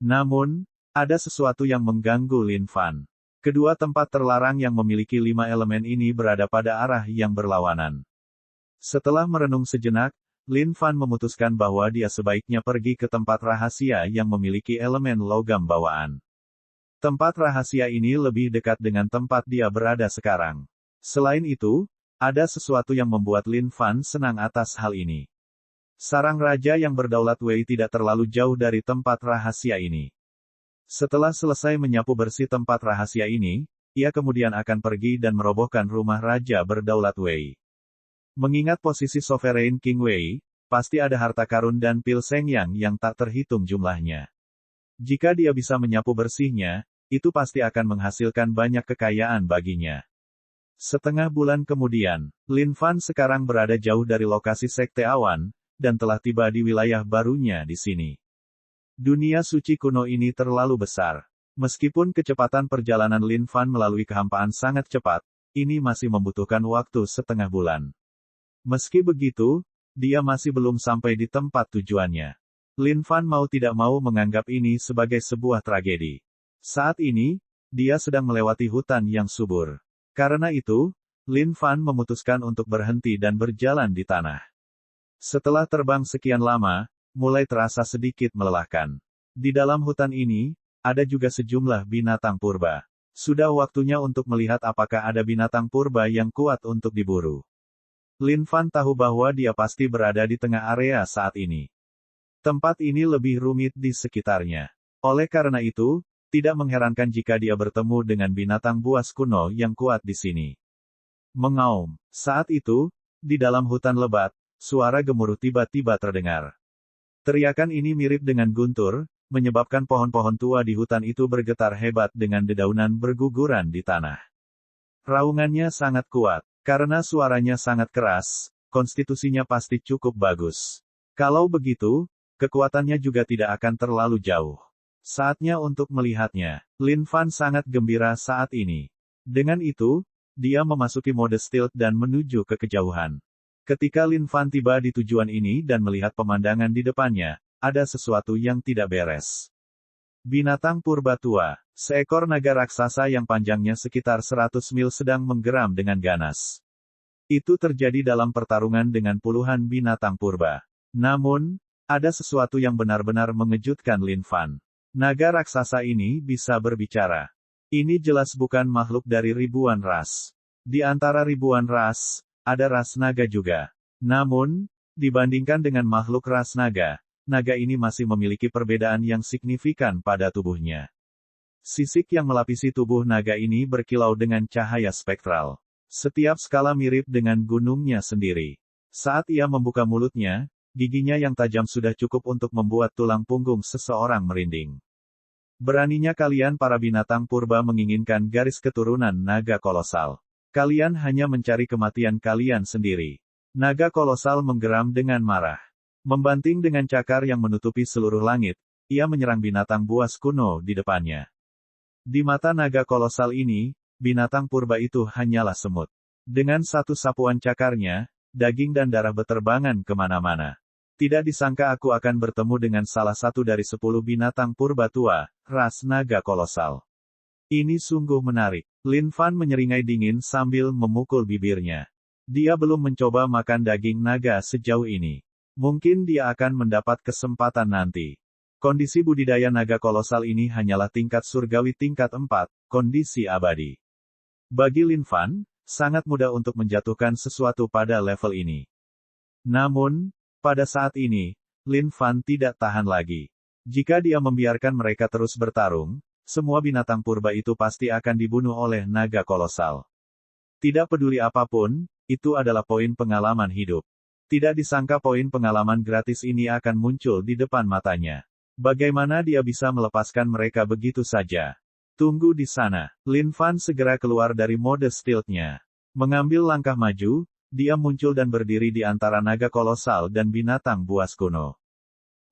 Namun, ada sesuatu yang mengganggu Lin Fan. Kedua tempat terlarang yang memiliki 5 elemen ini berada pada arah yang berlawanan. Setelah merenung sejenak, Lin Fan memutuskan bahwa dia sebaiknya pergi ke tempat rahasia yang memiliki elemen logam bawaan. Tempat rahasia ini lebih dekat dengan tempat dia berada sekarang. Selain itu, ada sesuatu yang membuat Lin Fan senang atas hal ini. Sarang raja yang berdaulat Wei tidak terlalu jauh dari tempat rahasia ini. Setelah selesai menyapu bersih tempat rahasia ini, ia kemudian akan pergi dan merobohkan rumah raja berdaulat Wei. Mengingat posisi Sovereign King Wei, pasti ada harta karun dan pil Seng yang tak terhitung jumlahnya. Jika dia bisa menyapu bersihnya, itu pasti akan menghasilkan banyak kekayaan baginya. Setengah bulan kemudian, Lin Fan sekarang berada jauh dari lokasi Sekte Awan, dan telah tiba di wilayah barunya di sini. Dunia suci kuno ini terlalu besar. Meskipun kecepatan perjalanan Lin Fan melalui kehampaan sangat cepat, ini masih membutuhkan waktu setengah bulan. Meski begitu, dia masih belum sampai di tempat tujuannya. Lin Fan mau tidak mau menganggap ini sebagai sebuah tragedi. Saat ini, dia sedang melewati hutan yang subur. Karena itu, Lin Fan memutuskan untuk berhenti dan berjalan di tanah. Setelah terbang sekian lama, mulai terasa sedikit melelahkan. Di dalam hutan ini, ada juga sejumlah binatang purba. Sudah waktunya untuk melihat apakah ada binatang purba yang kuat untuk diburu. Lin Fan tahu bahwa dia pasti berada di tengah area saat ini. Tempat ini lebih rumit di sekitarnya. Oleh karena itu, tidak mengherankan jika dia bertemu dengan binatang buas kuno yang kuat di sini. Mengaum. Saat itu, di dalam hutan lebat, suara gemuruh tiba-tiba terdengar. Teriakan ini mirip dengan guntur, menyebabkan pohon-pohon tua di hutan itu bergetar hebat dengan dedaunan berguguran di tanah. Raungannya sangat kuat. Karena suaranya sangat keras, konstitusinya pasti cukup bagus. Kalau begitu, kekuatannya juga tidak akan terlalu jauh. Saatnya untuk melihatnya. Lin Fan sangat gembira saat ini. Dengan itu, dia memasuki mode stealth dan menuju ke kejauhan. Ketika Lin Fan tiba di tujuan ini dan melihat pemandangan di depannya, ada sesuatu yang tidak beres. Binatang purba tua, seekor naga raksasa yang panjangnya sekitar 100 mil sedang menggeram dengan ganas. Itu terjadi dalam pertarungan dengan puluhan binatang purba. Namun, ada sesuatu yang benar-benar mengejutkan Lin Fan. Naga raksasa ini bisa berbicara. Ini jelas bukan makhluk dari ribuan ras. Di antara ribuan ras, ada ras naga juga. Namun, dibandingkan dengan makhluk ras naga, naga ini masih memiliki perbedaan yang signifikan pada tubuhnya. Sisik yang melapisi tubuh naga ini berkilau dengan cahaya spektral. Setiap skala mirip dengan gunungnya sendiri. Saat ia membuka mulutnya, giginya yang tajam sudah cukup untuk membuat tulang punggung seseorang merinding. Beraninya kalian para binatang purba menginginkan garis keturunan naga kolosal. Kalian hanya mencari kematian kalian sendiri. Naga kolosal menggeram dengan marah. Membanting dengan cakar yang menutupi seluruh langit, ia menyerang binatang buas kuno di depannya. Di mata naga kolosal ini, binatang purba itu hanyalah semut. Dengan satu sapuan cakarnya, daging dan darah beterbangan kemana-mana. Tidak disangka aku akan bertemu dengan salah satu dari 10 binatang purba tua, ras naga kolosal. Ini sungguh menarik. Lin Fan menyeringai dingin sambil memukul bibirnya. Dia belum mencoba makan daging naga sejauh ini. Mungkin dia akan mendapat kesempatan nanti. Kondisi budidaya naga kolosal ini hanyalah tingkat surgawi tingkat 4, kondisi abadi. Bagi Lin Fan, sangat mudah untuk menjatuhkan sesuatu pada level ini. Namun, pada saat ini, Lin Fan tidak tahan lagi. Jika dia membiarkan mereka terus bertarung, semua binatang purba itu pasti akan dibunuh oleh naga kolosal. Tidak peduli apapun, itu adalah poin pengalaman hidup. Tidak disangka poin pengalaman gratis ini akan muncul di depan matanya. Bagaimana dia bisa melepaskan mereka begitu saja? Tunggu di sana. Lin Fan segera keluar dari mode stealth-nya. Mengambil langkah maju, dia muncul dan berdiri di antara naga kolosal dan binatang buas kuno.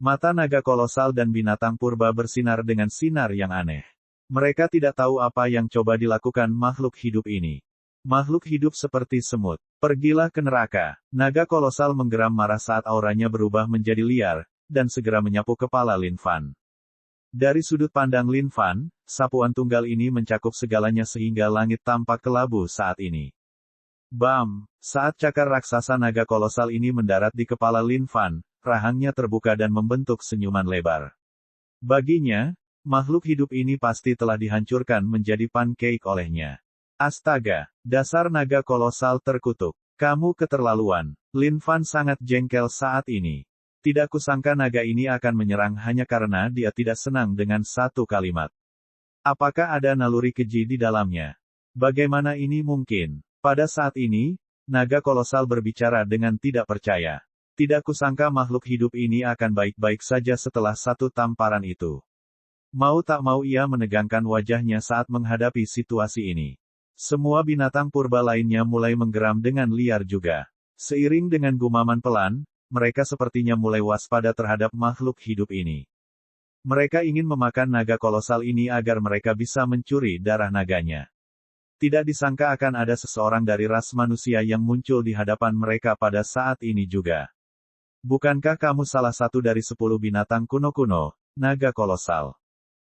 Mata naga kolosal dan binatang purba bersinar dengan sinar yang aneh. Mereka tidak tahu apa yang coba dilakukan makhluk hidup ini. Makhluk hidup seperti semut. Pergilah ke neraka. Naga kolosal menggeram marah saat auranya berubah menjadi liar, dan segera menyapu kepala Lin Fan. Dari sudut pandang Lin Fan, sapuan tunggal ini mencakup segalanya sehingga langit tampak kelabu saat ini. Bam! Saat cakar raksasa naga kolosal ini mendarat di kepala Lin Fan, rahangnya terbuka dan membentuk senyuman lebar. Baginya, makhluk hidup ini pasti telah dihancurkan menjadi pancake olehnya. Astaga! Dasar naga kolosal terkutuk. Kamu keterlaluan. Lin Fan sangat jengkel saat ini. Tidak kusangka naga ini akan menyerang hanya karena dia tidak senang dengan satu kalimat. Apakah ada naluri keji di dalamnya? Bagaimana ini mungkin? Pada saat ini, naga kolosal berbicara dengan tidak percaya. Tidak kusangka makhluk hidup ini akan baik-baik saja setelah satu tamparan itu. Mau tak mau ia menegangkan wajahnya saat menghadapi situasi ini. Semua binatang purba lainnya mulai menggeram dengan liar juga. Seiring dengan gumaman pelan, mereka sepertinya mulai waspada terhadap makhluk hidup ini. Mereka ingin memakan naga kolosal ini agar mereka bisa mencuri darah naganya. Tidak disangka akan ada seseorang dari ras manusia yang muncul di hadapan mereka pada saat ini juga. Bukankah kamu salah satu dari 10 binatang kuno-kuno, naga kolosal?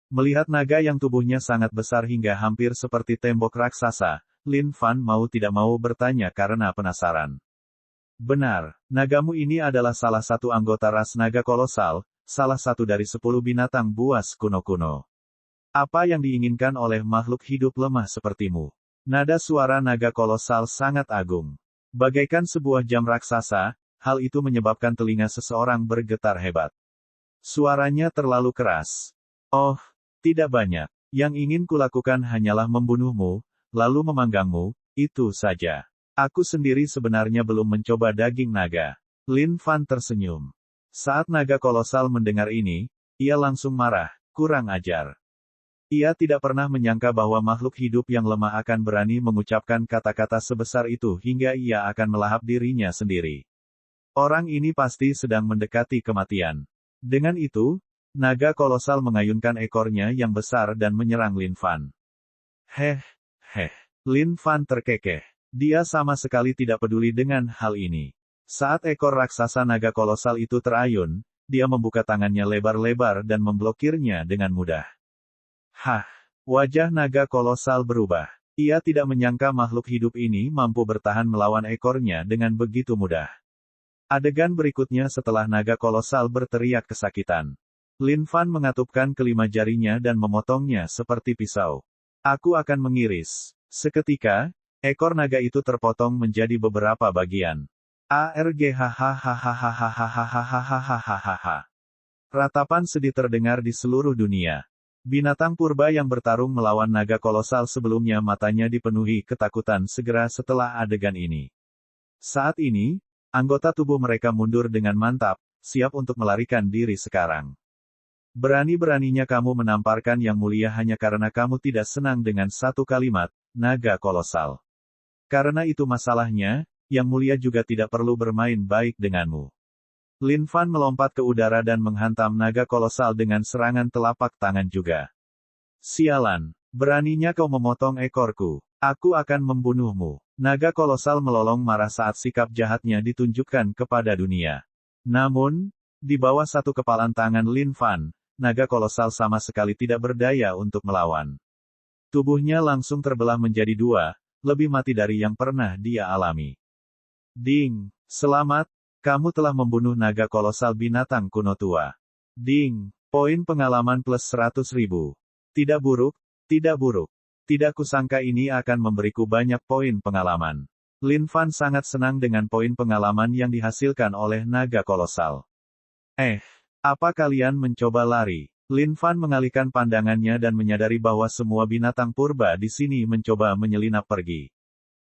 Melihat naga yang tubuhnya sangat besar hingga hampir seperti tembok raksasa, Lin Fan mau tidak mau bertanya karena penasaran. Benar, nagamu ini adalah salah satu anggota ras naga kolosal, salah satu dari 10 binatang buas kuno-kuno. Apa yang diinginkan oleh makhluk hidup lemah sepertimu? Nada suara naga kolosal sangat agung. Bagaikan sebuah jam raksasa, hal itu menyebabkan telinga seseorang bergetar hebat. Suaranya terlalu keras. Oh, tidak banyak. Yang ingin kulakukan hanyalah membunuhmu, lalu memanggangmu, itu saja. Aku sendiri sebenarnya belum mencoba daging naga. Lin Fan tersenyum. Saat naga kolosal mendengar ini, ia langsung marah, kurang ajar. Ia tidak pernah menyangka bahwa makhluk hidup yang lemah akan berani mengucapkan kata-kata sebesar itu hingga ia akan melahap dirinya sendiri. Orang ini pasti sedang mendekati kematian. Dengan itu, Naga kolosal mengayunkan ekornya yang besar dan menyerang Lin Fan. Heh. Lin Fan terkekeh. Dia sama sekali tidak peduli dengan hal ini. Saat ekor raksasa naga kolosal itu terayun, dia membuka tangannya lebar-lebar dan memblokirnya dengan mudah. Hah! Wajah naga kolosal berubah. Ia tidak menyangka makhluk hidup ini mampu bertahan melawan ekornya dengan begitu mudah. Adegan berikutnya setelah naga kolosal berteriak kesakitan. Lin Fan mengatupkan kelima jarinya dan memotongnya seperti pisau. Aku akan mengiris. Seketika, ekor naga itu terpotong menjadi beberapa bagian. Hahaha. Ratapan sedih terdengar di seluruh dunia. Binatang purba yang bertarung melawan naga kolosal sebelumnya matanya dipenuhi ketakutan segera setelah adegan ini. Saat ini, anggota tubuh mereka mundur dengan mantap, siap untuk melarikan diri sekarang. Berani-beraninya kamu menamparkan yang mulia hanya karena kamu tidak senang dengan satu kalimat, naga kolosal. Karena itu masalahnya, yang mulia juga tidak perlu bermain baik denganmu. Lin Fan melompat ke udara dan menghantam naga kolosal dengan serangan telapak tangan juga. Sialan, beraninya kau memotong ekorku. Aku akan membunuhmu. Naga kolosal melolong marah saat sikap jahatnya ditunjukkan kepada dunia. Namun, di bawah satu kepalan tangan Lin Fan, naga kolosal sama sekali tidak berdaya untuk melawan. Tubuhnya langsung terbelah menjadi dua, lebih mati dari yang pernah dia alami. Ding! Selamat, kamu telah membunuh naga kolosal binatang kuno tua. Ding! Poin pengalaman plus 100.000. Tidak buruk, tidak buruk. Tidak kusangka ini akan memberiku banyak poin pengalaman. Lin Fan sangat senang dengan poin pengalaman yang dihasilkan oleh naga kolosal. Apa kalian mencoba lari? Lin Fan mengalihkan pandangannya dan menyadari bahwa semua binatang purba di sini mencoba menyelinap pergi.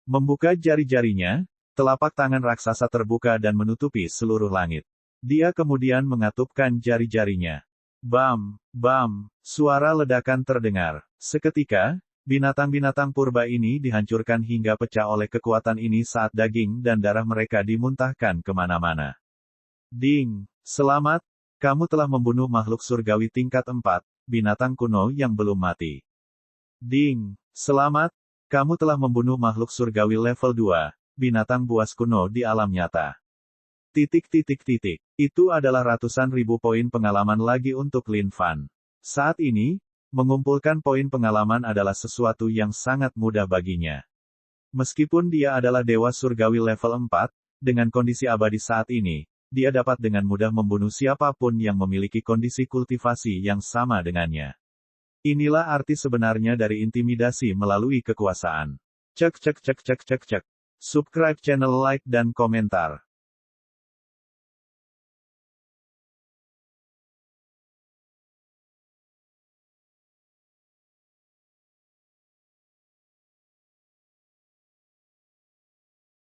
Membuka jari-jarinya, telapak tangan raksasa terbuka dan menutupi seluruh langit. Dia kemudian mengatupkan jari-jarinya. Bam, bam, suara ledakan terdengar. Seketika, binatang-binatang purba ini dihancurkan hingga pecah oleh kekuatan ini saat daging dan darah mereka dimuntahkan kemana-mana. Ding! Selamat, kamu telah membunuh makhluk surgawi tingkat 4, binatang kuno yang belum mati. Ding! Selamat, kamu telah membunuh makhluk surgawi level 2, binatang buas kuno di alam nyata. Itu adalah ratusan ribu poin pengalaman lagi untuk Lin Fan. Saat ini, mengumpulkan poin pengalaman adalah sesuatu yang sangat mudah baginya. Meskipun dia adalah dewa surgawi level 4, dengan kondisi abadi saat ini, dia dapat dengan mudah membunuh siapapun yang memiliki kondisi kultivasi yang sama dengannya. Inilah arti sebenarnya dari intimidasi melalui kekuasaan. Subscribe channel, like dan komentar.